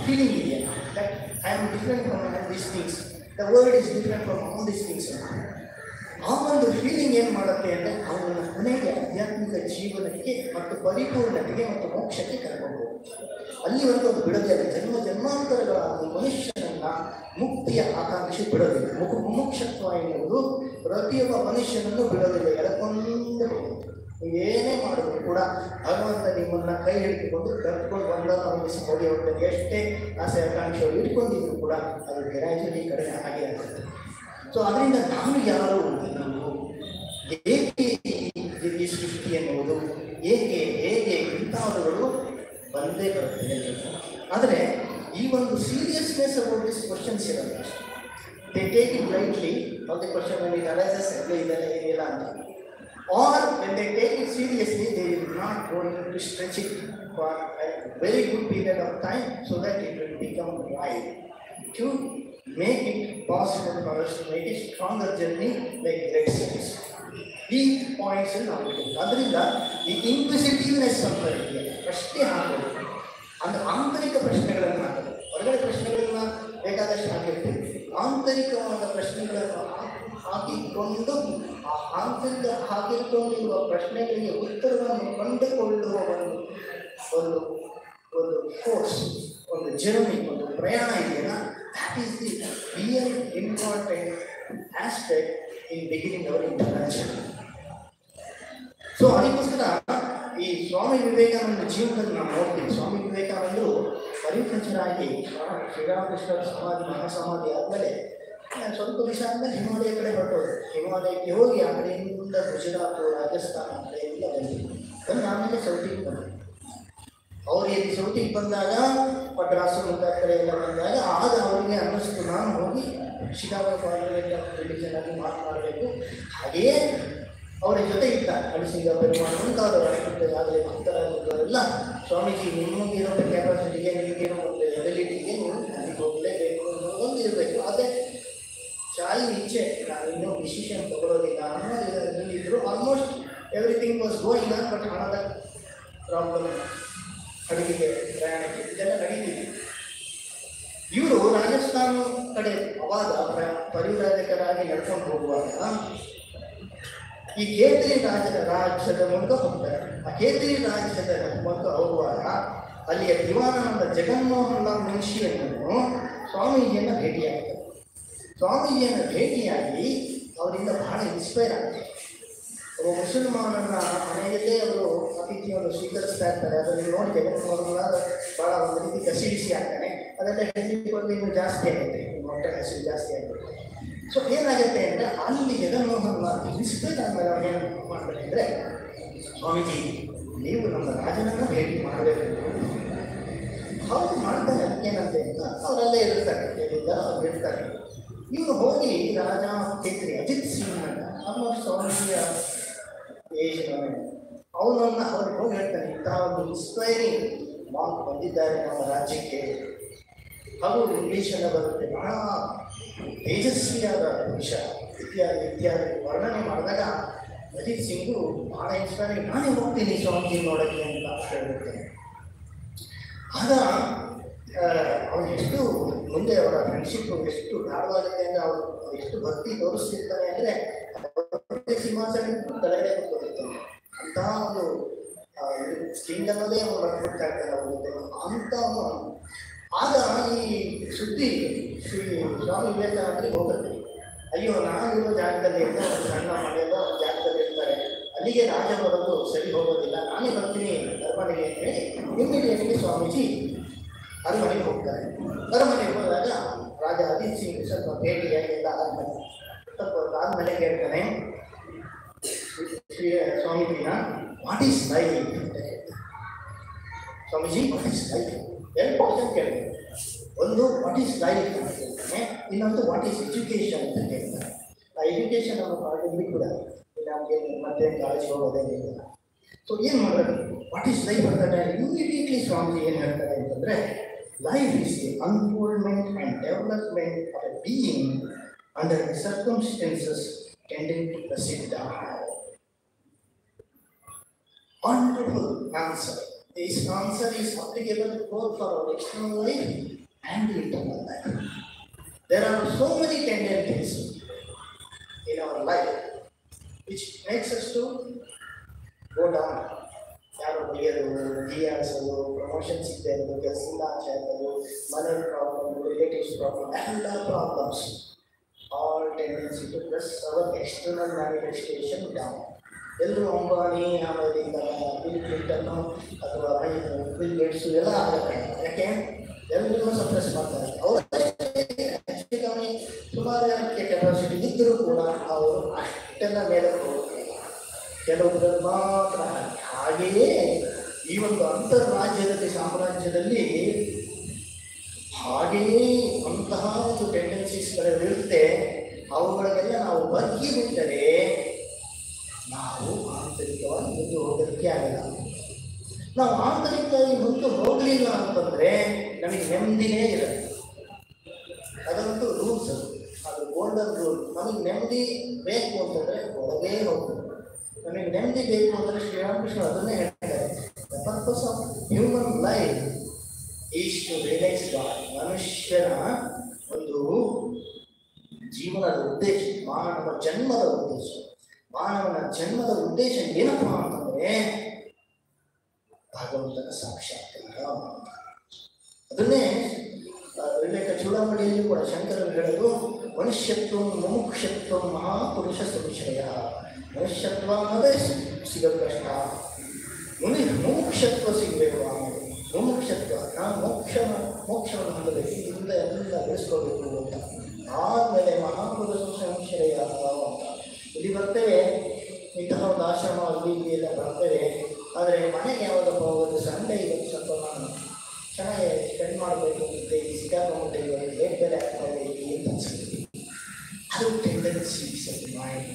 ಫೀಲಿಂಗ್ ಇದೆಯಲ್ಲ, that I am different from these things, the world is different from all these things. ಆ ಒಂದು ಫೀಲಿಂಗ್ ಏನು ಮಾಡುತ್ತೆ ಅಂದರೆ ಅವನ ಕೊನೆಗೆ ಆಧ್ಯಾತ್ಮಿಕ ಜೀವನಕ್ಕೆ ಮತ್ತು ಪರಿಪೂರ್ಣತೆಗೆ ಮತ್ತು ಮೋಕ್ಷಕ್ಕೆ ಕರ್ಕೊಂಡು ಹೋಗುತ್ತೆ. ಅಲ್ಲಿವರೆಗೂ ಅದು ಬಿಡೋದಿಲ್ಲ. ಜನ್ಮಾಂತರಗಳ ಮನುಷ್ಯನನ್ನ ಮುಕ್ತಿಯ ಆಕಾಂಕ್ಷೆ ಬಿಡೋದಿಲ್ಲ. ಮುಮುಕ್ಷತ್ವ ಎನ್ನುವುದು ಪ್ರತಿಯೊಬ್ಬ ಮನುಷ್ಯನನ್ನು ಬಿಡೋದಿಲ್ಲ, ಎಳಕೊಂಡು ನೀವೇನೇ ಮಾಡಿದ್ರು ಕೂಡ ಭಗವಂತ ನಿಮ್ಮನ್ನ ಕೈ ಹಿಡಿದುಕೊಂಡು ಕರ್ಕೊಂಡು ಬಂದನ್ನು ಅವನಿಗೆ ಹೋಗಿ ಹೋಗ್ತಾರೆ. ಎಷ್ಟೇ ಆಸೆ ಆಕಾಂಕ್ಷೆಗಳು ಇಟ್ಕೊಂಡಿದ್ರು ಕೂಡ ಅದು ಗ್ರ್ಯಾಜುಲಿ ಕಡಿಮೆ ಹಾಗೆ ಆಗುತ್ತೆ. ಸೊ ಅದರಿಂದ ನಾನು ಯಾರು ಅನ್ನೋದು, ಏಕೆ ಈ ಸೃಷ್ಟಿ ಎನ್ನುವುದು, ಏಕೆ ಹೇಗೆ ಇಂಥವುಗಳು ಬಂದೇ ಬರ್ತದೆ. ಆದರೆ ಈ ಒಂದು ಸೀರಿಯಸ್ನೆಸ್ ಅಬೌಟ್ ದಿಸ್ ಕ್ವಶನ್ಸ್ ಇರಲ್ಲ. They take it lightly all the question when it arises ಇದೆಲ್ಲ ಏನಿಲ್ಲ ಅಂತ. Or when they take it seriously, they will not going to stretch it for a very good period of time so that it will become right. To make it possible for us to make a stronger journey like great service. ಈ points ನಾವು ಅದರಿಂದ ಈ ಇನ್ಕ್ವಿಸಿಟಿವ್ನೆಸ್ ಅಂತ ಇದೆ, ಪ್ರಶ್ನೆ ಹಾಕೋದು ಅಂದ್ರೆ ಆಂತರಿಕ ಪ್ರಶ್ನೆಗಳನ್ನು ಹಾಕೋದು. ಹೊರಗಡೆ ಪ್ರಶ್ನೆಗಳನ್ನ ಬೇಕಾದಷ್ಟು ಹಾಕಿರ್ತೀವಿ, ಆಂತರಿಕವಾದ ಪ್ರಶ್ನೆಗಳನ್ನು ಹಾಕಿಕೊಂಡು ಆ ಆಂತರಿಕ ಹಾಕಿಕೊಂಡಿರುವ ಪ್ರಶ್ನೆಗಳಿಗೆ ಉತ್ತರವನ್ನು ಕಂಡುಕೊಳ್ಳುವ ಒಂದು ಒಂದು ಕೋರ್ಸ್, ಒಂದು ಜರ್ನಿ, ಒಂದು ಪ್ರಯಾಣ ಇದೆಯಲ್ಲ, that is the real important aspect in beginning our interaction. So ಅದಕ್ಕೋಸ್ಕರ ಈ ಸ್ವಾಮಿ ವಿವೇಕಾನಂದ ಜೀವನದಲ್ಲಿ ನಾವು ನೋಡ್ತೀವಿ. ಸ್ವಾಮಿ ವಿವೇಕಾನಂದರು ಪರಿಪಂಚರಾಗಿ ಶ್ರೀರಾಮಕೃಷ್ಣ ಸಮಾಧಿ ಮಹಾಸಮಾಧಿ ಆದಮೇಲೆ ಸ್ವಲ್ಪ ದಿವಸ ಆದಮೇಲೆ ಹಿಮಾಲಯ ಕಡೆ ಹೊರಟೋದು. ಹಿಮಾಲಯಕ್ಕೆ ಹೋಗಿ ಆ ಕಡೆಯಿಂದ ಗುಜರಾತ್, ರಾಜಸ್ಥಾನ ಆ ಕಡೆಯಿಂದ ಬಂದು ಆಮೇಲೆ ಸೌತಿಗೆ ಬಂದರು. ಅವರಿಗೆ ಸೌತಿಗೆ ಬಂದಾಗ ಮಡ್ರಾಸು ಮುಂದ ಕಡೆ ಎಲ್ಲ ಬಂದಾಗ ಆಗ ಅವರಿಗೆ ಅನ್ನಿಸ್ತು, ನಾನು ಹೋಗಿ ಶಿಕಾಗೋ ಪಾರ್ಲಿಮೆಂಟ್ ರಿಲಿಜನ್ ಆಗಿ ಮಾತನಾಡಬೇಕು. ಹಾಗೆಯೇ ಅವರ ಜೊತೆ ಇದ್ದ ಅಳಿಸಿಂಗ ಪೆರುಮಾಳ್ ಮುಂತಾದವರು ಆಗಲೇ ಭಕ್ತರಾಗಿದ್ದವರೆಲ್ಲ, ಸ್ವಾಮೀಜಿ ನಿಮಗಿರೋ ಕೆಪಾಸಿಟಿಗೆ, ನಿಮಗಿರೋ ಒಂದು ಎಬಿಲಿಟಿಗೆ ನೀವು ಅಲ್ಲಿಗೆ ಹೋಗಲೇಬೇಕು ಅನ್ನೋದೊಂದು ಇರಬೇಕು. ಆದರೆ ಚಾಯಿ ಇಚ್ಛೆ, ನಾನಿನ್ನೂ ಡಿಸಿಷನ್ ತಗೊಳ್ಳೋದಿಲ್ಲ ಅನ್ನೋ ಇದರಲ್ಲಿ ಇದ್ರು. Almost everything was going on. But ಹಣದ ಪ್ರಾಬ್ಲಮ್, ಅಡುಗೆಗೆ, ಪ್ರಯಾಣಕ್ಕೆ ಇದೆಲ್ಲ ನಡೀತಿದೆ. ಇವರು ರಾಜಸ್ಥಾನ ಕಡೆ ಅವಾಗ ಪರಿವ್ರಾಜಕರಾಗಿ ನಡ್ಕೊಂಡು ಹೋಗುವಾಗ ಈ ಕೇಸರಿ ರಾಜ್ಯದ ಮೂಲಕ ಹೋಗ್ತಾರೆ. ಆ ಕೇಸರಿ ರಾಜ್ಯದ ಮೂಲಕ ಹೋಗುವಾಗ ಅಲ್ಲಿಯ ದಿವಾನಂದ ಜಗನ್ಮೋಹನ್ ಲಾಲ್ ಮುನ್ಷಿಯನ್ನು ಸ್ವಾಮೀಜಿಯನ್ನು ಭೇಟಿಯಾಗ್ತಾರೆ. ಸ್ವಾಮೀಜಿಯನ್ನು ಭೇಟಿಯಾಗಿ ಅವರಿಂದ ಬಹಳ ಇನ್ಸ್ಪೈರ್ ಆಗ್ತಾರೆ. ಒಬ್ಬ ಮುಸಲ್ಮಾನನ ಮನೆಯಲ್ಲೇ ಅವರು ಅತಿಥಿಯನ್ನು ಸ್ವೀಕರಿಸ್ತಾ ಇರ್ತಾರೆ. ಅದನ್ನು ನೋಡಿ ಜಗನ್ಮೋಹನ್ ಲಾಲ್ ಭಾಳ ಒಂದು ರೀತಿ ಕಸಿಬಿಸಿ ಆಗ್ತಾನೆ. ಅದೆಲ್ಲ ಹೆಸರು ಇನ್ನೂ ಜಾಸ್ತಿ ಆಗುತ್ತೆ, ಮೊಟ್ಟೆ ಹಸಿರು ಜಾಸ್ತಿ ಆಗುತ್ತೆ. ಸೊ ಏನಾಗುತ್ತೆ ಅಂದರೆ ಅಲ್ಲಿ ಜಗನ್ಮೋಹನ್ ಲಾಲ್ ಇನ್ಸ್ಪೈರ್ ಆದಮೇಲೆ ಅವ್ರು ಏನು ಮಾಡಬೇಕಂದ್ರೆ, ಸ್ವಾಮೀಜಿ ನೀವು ನಮ್ಮ ರಾಜನನ್ನು ಭೇಟಿ ಮಾಡಬೇಕು. ಅವ್ರು ಮಾಡ್ತಾರೆ, ಅದಕ್ಕೇನಂತೆ ಅಂತ ಅವರೆಲ್ಲೇ ಇರ್ತಾರೆ, ಎಲ್ಲಿಂದ ಅವ್ರು ಇರ್ತಾರೆ. ಇವರು ಹೋಗಿ ರಾಜ ಕೇಸರಿ ಅಜಿತ್ ಸಿಂಗ್ ಅಂತ ಆಲ್ಮೋಸ್ಟ್ ಸ್ವಾಮೀಜಿಯ ಏಜ್ನವೇ, ಅವನನ್ನು ಅವ್ರಿಗೆ ಹೋಗಿ ಹೇಳ್ತಾನೆ, ಇಂತಹ ಒಂದು ಇನ್ಸ್ಪೈರಿಂಗ್ ಮಾರ್ಕ್ ಬಂದಿದ್ದಾರೆ ನಮ್ಮ ರಾಜ್ಯಕ್ಕೆ, ಹಾಗೂ ಇಂಗ್ಲೀಷೆಲ್ಲ ಬರುತ್ತೆ, ಬಹಳ ತೇಜಸ್ವಿಯಾದ ಪುರುಷ ಇತ್ಯಾದಿ ಇತ್ಯಾದಿ ವರ್ಣನೆ ಮಾಡಿದಾಗ ಅಜಿತ್ ಸಿಂಗು ಬಹಳ ಇನ್ಸ್ಪೈರಿಂಗ್, ನಾನೇ ಹೋಗ್ತೀನಿ ಸ್ವಾಮೀಜಿ ನೋಡೋಕ್ಕೆ ಅಂತ ಹೇಳಿರ್ತೇನೆ. ಆಗ ಅವನು ಎಷ್ಟು ಮುಂದೆ ಅವರ ಫ್ರೆಂಡ್ಶಿಪ್ ಎಷ್ಟು ಗಾಢವಾಗುತ್ತೆ ಅಂದರೆ ಅವರು ಎಷ್ಟು ಭಕ್ತಿ ತೋರಿಸ್ತಿರ್ತಾರೆ ಅಂದರೆ ಸಿಂಹಾಸನ ತಲೆಗಡೆ ಕೂತ್ಕೊಂಡಿರ್ತಾನೆ. ಅಂತಹ ಒಂದು ಸ್ಕಿಂಗ್ ಅನ್ನೋದೇ ಅವನು ಬರ್ತಿರ್ತಾ ಇರ್ತಾರೆ ಅವ್ರ ಜೊತೆ ಅಂತ. ಆಗ ಈ ಸುದ್ದಿ ಶ್ರೀ ಸ್ವಾಮಿ ವಿವೇಕಾನಂದರಿಗೆ ಹೋಗುತ್ತೆ. ಅಯ್ಯೋ, ನಾನಿರೋ ಜಾಗದಲ್ಲಿ ಇರ್ತಾರೆ, ಒಂದು ಸಣ್ಣ ಮನೆಯಲ್ಲ ಒಂದು ಜಾಗದಲ್ಲಿ ಇರ್ತಾರೆ, ಅಲ್ಲಿಗೆ ರಾಜ ಬರೋದು ಸರಿ ಹೋಗೋದಿಲ್ಲ, ನಾನೇ ಬರ್ತೀನಿ ಅರಮನೆಗೆ ಅಂತ ಹೇಳಿ ಇಮ್ಮಿಡಿಯೇಟ್ಲಿ ಸ್ವಾಮೀಜಿ ಅರಮನೆಗೆ ಹೋಗ್ತಾರೆ. ಅರಮನೆಗೆ ಹೋದಾಗ ರಾಜ ಅಜಿತ್ ಸಿಂಗ್ ಸ್ವಲ್ಪ ಭೇಟಿಯಾಗಿ ಎಲ್ಲ ಆದ್ಮೇಲೆ ಸ್ವಲ್ಪ ಆದ್ಮೇಲೆ ಕೇಳ್ತಾನೆ ಶ್ರೀ ಸ್ವಾಮೀಜಿನ, ವಾಟ್ ಈಸ್ ಲೈಫ್ ಅಂತ ಕೇಳ್ತಾರೆ. Swamiji what is life? ಎರಡು ಕ್ವಶನ್ ಕೇಳ್ತಾರೆ. ಒಂದು ವಾಟ್ ಈಸ್ ಲೈಫ್ ಅಂತ ಕೇಳ್ತಾನೆ, ಇನ್ನೊಂದು ವಾಟ್ ಈಸ್ ಎಜುಕೇಷನ್ ಅಂತ ಕೇಳ್ತಾರೆ. ಆ ಎಜುಕೇಷನ್ ನಮ್ಮ ಪಾರ್ಟಿಲಿ ಕೂಡ ನಮಗೆ ಮತ್ತೆ ಕಾಲೇಜ್ ಹೋಗೋದೇನಿಲ್ಲ. ಸೊ ಏನು ಮಾಡೋದು, ವಾಟ್ ಈಸ್ ಲೈಫ್ ಅಂತ ಇಮಿಡಿಯೇಟ್ಲಿ ಸ್ವಾಮೀಜಿ ಏನು ಹೇಳ್ತಾರೆ ಅಂತಂದರೆ, life is the unfoldment and development of a being under the circumstances tending to ಪ್ರಸಿದ್ಧ. Wonderful answer. This answer is applicable both for our external life and internal life. There are so many tendencies in our life which makes us to go down. ಯಾರು ಬೈಯೋದು, ಹೀಯಾಡಿಸೋದು, promotion ಸಿಗದೆ ಇರೋದು, ಕೆಲಸದಿಂದ ಆಚೆ ಹಾಕೋದು, ಮನೆ problem, relatives problem, ಎಲ್ಲ problems, all tendency to plus our external manifestation down. ಎಲ್ಲರೂ ಅಂಬಾನಿ ಆಮೇಲೆ ಬಿಲ್ ಕ್ಲಿಂಟನ್ನು ಅಥವಾ ಬಿಲ್ ಗೇಟ್ಸು ಎಲ್ಲ ಆಗುತ್ತೆ. ಯಾಕೆ ಎಲ್ಲರೂ ಸಪ್ರೆಸ್ ಮಾಡ್ತಾರೆ. ಅವರು ಸುಮಾರು ಜನಕ್ಕೆ ಕೆಪಾಸಿಟಿ ಇದ್ದರೂ ಕೂಡ ಅವರು ಅಷ್ಟೆಲ್ಲ ಮೇಲಕ್ಕೆ ಹೋಗ್ತಾರೆ. ಕೆಲವೊಬ್ಬರಲ್ಲಿ ಮಾತ್ರ. ಹಾಗೆಯೇ ಈ ಒಂದು ಅಂತರ್ರಾಜ್ಯದಲ್ಲಿ ಸಾಮ್ರಾಜ್ಯದಲ್ಲಿ ಹಾಗೆಯೇ ಅಂತಹ ಒಂದು ಟೆಂಡೆನ್ಸೀಸ್ಗಳಿರುತ್ತೆ. ಅವುಗಳಿಗೆಲ್ಲ ನಾವು ಬಗ್ಗಿ ಬಿಟ್ಟರೆ ನಾವು ಆಂತರಿಕವಾಗಿ ಮುಂದೆ ಹೋಗೋದಕ್ಕೆ ಆಗಲ್ಲ. ನಾವು ಆಂತರಿಕವಾಗಿ ಮುಂದೆ ಹೋಗಲಿಲ್ಲ ಅಂತಂದರೆ ನಮಗೆ ನೆಮ್ಮದಿನೇ ಇರಲ್ಲ. ಅದಂತೂ ರೂಲ್ಸ್, ಅದು ಗೋಲ್ಡನ್ ರೂಲ್. ನಮಗೆ ನೆಮ್ಮದಿ ಬೇಕು ಅಂತಂದರೆ ಒಳಗೇ ಹೋಗ್ತದೆ. ನಮಗೆ ನೆಮ್ಮದಿ ಬೇಕು ಅಂದರೆ ಶ್ರೀರಾಮಕೃಷ್ಣ ಅದನ್ನೇ ಹೇಳ್ತಾರೆ, the purpose of human life is to realise god. ಮನುಷ್ಯನ ಒಂದು ಜೀವನದ ಉದ್ದೇಶ, ಮಾನವ ಜನ್ಮದ ಉದ್ದೇಶ, ಮಾನವನ ಜನ್ಮದ ಉದ್ದೇಶ ಏನಪ್ಪ ಅಂತಂದರೆ ಭಗವಂತನ ಸಾಕ್ಷಾತ್ಕಾರ. ಅದನ್ನೇ ವಿವೇಕ ಚೂಡಾಮಣಿಯಲ್ಲಿ ಕೂಡ ಶಂಕರರು ಹೇಳೋದು, ಮನುಷ್ಯತ್ವ ಮುಮುಕ್ಷತ್ವ ಮಹಾಪುರುಷ ಸಂಶಯ. ಮನುಷ್ಯತ್ವ ಅನ್ನೋದೇ ಸಿಗೋದು ಕಷ್ಟ, ಮುಮುಕ್ಷತ್ವ ಸಿಗಬೇಕು. ಆಮೇಲೆ ಮುಮುಕ್ಷತ್ವ, ನಾವು ಮೋಕ್ಷವನ್ನು ಹೊಂದಬೇಕು, ಇದರಿಂದ ಎಲ್ಲ ಬೆಳೆಸ್ಕೋಬೇಕು ಅಂತ. ಆದಮೇಲೆ ಮಹಾಪುರುಷ ಸಂಶಯ ಅಂತ ಇಲ್ಲಿ ಬರ್ತೇವೆ. ಇಂತಹ ಒಂದು ಆಶ್ರಮ ಅಲ್ಲಿ ಎಲ್ಲ ಬರ್ತೇವೆ. ಆದರೆ ಮನೆಗೆ ಯಾವುದಪ್ಪ ಒಂದು ಸಂಡೆ ಇವತ್ತು ಸ್ವಲ್ಪ ನಾನು ಚೆನ್ನಾಗಿ ಸ್ಪೆಂಡ್ ಮಾಡಬೇಕು ಅಂತ ಈ ಸಿಕ್ಕಾಕೊಂಡ್ಬಿಟ್ಟೆ, ಇವಾಗ ಲೇಟ್ ಬೇರೆ ಆಗ್ತಾಯಿದೆ ಅಂತ ಅನಿಸುತ್ತೆ. ಅದು ಟೆಂಡೆನ್ಸಿ ಮೈಂಡ್.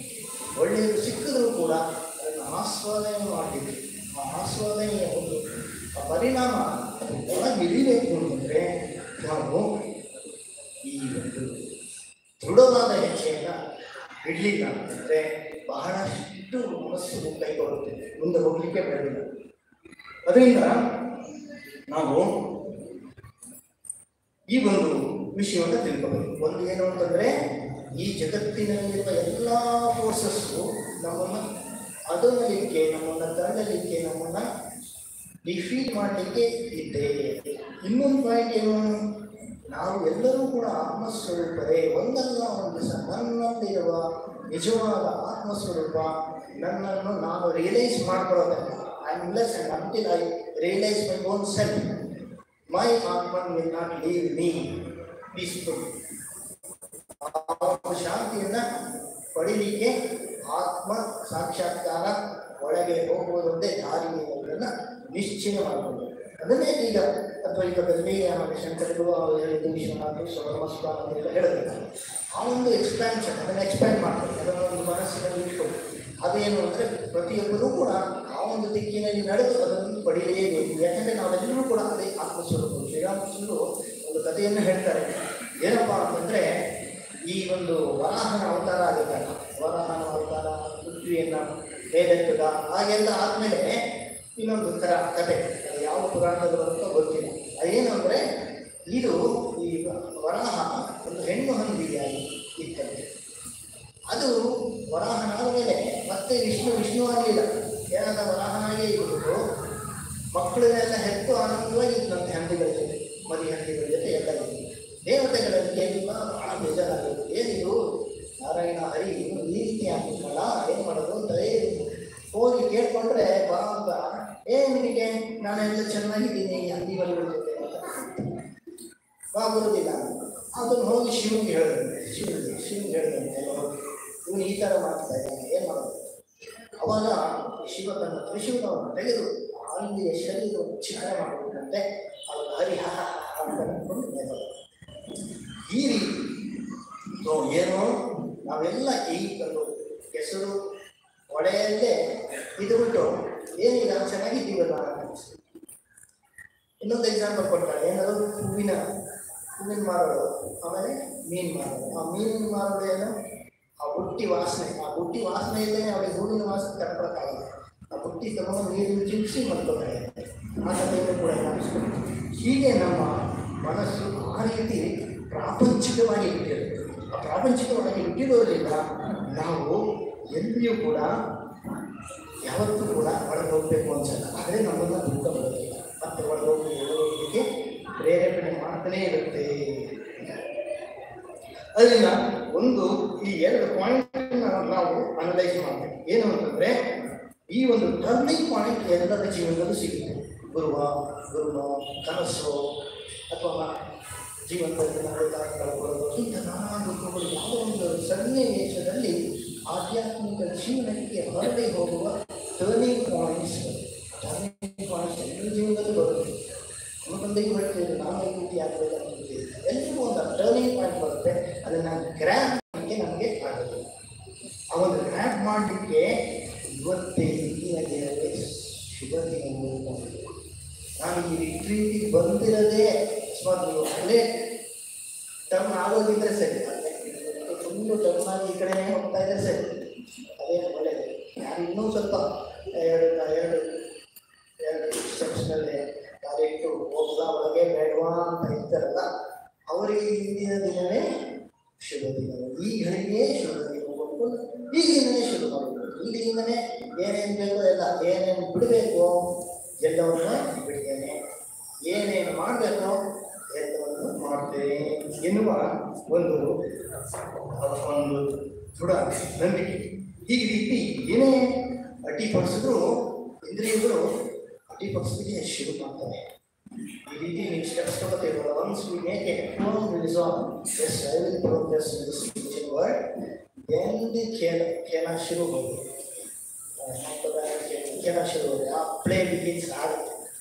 ಒಳ್ಳೆಯದು ಸಿಕ್ಕಿದ್ರೂ ಕೂಡ ಅದನ್ನು ಆಸ್ವಾದನೆ ಮಾಡಬೇಕು. ಆ ಆಸ್ವಾದನೆಯ ಒಂದು ಪರಿಣಾಮ ಒಳಗೆ ಇಳಿಬೇಕು ಅಂತಂದರೆ ನಾವು ಈ ಒಂದು ದೃಢವಾದ ಹೆಜ್ಜೆಯನ್ನು ಇಡಲಿಲ್ಲ ಅಂತಂದರೆ ಬಹಳಷ್ಟು ಮನಸ್ಸು ಕೈಗೊಳ್ಳುತ್ತೆ, ಮುಂದೆ ಹೋಗಲಿಕ್ಕೆ ಬರಲಿಲ್ಲ. ಅದರಿಂದ ನಾವು ಈ ಒಂದು ವಿಷಯವನ್ನು ತಿಳ್ಕೋಬೇಕು. ಒಂದು ಏನು ಅಂತಂದರೆ, ಈ ಜಗತ್ತಿನಲ್ಲಿರುವ ಎಲ್ಲ ಫೋರ್ಸಸ್ಸು ನಮ್ಮನ್ನು ಅದನ್ನಲಿಕ್ಕೆ, ನಮ್ಮನ್ನು ತಳ್ಳಲಿಕ್ಕೆ, ನಮ್ಮನ್ನು ಡಿಫೀಟ್ ಮಾಡಲಿಕ್ಕೆ ಇದೆ. ಇನ್ನೊಂದು ಪಾಯಿಂಟ್ ಏನು, ನಾವು ಎಲ್ಲರೂ ಕೂಡ ಆತ್ಮಸ್ವರೂಪರೇ. ಒಂದಲ್ಲ ಒಂದು ದಿವಸ ನನ್ನಲ್ಲಿರುವ ನಿಜವಾದ ಆತ್ಮಸ್ವರೂಪ ನನ್ನನ್ನು ನಾನು realise ಮಾಡ್ಕೊಳ್ಳೋದಲ್ಲ. unless and until I realize my own self, my Atman will not leave me peaceful. ಆ ಶಾಂತಿಯನ್ನು ಪಡೀಲಿಕ್ಕೆ ಆತ್ಮ ಸಾಕ್ಷಾತ್ಕಾರ ಒಳಗೆ ಹೋಗುವುದೊಂದೇ ದಾರಿ ಅನ್ನೋದನ್ನು ನಿಶ್ಚಯ ಮಾಡಿಕೊಂಡು, ಅದನ್ನೇ ಈಗ ಅದ್ವೈತದಲ್ಲಿ ಆಮೇಲೆ ಶಂಕರರು ಹೇಳಿದ್ದು ವಿಶ್ವನಾಥ ಸ್ವರ್ಮಸ್ವಾಮ ಅಂತೆಲ್ಲ ಹೇಳಿದ್ರು. ಆ ಒಂದು ಎಕ್ಸ್ಪ್ಯಾನ್ಷನ್, ಅದನ್ನು ಎಕ್ಸ್ಪ್ಯಾಂಡ್ ಮಾಡ್ತಾರೆ, ಅದನ್ನು ಒಂದು ಮನಸ್ಸಿನಲ್ಲಿ ಇಟ್ಕೊಂಡು. ಅದೇನು ಅಂದರೆ ಪ್ರತಿಯೊಬ್ಬರೂ ಕೂಡ ಆ ಒಂದು ದಿಕ್ಕಿನಲ್ಲಿ ನಡೆದು ಅದನ್ನು ಪಡೆಯಲೇಬೇಕು. ಯಾಕಂದರೆ ನಾವೆಲ್ಲರೂ ಕೂಡ ಅದೇ ಆತ್ಮಸ್ವರೂಪ. ಶ್ರೀರಾಮಕೃಷ್ಣರು ಒಂದು ಕಥೆಯನ್ನು ಹೇಳ್ತಾರೆ. ಏನಪ್ಪ ಅಂತಂದರೆ, ಈ ಒಂದು ವರಾಹನ ಅವತಾರ ಆಗುತ್ತಲ್ಲ, ವರಾಹನ ಅವತಾರ ಪೃಥ್ವಿಯನ್ನು ಮೇಲೆತ್ತದ ಹಾಗೆಲ್ಲ ಆದಮೇಲೆ ಇನ್ನೊಂದು ಥರ ಕತೆ, ಯಾವ ಪುರಾಣದಲ್ಲಿ ಬರುತ್ತೋ ಗೊತ್ತಿಲ್ಲ. ಅದೇನು ಅಂದರೆ, ಇದು ಈ ವರಾಹ ಒಂದು ಹೆಣ್ಣು ಹಂದಿಯಾಗಿ ಇತ್ತಂತೆ. ಅದು ವರಾಹನಾದ ಮೇಲೆ ಮತ್ತೆ ವಿಷ್ಣು ಆಗಲಿಲ್ಲ, ಏನಾದ ವರಾಹನಾಗೇ ಇದ್ಬಿಟ್ಟು ಮಕ್ಕಳನ್ನೆಲ್ಲ ಹೆತ್ತು ಆನಂದವಾಗಿ ಇದ್ದಂತೆ ಹಂದಿಗಳ ಜೊತೆ, ಮರಿ ಹಂದಿಗಳ ಜೊತೆ ಎಲ್ಲ ಇತ್ತು. ದೇವತೆಗಳಲ್ಲಿ ಏನಿಲ್ಲ, ಭಾಳ ಬೇಜಾರಾಗುತ್ತೆ. ಏನಿದು ನಾರಾಯಣ ಹರಿ ಈ ರೀತಿ ಆಗ್ಬೇಕಲ್ಲ, ಏನು ಮಾಡೋದು ಅಂತ ಹೋಗಿ ಕೇಳ್ಕೊಂಡ್ರೆ ಬಾ ಅಂತ, ನಿನಗೆ ನಾನೆಲ್ಲ ಚೆನ್ನಾಗಿದ್ದೀನಿ ಹಂದಿ ಮರಿಗಳ ಜೊತೆ ಬಾ ಬರೋದಿಲ್ಲ. ಅದನ್ನು ಹೋಗಿ ಶಿವನಿಗೆ ಹೇಳಿದ್ರೆ, ಶಿವನಿಗೆ ಹೇಳಿದಂತೆ, ಇವನು ಈ ಥರ ಮಾಡ್ತಾ ಇದ್ದಾನೆ, ಏನು ಮಾಡೋದು? ಅವಾಗ ಶಿವ ತನ್ನ ತ್ರಿಶೂಲವನ್ನು ತೆಗೆದು ಹಂದಿಯ ಶರೀರವನ್ನು ಚಿತ್ರ ಮಾಡಬೇಕಂತೆ. ಅವಾಗ ಹರಿ ಅಂತ ಅಂದ್ಕೊಂಡು ಮೇಲೆ ಈ ರೀತಿ ಏನು ನಾವೆಲ್ಲ ಈ ಒಂದು ಕೆಸರು ಒಡೆಯಲ್ಲೇ ಇದ್ಬಿಟ್ಟು ಏನಿಲ್ಲ ಚೆನ್ನಾಗಿದ್ದೀವಲ್ಲ. ಇನ್ನೊಂದು ಎಕ್ಸಾಂಪಲ್ ಕೊಡ್ತಾರೆ, ಏನಾದರೂ ಹೂವಿನ ಮಾರೋದು, ಆಮೇಲೆ ಮೀನು ಮಾರೋದು. ಆ ಮೀನಿನ ಮಾರೋದು ಏನು, ಆ ಬುಟ್ಟಿ ವಾಸನೆಯಲ್ಲೇ ಅವಳಿಗೆ ಹೂವಿನ ವಾಸನೆ ತಡ್ಕೊಳಕ್ಕಾಗಲ್ಲ. ಆ ಬುಟ್ಟಿ ತಗೊಂಡು ನೀರಿನ ಚಿಪ್ಸಿ ಮಾಡ್ಕೊತಾರೆ. ಆ ಕಥೆಯನ್ನು ಕೂಡ ಹೀಗೆ ನಮ್ಮ ಮನಸ್ಸು ಆ ರೀತಿ ಪ್ರಾಪಂಚಿಕವಾಗಿ ಇಟ್ಟಿರುತ್ತೆ. ಆ ಪ್ರಾಪಂಚಿಕವಾಗಿ ಇಟ್ಟಿರೋದ್ರಿಂದ ನಾವು ಎಲ್ಲಿಯೂ ಕೂಡ ಯಾವತ್ತೂ ಕೂಡ ಒಳಗೆ ಹೋಗಬೇಕು ಅನ್ಸಲ್ಲ. ಆದರೆ ನಮ್ಮನ್ನು ದುಃಖ ಬರೋದಿಲ್ಲ, ಮತ್ತೆ ಒಳಗೋಗಲಿಕ್ಕೆ ಪ್ರೇರೇಪಣೆ ಮಾಡ್ತಾನೇ ಇರುತ್ತೆ. ಅದರಿಂದ ಒಂದು ಈ ಎರಡು ಪಾಯಿಂಟ್ ನಾವು ಅನಲೈಸ್ ಮಾಡಬೇಕು. ಏನು ಅಂತಂದರೆ, ಈ ಒಂದು ಟರ್ನಿಂಗ್ ಪಾಯಿಂಟ್ ಎಲ್ಲರ ಜೀವನದಲ್ಲೂ ಸಿಗುತ್ತೆ. ಗುರುನೋ ಕನಸು ಅಥವಾ ಜೀವನದಲ್ಲಿ ಕಳ್ಕೊಳ್ಳೋದು, ಇಂಥ ನಾನಾ ದುಃಖಗಳು ಯಾವುದೋ ಒಂದು ಸನ್ನಿವೇಶದಲ್ಲಿ ಆಧ್ಯಾತ್ಮಿಕ ಜೀವನಕ್ಕೆ ಹೊರಗೆ ಹೋಗುವ ಟರ್ನಿಂಗ್ ಪಾಯಿಂಟ್ಸ್ ಎಲ್ಲರ ಜೀವನದಲ್ಲಿ ಬರುತ್ತೆ. ನಮ್ಮ ತಂದೆಗೆ ಹೇಳ್ತಿದ್ರು, ನಾನು ಈ ರೀತಿ ಆಗಬೇಕಂತಿದ್ದೀವಿ, ಎಲ್ಲರಿಗೂ ಒಂದು ಟರ್ನಿಂಗ್ ಪಾಯಿಂಟ್ ಬರುತ್ತೆ. ಅದನ್ನು ಗ್ರ್ಯಾಬ್ ಮಾಡಲಿಕ್ಕೆ ನಮಗೆ ಆಗುತ್ತೆ. ಆ ಒಂದು ಗ್ರ್ಯಾಬ್ ಮಾಡಲಿಕ್ಕೆ ಇವತ್ತೇ ಇಂದಿನ ದಿನವೇ ಶುಭ ದಿನ. ನಾನು ಈ ರಿಟ್ರೀಟಿಗೆ ಬಂದಿರೋದೇ ಅಕಸ್ಮಾತ್ ನೀವು ಅಲ್ಲೇ ಟರ್ನ್ ಆಗೋಗಿದ್ರೆ ಸರಿ, ಫುಲ್ಲು ಟರ್ನ್ ಆಗಿ ಈ ಕಡೆನೇ ಹೋಗ್ತಾ ಇದ್ರೆ ಸರಿ, ಅದೇ ಒಳ್ಳೆಯದು. ನಾನು ಇನ್ನೂ ಸ್ವಲ್ಪ ಎರಡು ಸ್ಟೆಪ್ಸ್ನಲ್ಲೇ ಕಾಲಿಟ್ಟು ಹೋಗ್ಲಾ ಒಳಗೆ ಬೇಡವಾ ಅಂತ ಇರ್ತಾರಲ್ಲ, ಅವರಿಗೆ ಇಂದಿನ ದಿನವೇ ಶುಭ ದಿನವೇ. ಈ ಘಳಿಗೆ ಶುಭ ದಿನ ಹೋಗ್ಬೇಕು, ಈಗಿಂದನೇ ಶುರು ಮಾಡಬೇಕು. ಈಗಿಂದನೇ ಏನೇನು ಬೇಕೋ ಎಲ್ಲ, ಏನೇನು ಬಿಡಬೇಕು ಎಲ್ಲವನ್ನು ಬಿಡ್ತೇನೆ, ಏನೇನು ಮಾಡಬೇಕು ಎಲ್ಲವನ್ನು ಮಾಡ್ತೇನೆ ಎನ್ನುವ ಒಂದು ದೃಢ ನಂಬಿಕೆ. ಈ ರೀತಿ ಏನೇ ಅಡ್ಡಿಪಡಿಸಿದ್ರು ಇಂದ್ರಿಯಗಳು ಅಡ್ಡಿಪಡಿಸಲಿಕ್ಕೆ ಶುರು ಮಾಡ್ತವೆ. ಈ ರೀತಿ ನೀವು ಸ್ಟೆಪ್ಸ್ ತಗೋತೀವಲ್ಲ, once we make a firm resolve, as I will progress in this spiritual world, then the ಖೇನ ಶುರು ಹೋಗುತ್ತೆ. ಖೇನ ಶುರು ಹೋಗುತ್ತೆ, ಆ ಪ್ಲೇ ಬಿಗಿನ್ಸ್ ಆಗುತ್ತೆ.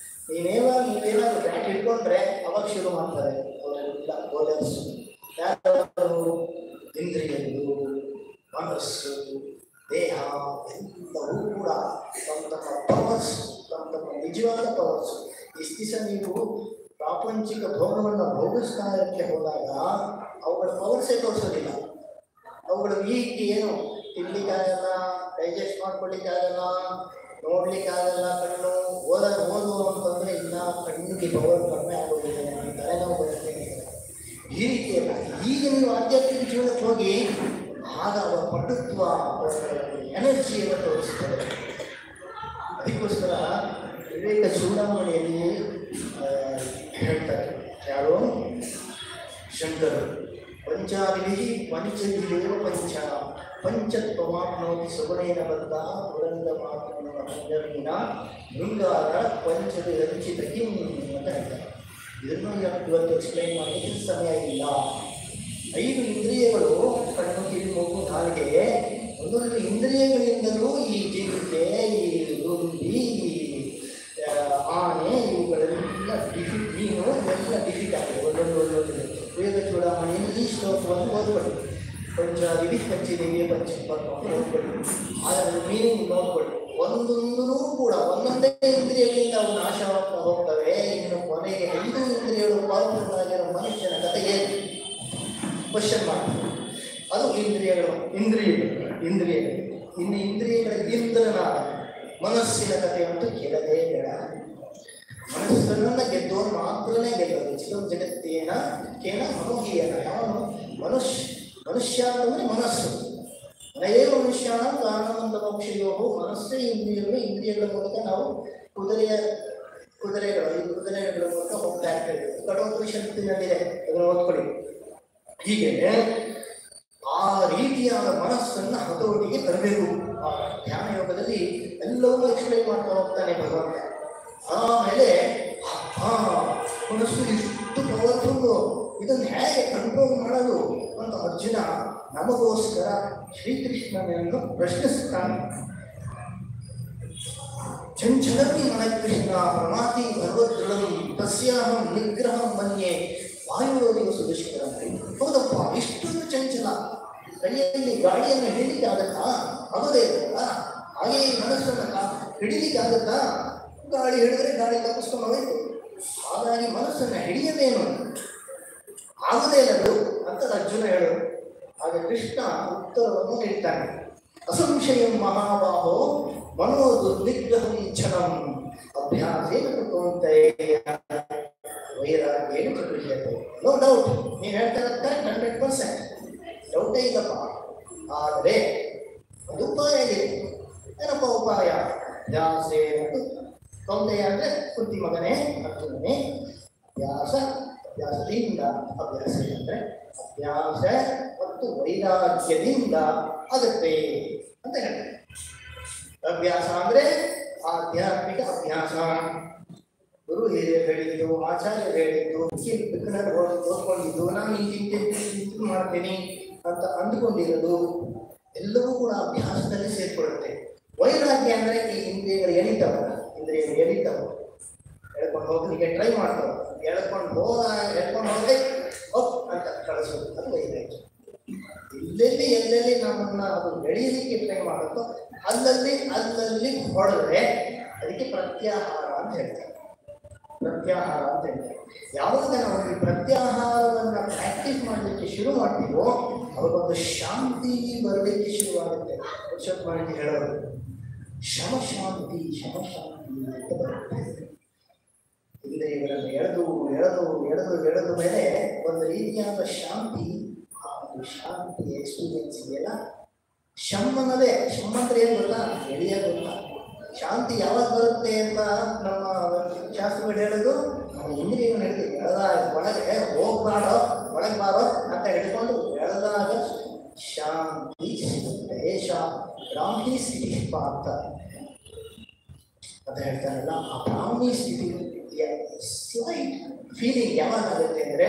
ನೀವೇನಾದ್ರು ಬ್ಯಾಟ್ ಇಟ್ಕೊಂಡ್ರೆ ಅವಾಗ ಶುರು ಮಾಡ್ತಾರೆ ಅವರೆಲ್ಲ ಬೌಲರ್ಸ್. ಯಾರು ಇಂದ್ರಿಯಗಳು, ಮನಸ್ಸು, ದೇಹ ಎಲ್ಲವೂ ಕೂಡ ತಮ್ಮ ಪವರ್ಸ್, ತಮ್ಮ ನಿಜವಾದ ಪವರ್ಸ್. ಇಷ್ಟು ದಿವಸ ನೀವು ಪ್ರಾಪಂಚಿಕ ಭೋಗವನ್ನು ಭೋಗಿಸ್ತಾ ಇರಕ್ಕೆ ಹೋದಾಗ ಅವುಗಳ ಪವರ್ಸೇ ತೋರಿಸೋದಿಲ್ಲ. ಅವುಗಳು ಈಗ ಏನು ತಿನ್ಲಿಕ್ಕಾಗಲ್ಲ, ಡೈಜೆಸ್ಟ್ ಮಾಡ್ಕೊಳ್ಳಿಕ್ಕಾಗಲ್ಲ, ನೋಡ್ಲಿಕ್ಕಾಗಲ್ಲ, ಕಣ್ಣು ಓದು ಅಂತಂದರೆ ಇಲ್ಲ, ಕಣ್ಣಿಗೆ ಪವರ್ ಕಡಿಮೆ ಆಗೋದಿದೆ, ತಲೆನೋವು ಬರುತ್ತೆ. ಈ ರೀತಿಯಲ್ಲ, ಈಗ ನೀವು ಆಧ್ಯಾತ್ಮಿಕ ಜೀವನಕ್ಕೆ ಹೋಗಿ ಆಗ ಅವರ ಪಟುತ್ವ, ಎನರ್ಜಿಯನ್ನು ತೋರಿಸ್ತಾರೆ. ಅದಕ್ಕೋಸ್ಕರ ವಿವೇಕ ಚೂಡಾಮಣಿಯಲ್ಲಿ ಹೇಳ್ತಾರೆ, ಯಾರೋ ಶಂಕರು, ಪಂಚಾದಿಭಿ ಪಂಚದಿವೇವ ಪಂಚ ಪಂಚತ್ವಮಾಪ್ನೋತಿ ಸುಗುಣೇನ ಬದ್ಧ ಪುರಂದ ಮಾತೃನ ಶೃಂಗಾರ ಪಂಚದ ರಂಚಿತ ಕಿಂ ಅಂತ ಹೇಳ್ತಾರೆ. ಇದನ್ನು ಇವತ್ತು ಎಕ್ಸ್ಪ್ಲೈನ್ ಮಾಡಲಿಕ್ಕೆ ಸಮಯ ಇಲ್ಲ. 5 ಇಂದ್ರಿಯಗಳು, ಕಣ್ಣು, ಕಿವಿ, ಮೂಗು, ನಾಲಿಗೆ, ಒಂದೊಂದು ಇಂದ್ರಿಯಗಳಿಂದಲೂ ಈ ಜಿಂಕೆ, ಈ ದುಂಬಿ, ಆನೆ, ಇವುಗಳೆಲ್ಲ ಮೀನು ಎಲ್ಲ ಡಿಫಿಟ್ ಆಗಿದೆ. ಒಂದೊಂದು ವೇದ ಚೂಡಾಮಣಿಯಲ್ಲಿ ಈ ಶ್ಲೋಕವನ್ನು ಓದ್ಕೊಳ್ಳಿ. ಪಂಚಾದಿವಿ ಪಂಚದೇವಿಯ ಪಂಚಪರ್ವ ಓದ್ಕೊಳ್ಳಿ. ಅದರ ಮೀನಿಂಗ್ ನೋಡ್ಕೊಳ್ಳಿ. ಒಂದೊಂದೂ ಕೂಡ ಒಂದೊಂದೇ ಇಂದ್ರಿಯಗಳಿಂದ ಅವು ನಾಶವಾಗ್ತಾ ಹೋಗ್ತವೆ. ಇನ್ನು ಕೊನೆಗೆ 5 ಇಂದ್ರಿಯಗಳು ಪಾಲ್ಪೊಂದಾಗಿರೋ ಮನುಷ್ಯನ ಕಥೆ ಏನು? ಕ್ವಶನ್ ಮಾಡ್ತಾರೆ. ಅದು ಇಂದ್ರಿಯಗಳು. ಇನ್ನು ಇಂದ್ರಿಯಗಳ ಇಂದ್ರನಾದ ಮನಸ್ಸಿನ ಕಥೆಯಂತೂ ಕೇಳದೇ ಬೇಡ. ಮನಸ್ಸನ್ನ ಗೆದ್ದೋರು ಮಾತ್ರನೇ ಗೆಲ್ಲೋದು. ಚಿಲಂ ಜಗತ್ತೇನ ಕೇನ ಮನೋಹೀಯನ. ಯಾವನು ಮನುಷ್ಯ ಅಂತಂದ್ರೆ ಮನಸ್ಸು. ಮನೆಯೇ ಮನುಷ್ಯನ ಕಾರಣವಂತ ಮೋಕ್ಷಯೋ ಮನಸ್ಸೇ ಇಂದ್ರಿಯಗಳ ಮೂಲಕ ನಾವು ಕುದುರೆಗಳ ಮೂಲಕ ಹೋಗ್ತಾ ಇರ್ತೇವೆ. ಕಠೋಪನಿಷತ್ತಿನಲ್ಲಿದೆ, ಅದನ್ನು ಓದ್ಕೊಳ್ಳಿ. ಹೀಗೆ ಆ ರೀತಿಯಾದ ಮನಸ್ಸನ್ನು ಹತೋಟಿಗೆ ತರಬೇಕು. ಆ ಧ್ಯಾನ ಯೋಗದಲ್ಲಿ ಎಲ್ಲವೂ ಎಕ್ಸ್ಪ್ಲೈನ್ ಮಾಡ್ತಾ ಹೋಗ್ತಾನೆ ಭಗವಂತ. ಆಮೇಲೆ ಮನಸ್ಸು ಇಷ್ಟು ಪವರ್ಫುಲ್ಲು, ಇದನ್ನು ಹೇಗೆ ಕಂಟ್ರೋಲ್ ಮಾಡೋದು ಅಂತ ಅರ್ಜುನ ನಮಗೋಸ್ಕರ ಶ್ರೀಕೃಷ್ಣನನ್ನು ಪ್ರಶ್ನಿಸ್ತಾನೆ. ಚಂಚಲಮಿ ಮನಕೃಷ್ಣ ಪ್ರಮಾತಿ ಭಗವದ್ಗೃಹಂ ತಸ್ಯಾಹಂ ನಿಗ್ರಹಂ ಮನ್ಯೆ ವಾಯುರೋದಿವ ಸುದುಷ್ಕರಂ. ಹೌದಪ್ಪ, ಇಷ್ಟೊಂದು ಚಂಚಲ, ಕೈಯಲ್ಲಿ ಗಾಳಿಯನ್ನು ಹಿಡಿಲಿಕ್ಕೆ ಆಗತ್ತಾ? ಆಗೋದೇ ಇರಲ್ಲ. ಹಾಗೆ ಮನಸ್ಸನ್ನು ಹಿಡಿಲಿಕ್ಕೆ ಆಗತ್ತಾ? ಗಾಳಿ ಹಿಡಿದ್ರೆ ಗಾಳಿ ತಪ್ಪಿಸ್ಕೊಂಡು ಹೋಯ್ತು. ಹಾಗಾಗಿ ಮನಸ್ಸನ್ನು ಹಿಡಿಯದೇನು ಆಗುದೇ ಇಲ್ಲದು ಅಂತ ಅರ್ಜುನ ಹೇಳೋದು. ಆಗ ಕೃಷ್ಣ ಉತ್ತರವನ್ನು ನೀಡ್ತಾನೆ. ಅಸಂಶಯಂ ಮಹಾಬಾಹೋ ಮನೋ ದುರ್ನಿಗ್ರಹಂ ಛಲಂ ಅಭ್ಯಾಸೇನ ಕೌಂತೆಯ ವೈರಾಗ್ಯೇನ ಪ್ರಕ್ರಿಯತೆ. ನೋ ಡೌಟ್, ನೀವು ಹೇಳ್ತಾ ಇರೋದು ಕರೆಕ್ಟ್, 100%, ಡೌಟೇ ಇಲ್ಲಪ್ಪ. ಆದರೆ ಒಂದು ಉಪಾಯ ಇದೆ. ಏನಪ್ಪ ಉಪಾಯ? ಅಭ್ಯಾಸೇ ಮತ್ತು ಕೌಂತೆಯ ಅಂದರೆ ಕುಂತಿ ಮಗನೇ ಅರ್ಜುನನೇ. ಅಭ್ಯಾಸದಿಂದ, ಅಭ್ಯಾಸ ಅಂದರೆ ಅಭ್ಯಾಸ ಮತ್ತು ವೈರಾಗ್ಯದಿಂದ ಆಗುತ್ತೆ ಅಂತ ಹೇಳ್ತಾರೆ. ಅಭ್ಯಾಸ ಅಂದ್ರೆ ಆಧ್ಯಾತ್ಮಿಕ ಅಭ್ಯಾಸ. ಗುರು ಹಿರಿಯರು ಹೇಳಿದ್ದು, ಆಚಾರ್ಯರು ಹೇಳಿದ್ದು, ಓದ್ಕೊಂಡಿದ್ದು, ನಾನು ಇಂತಿಂತ ಮಾಡ್ತೀನಿ ಅಂತ ಅಂದುಕೊಂಡಿರೋದು ಎಲ್ಲವೂ ಕೂಡ ಅಭ್ಯಾಸದಲ್ಲಿ ಸೇರ್ಕೊಳ್ಳುತ್ತೆ. ವೈರಾಗ್ಯ ಅಂದ್ರೆ ಈ ಇಂದ್ರಿಯಗಳು ಎಳಿತಾವಲ್ಲ, ಇಂದ್ರಿಯಗಳು ಎಳ್ಕೊಂಡು ಹೋಗ್ಲಿಕ್ಕೆ ಟ್ರೈ ಮಾಡ್ತಾವ, ಎಳ್ಕೊಂಡು ಹೋದ್ರೆ ಅಂತ ಕಳಿಸೋದು, ಅದು ವೈರಾಗ್ಯ. ಎಲ್ಲೆಲ್ಲಿ ನಮ್ಮನ್ನ ಅದು ಬೆಳೆಯಲಿಕ್ಕೆ ಟ್ರೈ ಮಾಡುತ್ತೋ ಅಲ್ಲಲ್ಲಿ ಹೊಡೆದ್ರೆ ಅದಕ್ಕೆ ಪ್ರತ್ಯಾಹಾರ ಅಂತ ಹೇಳ್ತಾರೆ. ಯಾವಾಗ ನಾವು ಈ ಪ್ರತ್ಯಾಹಾರವನ್ನ ಪ್ರಾಕ್ಟೀಸ್ ಮಾಡಲಿಕ್ಕೆ ಶುರು ಮಾಡ್ತೀವೋ ಅವಾಗೊಂದು ಶಾಂತಿ ಬರಲಿಕ್ಕೆ ಶುರುವಾಗುತ್ತೆ. ಪುರುಷೋತ್ತಮ ಹೇಳೋದು ಶಮಶಾಂತಿ ಅಂತ ಬರುತ್ತೆ. ಇಂದ್ರಿಯಗಳನ್ನು ಎಳೆದು ಮೇಲೆ ಒಂದು ರೀತಿಯಾದ ಶಾಂತಿ, ಆ ಒಂದು ಶಾಂತಿ ಎಕ್ಸ್ಪೀರಿಯನ್ಸ್ ಇದೆಯಲ್ಲ, ಶಮ್ ಅಂದ್ರೆ ಏನು ಗೊತ್ತಾ? ಎಳೆಯ ಗೊತ್ತಾ? ಶಾಂತಿ ಯಾವಾಗ ಬರುತ್ತೆ ಅಂತ ನಮ್ಮ ಶಾಸ್ತ್ರಗಳು ಹೇಳೋದು, ನಮ್ಮ ಇಂದ್ರಿಯಗಳು ಹೇಳಿದ್ವಿ, ಎಳೆದಾಗ ಒಳಗೆ ಹೋಗ್ಬಾರೋ ಒಳಗೆ ಬಾರೋ ಅಂತ ಹಿಡ್ಕೊಂಡು ಎಳೆದಾಗ ಶಾಂತಿ ಸಿಗುತ್ತೆ. ಬ್ರಾಹ್ಮಿ ಸ್ಥಿತಿ ಅಂತ ಅಂತ ಹೇಳ್ತಾರಲ್ಲ, ಆ ಬ್ರಾಹ್ಮಿ ಸ್ಥಿತಿ ಸ್ಲೈಟ್ ಫೀಲಿಂಗ್ ಯಾವಾಗ ಆಗುತ್ತೆ ಅಂದರೆ,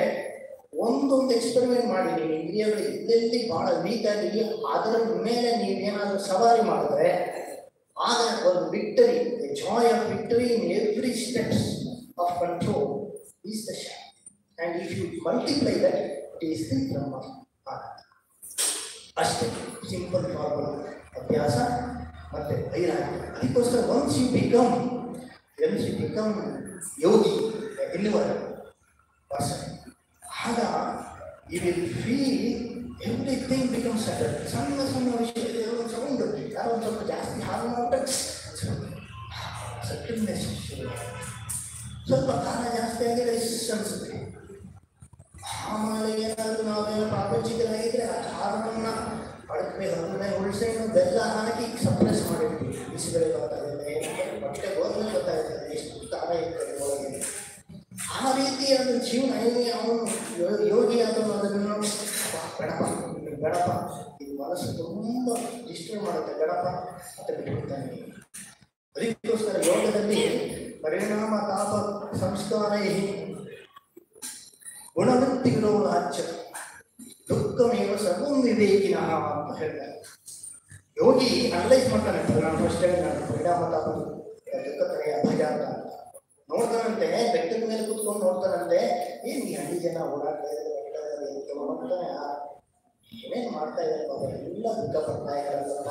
ಒಂದೊಂದು ಎಕ್ಸ್ಪೆರಿಮೆಂಟ್ ಮಾಡಿ ನೀವು ಇಂದ್ರಿಯಗಳು ಎಲ್ಲೆಲ್ಲಿ ಬಹಳ ವೀಕ್ ಆಗಿ ಅದರ ಮೇಲೆ ನೀವೇನಾದರೂ ಸವಾರಿ ಮಾಡಿದ್ರೆ ಆಗ ಒಂದು victory, the joy of victory in every steps of control is the shanti. And if you multiply that it is the Brahma ananda. ಅಷ್ಟೇ ಸಿಂಪಲ್ ಫಾರ್ಮುಲಾ. ಅಭ್ಯಾಸ ಮತ್ತು ವೈರಾಗ್ಯ. ಅದಕ್ಕೋಸ್ಕರ ಒನ್ಸ್ ಯು ಬಿಕಮ್ ಯೋಗಿ, ಎಲ್ಲಿವರೆ ಪರ್ಸನ್, ಆಗ you will feel everything become subtle. ಸಣ್ಣ ವಿಷಯ sound ಯಾರೋ ಒಂದು ಸ್ವಲ್ಪ ಜಾಸ್ತಿ ಹಾಲು ಮಾಡ್ತಾರೆ, ಸಟಲ್ನೆಸ್, ಸ್ವಲ್ಪ ಖಾರ ಜಾಸ್ತಿ ಆಗಿದೆ ಅನಿಸುತ್ತೆ. ಆಮೇಲೆ ಏನಾದರೂ ನಾವೇನೋ ಪ್ರಾಪಂಚಿಕರಾಗಿದ್ದರೆ ಆ ಖಾರವನ್ನು ಅಡಕೆ ಹೊರಗಡೆ ಹುಣಸೆಹಣ್ಣು ಬೆಲ್ಲ ಹಾಕಿ ಸಪ್ರೆಸ್ ಮಾಡಿರ್ತೀವಿ. ಬಿಸಿಬೇಳೆ ಗೊತ್ತಾಗುತ್ತೆ, ಹೊಟ್ಟೆ ಹೋದ್ರೆ ಗೊತ್ತಾಗುತ್ತೆ ಎಷ್ಟು ಖಾರ ಇರ್ತದೆ ಒಳಗೆ. ಆ ರೀತಿಯಾದ ಜೀವನ ಅವನು ಯೋಗಿ ಆದವನು ಅದನ್ನು ಗಣಪ ಇದು ಮನಸ್ಸು ತುಂಬ ಡಿಸ್ಟರ್ಬ್ ಮಾಡುತ್ತೆ, ಗಣಪ ಅಂತ ಬಿಟ್ಬಿಡ್ತಾನೆ. ಅದಕ್ಕೋಸ್ಕರ ಯೋಗದಲ್ಲಿ ಪರಿಣಾಮ ತಾಪ ಸಂಸ್ಕಾರ ಗುಣವೃತ್ತಿಗಳು ರಾಜ್ಯ ದುಃಖಮೇವ ಸರ್ವಂ ವಿವೇಕಿನ ಅಂತ ಹೇಳ್ತಾರೆ. ಯೋಗಿ ಅನಲೈಸ್ ಮಾಡ್ತಾನೆ. ನಾನು ಫಸ್ಟ್ ನಾನು ಪರಿಣಾಮ ತಾಪ ದುಃಖತನೆಯ ಭಯ ಅಂತ ನೋಡ್ತಾನಂತೆ, ಬೆಟ್ಟದ ಮೇಲೆ ಕೂತ್ಕೊಂಡು ನೋಡ್ತಾನಂತೆ, ಏನು ಈ ಹಳ್ಳಿ ಜನ ಓಡಾಡ್ತಾ ಇದ್ದಾರೆ ನೋಡ್ತಾನೆ, ಏನೇನು ಮಾಡ್ತಾ ಇದ್ದಾರೆ ಎಲ್ಲ ದುಃಖ ಪಡ್ತಾ ಇದ್ದಾರಲ್ಲ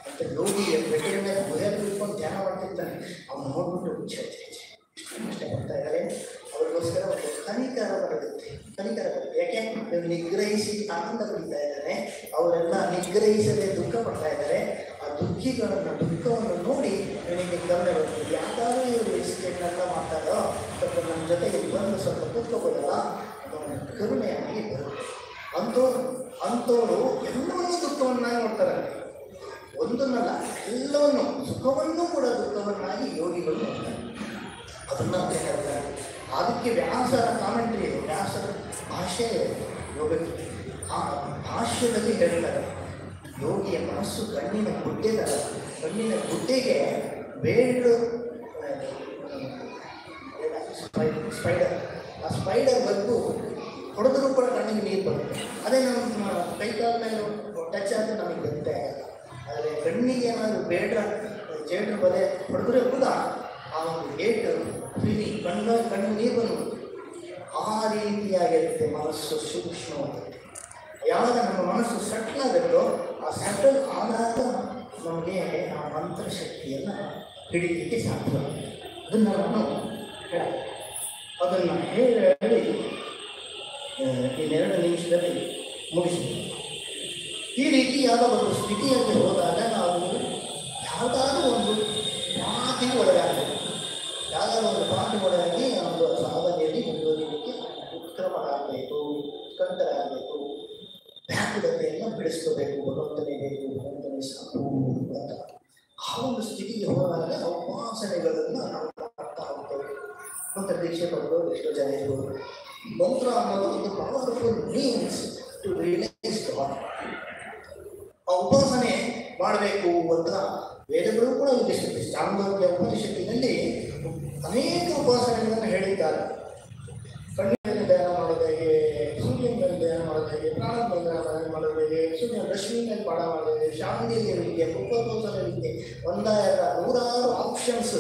ಅಂತ ಯೋಗಿ ಬೆಟ್ಟದ ಮೇಲೆ ಗುಹೆಯಲ್ಲಿ ಕೂತ್ಕೊಂಡು ಧ್ಯಾನ ಮಾಡ್ತಿರ್ತಾನೆ. ಅವ್ನು ನೋಡ್ಬಿಟ್ಟು ಅಷ್ಟೇ ಬರ್ತಾ ಇದ್ದಾರೆ. ಅವ್ರಿಗೋಸ್ಕರ ಒಂದು ಕನಿಕರ ಬರುತ್ತೆ. ಯಾಕೆ ನೀವು ನಿಗ್ರಹಿಸಿ ಆನಂದ ಪಡಿತಾ ಇದ್ದಾನೆ, ಅವರೆಲ್ಲ ನಿಗ್ರಹಿಸದೆ ದುಃಖ ಪಡ್ತಾ ಇದ್ದಾರೆ. ಆ ದುಃಖವನ್ನು ನೋಡಿ ನನಗೆ ಕರುಣೆ ಬರ್ತದೆ. ಯಾಕಾದ್ರೂ ಇವರು ಇಷ್ಟೆಲ್ಲ ಮಾಡ್ತಾರೋ, ಸ್ವಲ್ಪ ನನ್ನ ಜೊತೆಗೆ ಬಂದು ಸ್ವಲ್ಪ ಕೂತ್ಕೋಬೋದಲ್ಲ, ಅದನ್ನು ಕರುಣೆಯಾಗಿ ಬರುತ್ತೆ. ಅಂಥವ್ರು ಎಲ್ಲವನ್ನೂ ದುಃಖವನ್ನಾಗಿ ನೋಡ್ತಾರಂತೆ. ಒಂದನ್ನಲ್ಲ, ಎಲ್ಲವನ್ನು, ಸುಖವನ್ನು ಕೂಡ ದುಃಖವನ್ನಾಗಿ ಯೋಗಿಗಳು ನೋಡ್ತಾರೆ. ಅದನ್ನ ಹೇಳ್ತಾರೆ. ಅದಕ್ಕೆ ವ್ಯಾಸರ ಕಾಮೆಂಟ್ರಿ ಇದೆ, ವ್ಯಾಸರ ಭಾಷೆ ಯೋಗಕ್ಕೆ. ಆ ಭಾಷ್ಯದಲ್ಲಿ ಹೇಳ್ತಾರೆ, ಯೋಗಿಯ ಮನಸ್ಸು ಕಣ್ಣಿನ ಗುಡ್ಡೆಗೆ ಬೇಡು ಸ್ಪೈಡರ್, ಆ ಸ್ಪೈಡರ್ ಬಂದು ಹೊಡೆದರೂ ಕೂಡ ಕಣ್ಣಿಗೆ ನೀರು ಬರುತ್ತೆ. ಅದೇ ನಮ್ಮ ಕೈಕಾಲ ಮೇಲೆ ಟಚ್ ಆದರೆ ನಮಗೆ ಗೊತ್ತೇ ಆಗಲ್ಲ. ಆದರೆ ಕಣ್ಣಿಗೆ ಏನಾದರೂ ಜೇಡ್ರ ಬಲೆ ಹೊಡೆದ್ರೆ ಕೂಡ ಆ ಒಂದು ಏಟು ಫೀಲಿಂಗ್ ಕಣ್ಣು ನೀರು ಬಂದು ಆ ರೀತಿಯಾಗಿರುತ್ತೆ. ಮನಸ್ಸು ಸೂಕ್ಷ್ಮವಾಗುತ್ತೆ. ಯಾವಾಗ ನಮ್ಮ ಮನಸ್ಸು ಸೆಟ್ಲ್ ಆಗುತ್ತೋ, ಆ ಸೆಟಲ್ ಆದಾಗ ನಮಗೆ ಆ ಮಂತ್ರ ಶಕ್ತಿಯನ್ನು ಹಿಡಿಯಲಿಕ್ಕೆ ಸಾಧ್ಯ. ಅದನ್ನು ನಾನು ಅದನ್ನು ಹೇಳಿ ಇನ್ನೆರಡು ನಿಮಿಷದಲ್ಲಿ ಮುಗಿಸ್ತೀನಿ. ಈ ರೀತಿಯಾದ ಒಂದು ಸ್ಥಿತಿಯಲ್ಲಿ ಹೋದಾಗ ನಾವು ಯಾವುದಾದ್ರೂ ಒಂದು ಪಾಠಿಗೆ ಒಳಗಾಗಬೇಕು. ಯಾವುದಾದ್ರೂ ಒಂದು ಪಾಠಿಗೆ ಒಳಗಾಗಿ ಒಂದು ಸಾಧನೆಯಲ್ಲಿ ಮುಂದುವರಿಯಲಿಕ್ಕೆ ಉತ್ಕ್ರಮರಾಗಬೇಕು, ಉತ್ಕಂಠರಾಗಬೇಕು, ವ್ಯಾಕುಲತೆಯನ್ನು ಬೆಳೆಸ್ಕೋಬೇಕು. ಭಗವಂತನೇ ಬೇಕು, ಭಗವಂತನೇ ಸಾಕು ಅಂತ ಆ ಒಂದು ಸ್ಥಿತಿಗೆ ಹೋದಾಗ ಉಪಾಸನೆಗಳನ್ನು ನಾವು ಮಾಡ್ತಾ ಹೋಗ್ತೇವೆ. ಮಂತ್ರ ದೀಕ್ಷೆ ಪಡೆದು ಎಷ್ಟೋ ಜನ ಇರ್ಬೋದು. ಮಂತ್ರ ಅನ್ನೋದು ಒಂದು powerful means to realise God. ಆ ಉಪಾಸನೆ ಮಾಡಬೇಕು ಅಂತ ವೇದಗಳು ಕೂಡ ಉದ್ದೇಶಿಸುತ್ತೆ. ಚಾಂದೋಗ್ಯ ಉಪನಿಷತ್ತಿನಲ್ಲಿ ಅನೇಕ ಉಪಾಸನೆಗಳನ್ನು ಹೇಳಿದ್ದಾರೆ. ಕಣ್ಣಿನಲ್ಲಿ ಧ್ಯಾನ ಮಾಡೋದು ಹೇಗೆ, ಸೂರ್ಯನಲ್ಲಿ ಧ್ಯಾನ ಮಾಡೋದು ಹೇಗೆ, ಪ್ರಾಣದಲ್ಲಿ ಧ್ಯಾನ ಮಾಡೋದು ಹೇಗೆ, ಸೂರ್ಯನ ರಶ್ಮಿನಲ್ಲಿ ಪಾಠ ಮಾಡೋದು ಹೇಗೆ, ಶಾಂತಿಯ ವಿದ್ಯೆ, ಮುಖೋತ್ಸವ ವಿದ್ಯೆ, ಒಂದಾಯಕ ನೂರಾರು ಆಪ್ಷನ್ಸ್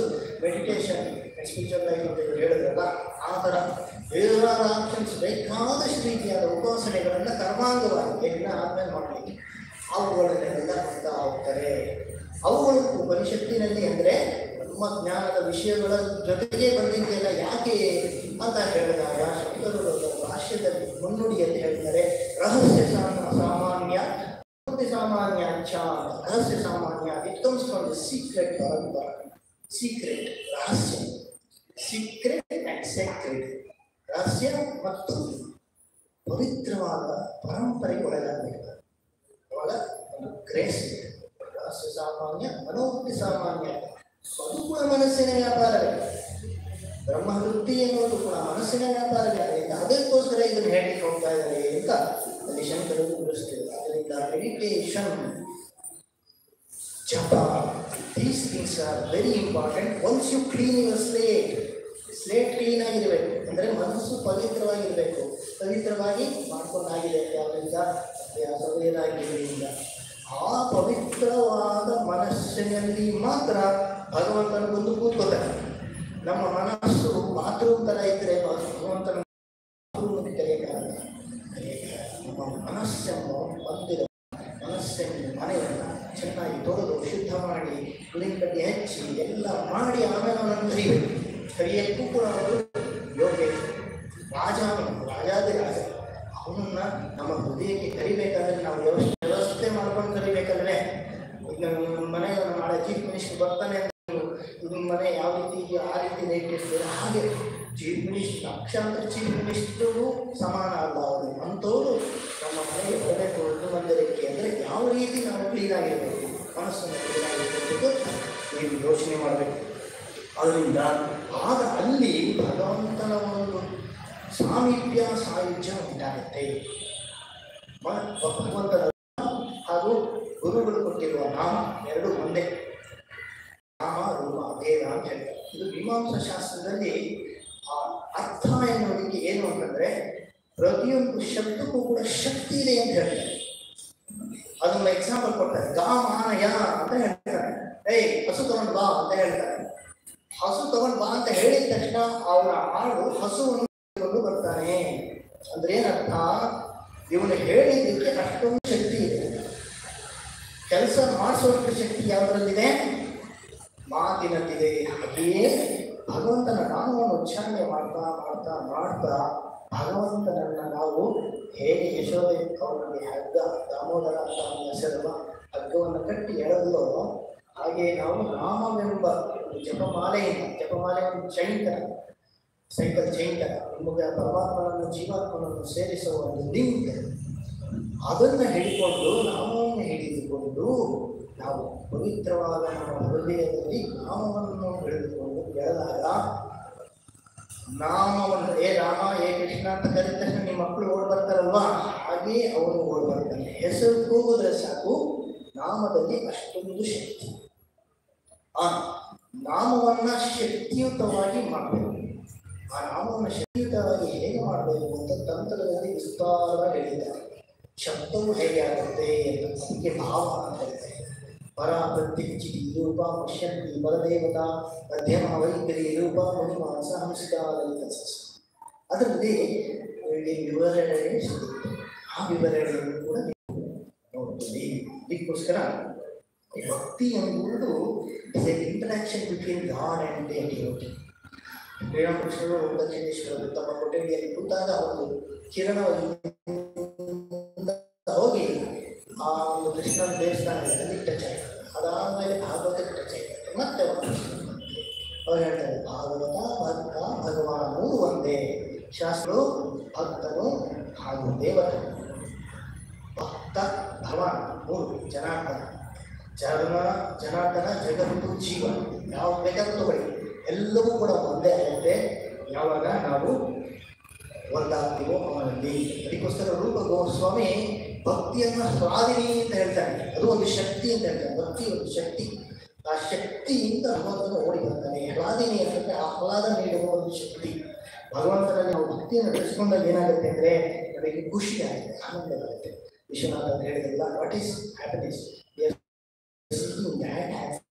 ಮೆಡಿಟೇಷನ್ ಸ್ಪಿರಿಚುವಲ್ ಲೈಫ್ ಅಂತ ಹೇಳಿದ್ರಲ್ಲ, ಆ ಥರ ನೂರಾರು ಆಪ್ಷನ್ಸ್ ಬೇಕಾದಷ್ಟು ರೀತಿಯಾದ ಉಪಾಸನೆಗಳನ್ನು ಕರ್ಮಾಂಗವಾಗಿ ಯಜ್ಞ ಆದ್ಮೇಲೆ ಮಾಡಲಿಕ್ಕೆ ಅವುಗಳನ್ನೆಲ್ಲ ಮಾಡ್ತಾ ಹೋಗ್ತಾರೆ. ಅವುಗಳು ಉಪನಿಷತ್ತಿನಲ್ಲಿ ಅಂದರೆ ನಮ್ಮ ಜ್ಞಾನದ ವಿಷಯಗಳ ಜೊತೆಗೆ ಬಂದಿದ್ದೆಲ್ಲ ಯಾಕೆ ಅಂತ ಹೇಳಿದಾಗ ಶಬ್ದಗಳು ಭಾಷ್ಯದಲ್ಲಿ ಮುನ್ನುಡಿಯಲ್ಲಿ ಹೇಳ್ತಾರೆ, ರಹಸ್ಯ ಸಾಮಾನ್ಯ ಸಾಮಾನ್ಯ ರಹಸ್ಯ ಸಾಮಾನ್ಯ. It comes from the secret parampara. Secret ರಹಸ್ಯ, ಸೀಕ್ರೆಟ್ ಅಂಡ್ ಸೀಕ್ರೆಟ್ ರಹಸ್ಯ ಮತ್ತು ಪವಿತ್ರವಾದ ಪರಂಪರೆಗೆ ಒಳಗಾಗಬೇಕು. ಅವಾಗ ಒಂದು ಗ್ರೇಸ್ ಇದೆ. ರಹಸ್ಯ ಸಾಮಾನ್ಯ, ಮನೋವೃತ್ತಿ ಸಾಮಾನ್ಯ, ಅದು ಕೂಡ ಮನಸ್ಸಿನ ವ್ಯಾಪಾರವೇ. ಬ್ರಹ್ಮವೃತ್ತಿ ಎನ್ನುವುದು ಕೂಡ ಮನಸ್ಸಿನ ವ್ಯಾಪಾರವೇ. ಅದರಿಂದ ಅದಕ್ಕೋಸ್ಕರ ಇದನ್ನು ಹೇಳಲಿಕ್ಕೆ ಹೋಗ್ತಾ ಇದ್ದಾರೆ ಅಂತ ಅಲ್ಲಿ ಶಂಕರರು ವಿವರಿಸ್ತೇವೆ. ಅದರಿಂದ ಮೆಡಿಟೇಷನ್, ಜಪ, these things are very important. Once you clean your slate clean ಆಗಿರಬೇಕು, ಅಂದರೆ ಮನಸ್ಸು ಪವಿತ್ರವಾಗಿರಬೇಕು. ಪವಿತ್ರವಾಗಿ ಮಾಡ್ಕೊಂಡಾಗಿದೆ ಯಾವುದರಿಂದ, ಅಭ್ಯಾಸವೇನಾಗಿದ್ದರಿಂದ. ಆ ಪವಿತ್ರವಾದ ಮನಸ್ಸಿನಲ್ಲಿ ಮಾತ್ರ ಭಗವಂತನ ಬಂದು ಕೂತ್ಕೋತಾನೆ. ನಮ್ಮ ಮನಸ್ಸು ಬಾತ್ರೂಮ್ ಥರ ಇದ್ದರೆ ಭಗವಂತನ ಕರೆಯಕ್ಕಾಗಲ್ಲ. ನಮ್ಮ ಮನಸ್ಸನ್ನು ಹೊಂದಿದ ಮನಸ್ಸನ್ನು ಮನೆಯನ್ನು ಚೆನ್ನಾಗಿ ತೊಳೆದು ಶುದ್ಧ ಮಾಡಿ ಉಳಿಕಡ್ಡಿ ಹಚ್ಚಿ ಎಲ್ಲ ಮಾಡಿ ಆಮೇಲೆ ಅವನನ್ನು ಕರಿಬೇಕು. ಕರಿಯಕ್ಕೂ ಕೂಡ ಅವರು ಯೋಗ್ಯ ರಾಜಾದಿ ರಾಜ. ಅವನನ್ನು ನಮ್ಮ ಹೃದಯಕ್ಕೆ ಕರಿಬೇಕಾದ್ರೆ ನಾವು ವ್ಯವಸ್ಥೆ ಮಾಡ್ಕೊಂಡು ಕರಿಬೇಕಂದ್ರೆ, ಈಗ ನಮ್ಮ ಮನೆ ನಾಳೆ ಚೀಫ್ ಮಿನಿಸ್ಟರ್ ಬರ್ತಾನೆ ಅಂತ ಇದು ಮನೆ ಯಾವ ರೀತಿ ಆ ರೀತಿ ನೆಟ್ಟಿರ್ತಾರೆ. ಹಾಗೆ ಚೀಫ್ ಮಿನಿಸ್ಟರ್ ಲಕ್ಷಾಂತರ ಚೀಫ್ ಮಿನಿಸ್ಟರು ಸಮಾನ ಅಲ್ಲ ಅವರು. ಅಂಥವರು ನಮ್ಮ ಮನೆಗೆ ಬರಬೇಕು ಒಂದು ಮಂದಿರಕ್ಕೆ ಅಂದರೆ ಯಾವ ರೀತಿ ನಾವು ಕ್ಲೀನಾಗಿರಬೇಕು, ಮನಸ್ಸನ್ನು ಕ್ಲೀನಾಗಿರಬೇಕು ನೀವು ಯೋಚನೆ ಮಾಡಬೇಕು. ಅದರಿಂದ ಆಗ ಅಲ್ಲಿ ಭಗವಂತನ ಒಂದು ಸಾಮೀಪ್ಯ ಸಾಯುಜ್ಯ ಉಂಟಾಗುತ್ತೆ. ಭಗವಂತನ ಹಾಗೂ ಗುರುಗಳು ಕೊಟ್ಟಿರುವ ನಾಮ ಎರಡು ಒಂದೇ. ನಾಮ ರೂಪ ಭೇದ ಅಂತ ಹೇಳ್ತಾರೆ. ಇದು ಮೀಮಾಂಸಾ ಶಾಸ್ತ್ರದಲ್ಲಿ ಅರ್ಥ ಎನ್ನುವುದಕ್ಕೆ ಏನು ಅಂತಂದ್ರೆ, ಪ್ರತಿಯೊಂದು ಶಬ್ದಕ್ಕೂ ಕೂಡ ಶಕ್ತಿ ಇದೆ ಅಂತ ಹೇಳ್ತಾರೆ. ಅದನ್ನ ಎಕ್ಸಾಂಪಲ್ ಕೊಡ್ತಾರೆ. ಗಾ ಮಾನಯ ಅಂತ ಹೇಳ್ತಾರೆ. ಹಸು ತಗೊಂಡು ಬಾ ಅಂತ ಹೇಳ್ತಾರೆ. ಹಸು ತಗೊಂಡು ಬಾ ಅಂತ ಹೇಳಿದ ತಕ್ಷಣ ಅವನ ಆಳು ಹಸುವನ್ನು ಬರ್ತಾನೆ ಅಂದ್ರೆ ಏನರ್ಥ, ಇವನು ಹೇಳಿದ್ದಕ್ಕೆ ಅಷ್ಟೊಂದು ಶಕ್ತಿ ಇದೆ. ಕೆಲಸ ಮಾಡಿಸೋಷ್ಟು ಶಕ್ತಿ ಯಾವುದರಲ್ಲಿದೆ, ಮಾತಿನಲ್ಲಿದೆ. ಹಾಗೆಯೇ ಭಗವಂತನ ನಾಮವನ್ನು ಉಚ್ಚಾರಣೆ ಮಾಡ್ತಾ ಮಾಡ್ತಾ ಮಾಡ್ತಾ ಭಗವಂತನನ್ನ ನಾವು ಹೇಗೆ ಯಶೋದೆ ಅವನಿಗೆ ಹಗ್ಗ ದಾಮೋದರ ಅಂತ ಹೆಸರುವ ಹಗ್ಗವನ್ನು ಕಟ್ಟಿ ಎಳೆದೋ ಹಾಗೆ ನಾವು ನಾಮವೆಂಬ ಜಪಮಾಲೆ ಒಂದು ಚೈನ್ ತರ, ಸೈಕಲ್ ಚೈನ್ ತರ ನಿಮಗೆ ಪರಮಾತ್ಮನನ್ನು ಜೀವಾತ್ಮನನ್ನು ಸೇರಿಸುವ ಒಂದು ಲಿಂಕ್, ಅದನ್ನು ಹಿಡಿಕೊಂಡು ನಾಮವನ್ನು ಹಿಡಿದುಕೊಂಡು ನಾವು ಪವಿತ್ರವಾದ ನಮ್ಮ ಹೃದಯದಲ್ಲಿ ನಾಮವನ್ನು ಹಿಡಿದುಕೊಂಡು ಬೆಳೆದಾಗ ನಾಮವನ್ನು ರಾಮ ಕೃಷ್ಣ ಅಂತ ಕರೆದ ತಕ್ಷಣ ನಿಮ್ಮ ಮಕ್ಕಳು ಓಡ್ ಬರ್ತಾರಲ್ವಾ, ಹಾಗೇ ಅವನು ಓಡ್ ಬರ್ತಾನೆ. ಹೆಸರು ಕೂಗಿದ್ರೆ ಸಾಕು, ನಾಮದಲ್ಲಿ ಅಷ್ಟೊಂದು ಶಕ್ತಿ. ಆ ನಾಮವನ್ನ ಶಕ್ತಿಯುತವಾಗಿ ಮಾಡಬೇಕು. ಆ ನಾಮವನ್ನು ಶಕ್ತಿಯುತವಾಗಿ ಹೇಗೆ ಮಾಡಬೇಕು ಅಂತ ತಂತ್ರದಲ್ಲಿ ವಿಸ್ತಾರವಾಗಿ ಹೇಳಿದ್ದಾರೆ. ಶಬ್ದವು ಹೇಗೆ ಆಗುತ್ತೆ ಅಂತ ಅದಕ್ಕೆ ಭಾವ ಅಂತ ಹೇಳ್ತಾರೆ. ಪರ ಪ್ರತ್ಯಕ್ಷಿತಿ ರೂಪ ಪಶ್ಯಂತಿ ಪರದೇವತಾ ಮಧ್ಯಮ ವೈಖರಿ ರೂಪ ಮಹಿಮ ಸಂಸ್ಕಾರ. ಅದರಲ್ಲಿ ವಿವರಣೆ ಸಿಗುತ್ತೆ. ಆ ವಿವರಣೆಯನ್ನು ಕೂಡ ನೋಡ್ತೀವಿ. ಇದಕ್ಕೋಸ್ಕರ ಭಕ್ತಿ ಎಂಬುದು is A interaction between god and devotee. ಶ್ರೀರಾಮಕೃಷ್ಣರು ದಕ್ಷಿಣೇಶ್ವರರು ತಮ್ಮ ಕೊಠಡಿಯಲ್ಲಿ ಕೂತಾಗ ಒಂದು ಕಿರಣ ಹೋಗಿ ಆ ಒಂದು ಕೃಷ್ಣನ ದೇವಸ್ಥಾನದಲ್ಲಿ ಟಚ್ ಆಯ್ತು. ಅದಾದಮೇಲೆ ಭಾಗವತಕ್ಕೆ ಟಚ್ ಆಯ್ತು. ಮತ್ತೆ ಅವ್ರು ಹೇಳ್ತಾರೆ, ಭಾಗವತ ಭಕ್ತ ಭಗವಾನು ಒಂದೇ. ಶಾಸ್ತ್ರರು ಭಕ್ತನು ಹಾಗೂ ದೇವತನು. ಭಕ್ತ ಭಗವಾನ್ ಮೂರು, ಜನಾರ್ದನ ಜನಾರ್ದನ ಜಗತ್ತು ಜೀವ ಯಾವ ಬೇಕಾದ್ರೂ ತಗೊಳ್ಳಿ, ಎಲ್ಲವೂ ಕೂಡ ಒಂದೇ ಆಗುತ್ತೆ ಯಾವಾಗ ನಾವು ಒಂದಾಗ್ತೀವೋ ಅವನಲ್ಲಿ. ಅದಕ್ಕೋಸ್ಕರ ರೂಪ ಗೋಸ್ವಾಮಿ ಭಕ್ತಿಯನ್ನು ಸ್ವಾದಿನಿ ಅಂತ ಹೇಳ್ತಾನೆ. ಅದು ಒಂದು ಶಕ್ತಿ ಅಂತ ಹೇಳ್ತಾನೆ. ಭಕ್ತಿ ಒಂದು ಶಕ್ತಿ. ಆ ಶಕ್ತಿಯಿಂದ ಭಗವಂತನು ಓಡಿ ಬರ್ತಾನೆ. ಹ್ಲಾದಿನಿ ಅಂತಂದ್ರೆ ಆಹ್ಲಾದ ನೀಡುವ ಒಂದು ಶಕ್ತಿ. ಭಗವಂತನಲ್ಲಿ ನಾವು ಭಕ್ತಿಯನ್ನು ಬೆಳೆಸ್ಕೊಂಡಾಗ ಏನಾಗುತ್ತೆ ಅಂದರೆ ನಮಗೆ ಖುಷಿ ಆಗುತ್ತೆ, ಆನಂದ ಆಗುತ್ತೆ. ವಿಶ್ವನಾಥ ಅಂತ ಹೇಳಿದ್ರಲ್ಲ, what is happiness?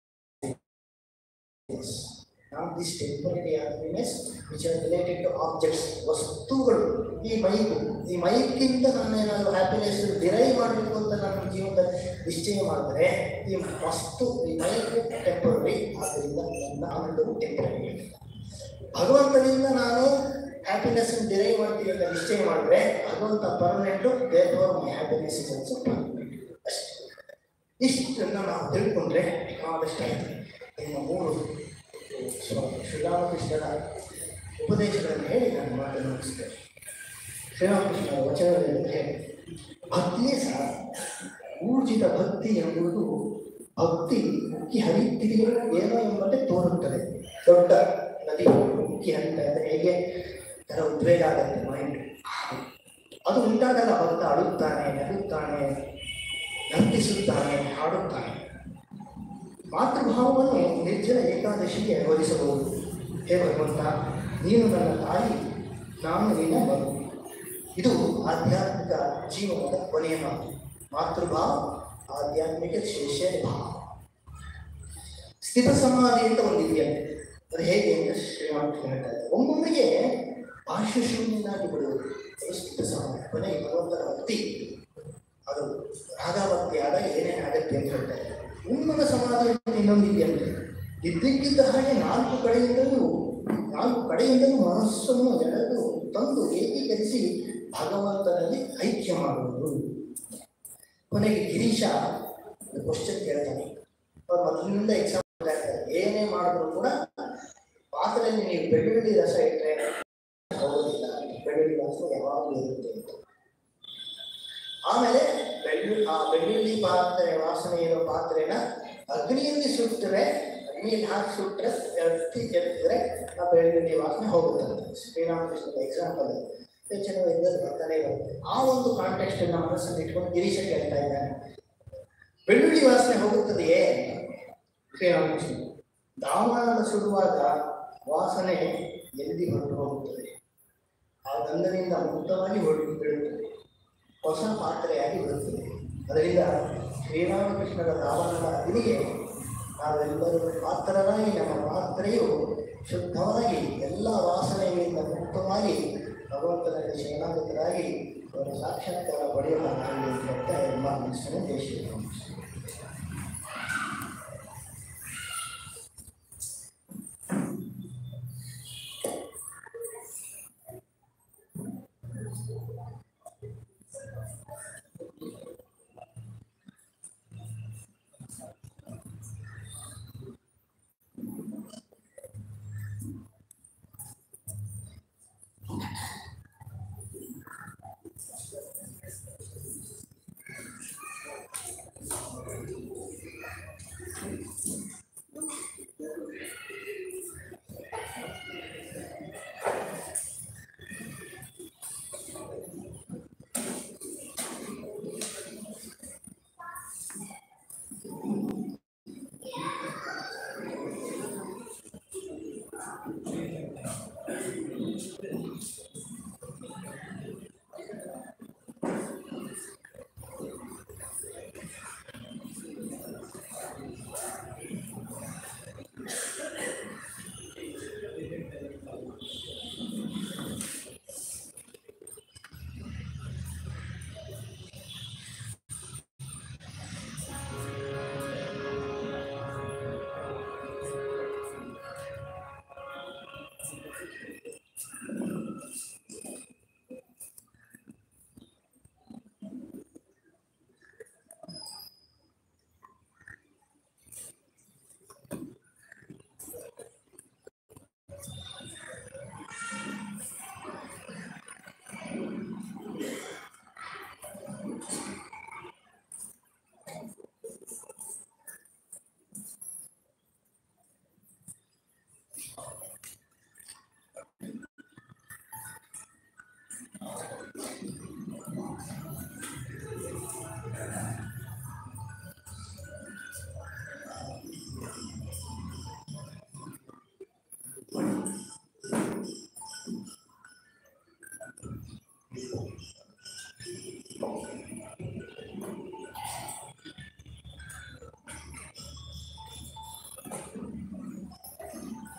Not this temporary happiness which are related to objects, ವಸ್ತುಗಳು. ಈ ಮೈಕಿಂದ ನಾನೇನಾದರೂ ಹ್ಯಾಪಿನೆಸ್ ಡಿರೈವ್ ಮಾಡಬೇಕು ಅಂತ ನನ್ನ ಜೀವನದಲ್ಲಿ ನಿಶ್ಚಯ ಮಾಡಿದ್ರೆ ಈ ಮೈಕ್ ಟೆಂಪರರಿ, ಆದ್ದರಿಂದ ನನ್ನ ಆನಂದವು ಟೆಂಪರರಿ. ಭಗವಂತನಿಂದ ನಾನು ಹ್ಯಾಪಿನೆಸ್ ಡಿರೈವ್ ಮಾಡ್ತೀವಿ ಅಂತ ನಿಶ್ಚಯ ಮಾಡಿದ್ರೆ ಭಗವಂತ ಪರ್ಮನೆಂಟು, ದೇವರ my happiness is also permanent. ಅಷ್ಟೇ. ಇಷ್ಟನ್ನು ನಾವು ತಿಳ್ಕೊಂಡ್ರೆ ಆದಷ್ಟಾಯ್ತು. ನಿಮ್ಮ 3 ಶ್ರೀರಾಮಕೃಷ್ಣರ ಉಪದೇಶಗಳನ್ನು ಹೇಳಿ ನಾನು ಮಾತನ್ನು ಮುಗಿಸ್ತೇನೆ. ಶ್ರೀರಾಮಕೃಷ್ಣರ ವಚನದಲ್ಲಿ ಹೇಳಿ, ಭಕ್ತಿಯೇ ಸಹ ಊರ್ಜಿತ ಭಕ್ತಿ ಎಂಬುದು ಭಕ್ತಿ ಉಕ್ಕಿ ಹರಿಯುತ್ತಿದೆಯೋ ಏನೋ ಎಂಬಂತೆ ತೋರುತ್ತದೆ. ದೊಡ್ಡ ನದಿ ಉಕ್ಕಿ ಹರಿತಾ ಇದ್ದರೆ ಹೇಗೆ ಥರ ಉದ್ವೇಗ ಆಗುತ್ತೆ ಮೈಂಡ್. ಅದು ಉಂಟಾದಾಗ ಭಕ್ತ ಅಳುತ್ತಾನೆ, ನಗುತ್ತಾನೆ, ನರ್ತಿಸುತ್ತಾನೆ, ಹಾಡುತ್ತಾನೆ. ಮಾತೃಭಾವವನ್ನು ನಿರ್ಜಲ ಏಕಾದಶಿಗೆ ಬೋಧಿಸಬಹುದು. ಹೇ ಭಗವಂತ, ನೀನು ನನ್ನ ತಾಯಿ, ನಾನು ನಿನ್ನ ಮಗು. ಇದು ಆಧ್ಯಾತ್ಮಿಕ ಜೀವನದ ಕೊನೆಯ ಮಾತು. ಮಾತೃಭಾವ ಆಧ್ಯಾತ್ಮಿಕ ಶ್ರೇಷ್ಠ ಭಾವ. ಸ್ಥಿತ ಸಮಾಧಿ ಅಂತ ಒಂದಿದೆಯಂತೆ. ಅದು ಹೇಗೆ ಅಂತ ಶ್ರೀರಾಮಕೃಷ್ಣ ಹೇಳ್ತಾರೆ, ಒಮ್ಮೊಮ್ಮೆಗೆ ಭಾಷ್ಯಶೂನ್ಯನಾಗಿ ಬಿಡುವುದು ಅದು ಸ್ಥಿತ ಸಮಾಧಿ. ಕೊನೆಗೆ ಭಗವಂತನ ಭಕ್ತಿ ಅದು ರಾಗಭಕ್ತಿ ಆದಾಗ ಏನೇನು ಆಗತ್ತೆ ಅಂತ ಹೇಳ್ತಾರೆ. ಉನ್ಮನ ಸಮಾಧಿ ಇನ್ನೊಂದಿದೆಯಂತೆ. ಇದ್ದಕ್ಕಿದ್ದ ಹಾಗೆ ನಾಲ್ಕು ಕಡೆಯಿಂದಲೂ ಮನಸ್ಸನ್ನು ಎಳೆದು ತಂದು ಏಕೀಕರಿಸಿ ಭಗವಂತನಲ್ಲಿ ಐಕ್ಯ ಮಾಡುವುದು. ಕೊನೆಗೆ ಗಿರೀಶ ಕ್ವಶನ್ ಕೇಳ್ತಾನೆ. ಅವ್ರು ಮೊದಲಿನಿಂದ ಎಕ್ಸಾಮ್ ಮಾಡ್ತಾರೆ, ಏನೇ ಮಾಡಿದ್ರು ಕೂಡ ಪಾತ್ರೆಯಲ್ಲಿ ನೀವು ಬೆಳ್ಳುಳ್ಳಿ ರಸ ಇಟ್ಟರೆ ಹೋಗೋದಿಲ್ಲ, ಬೆಳ್ಳುಳ್ಳಿ ರಸ ಯಾವಾಗಲೂ ಇರುತ್ತೆ ಅಂತ. ಆಮೇಲೆ ಬೆಳ್ಳುಳ್ಳಿ ಪಾತ್ರೆ ವಾಸನೆ ಇರೋ ಪಾತ್ರೆನ ಅಗ್ನಿಯಲ್ಲಿ ಸುಟ್ಟರೆ, ಅಗ್ನಿಯಲ್ಲಿ ಹಾಕಿ ಸುಟ್ಟರೆ ಎತ್ತಿದ್ರೆ ಆ ಬೆಳ್ಳುಳ್ಳಿ ವಾಸನೆ ಹೋಗುತ್ತಂತೆ. ಶ್ರೀರಾಮಕೃಷ್ಣದ ಎಕ್ಸಾಂಪಲ್ ಚೆನ್ನಾಗಿ ಬರ್ತಾನೆ ಇರುತ್ತೆ. ಆ ಒಂದು ಕಾಂಟೆಕ್ಸ್ಟ್ ಅನ್ನ ಮನಸ್ಸನ್ನು ಇಟ್ಕೊಂಡು ಗಿರೀಶ ಕೇಳ್ತಾ ಇದ್ದಾನೆ, ಬೆಳ್ಳುಳ್ಳಿ ವಾಸನೆ ಹೋಗುತ್ತದೆಯೇ? ಶ್ರೀರಾಮಕೃಷ್ಣ, ದಾವಾನದ ಸುಡುವಾಗ ವಾಸನೆ ಎಲ್ಲಿ ಹೊರಟು ಹೋಗುತ್ತದೆ, ಆ ಗಂಧದಿಂದ ಮುಕ್ತವಾಗಿ ಬೀಳುತ್ತದೆ, ಹೊಸ ಪಾತ್ರೆಯಾಗಿ ಬರುತ್ತದೆ. ಅದರಿಂದ ಶ್ರೀರಾಮಕೃಷ್ಣರ ದಾವಾನದ ಅಗ್ನಿಗೆ ನಾವೆಲ್ಲರೂ ಪಾತ್ರರಾಗಿ ನಮ್ಮ ಪಾತ್ರೆಯು ಶುದ್ಧವಾಗಿ ಎಲ್ಲ ವಾಸನೆಗಳಿಂದ ಮುಕ್ತವಾಗಿ ಭಗವಂತನಲ್ಲಿ ಶರಣಾಗತರಾಗಿ ಅವರ ಸಾಕ್ಷಾತ್ಕಾರ ಪಡೆಯಲಾಗಲಿ ಅಂತ ಎಲ್ಲ ಮನಸ್ಸನ್ನು ದೇಶಿಕ.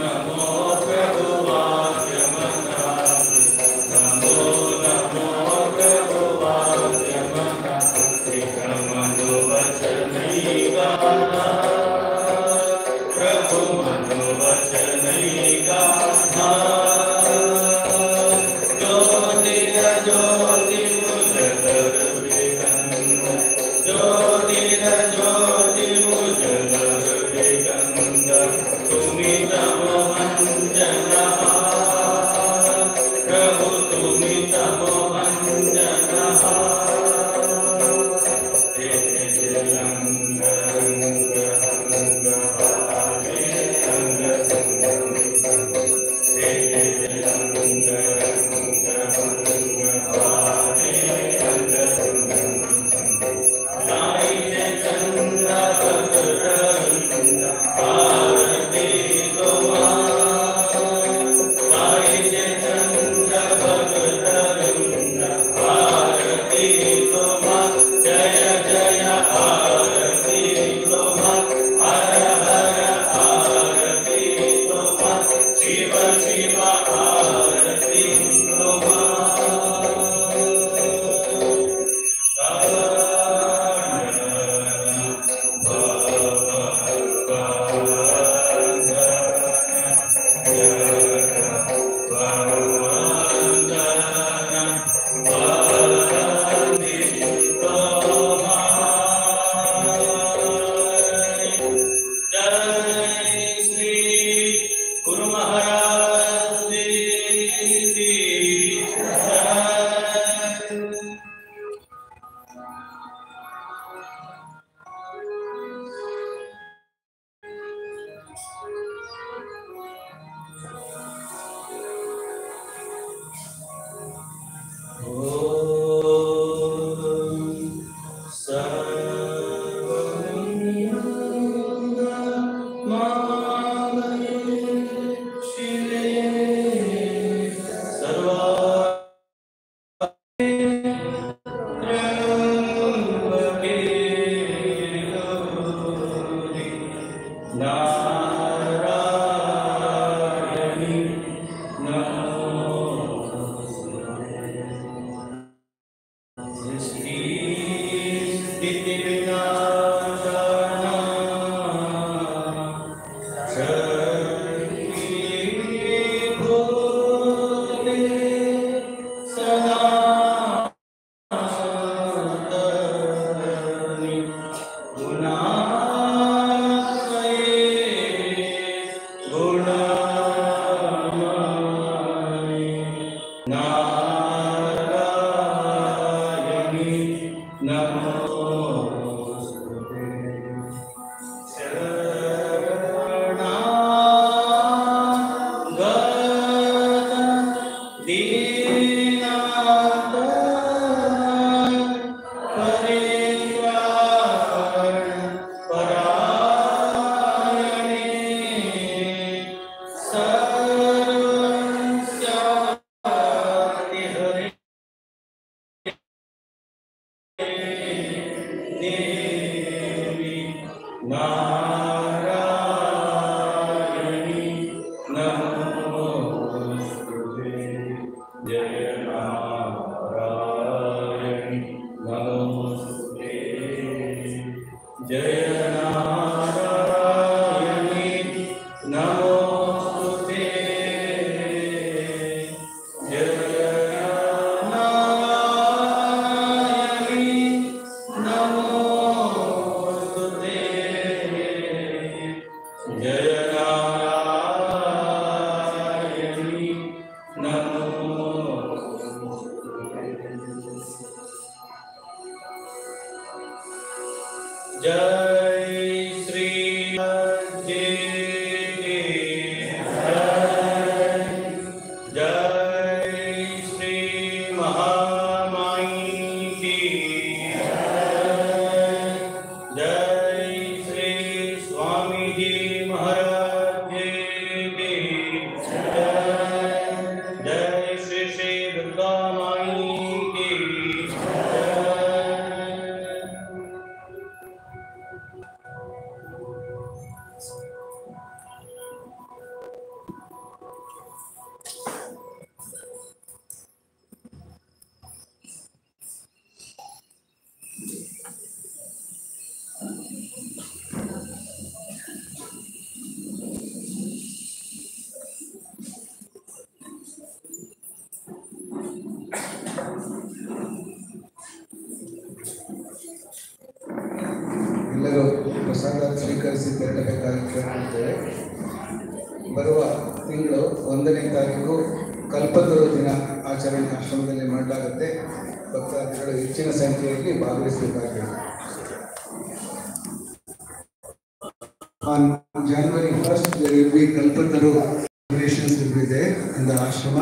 Namo Prabhu ತೆರಳಬೇಕಾಗಿ ಕೇಳಿದ್ದೇವೆ. ಬರುವ ತಿಂಗಳು 1ನೇ ತಾರೀಕು ಕಲ್ಪತರು ದಿನ ಆಚರಣೆ ಆಶ್ರಮದಲ್ಲಿ ಮಾಡಲಾಗುತ್ತೆ. ಭಕ್ತಾದಿಗಳು ಹೆಚ್ಚಿನ ಸಂಖ್ಯೆಯಲ್ಲಿ ಭಾಗವಹಿಸಬೇಕಾಗಿದೆ. On January 1st, there will be Kalpataru celebrations will be there in the ashram.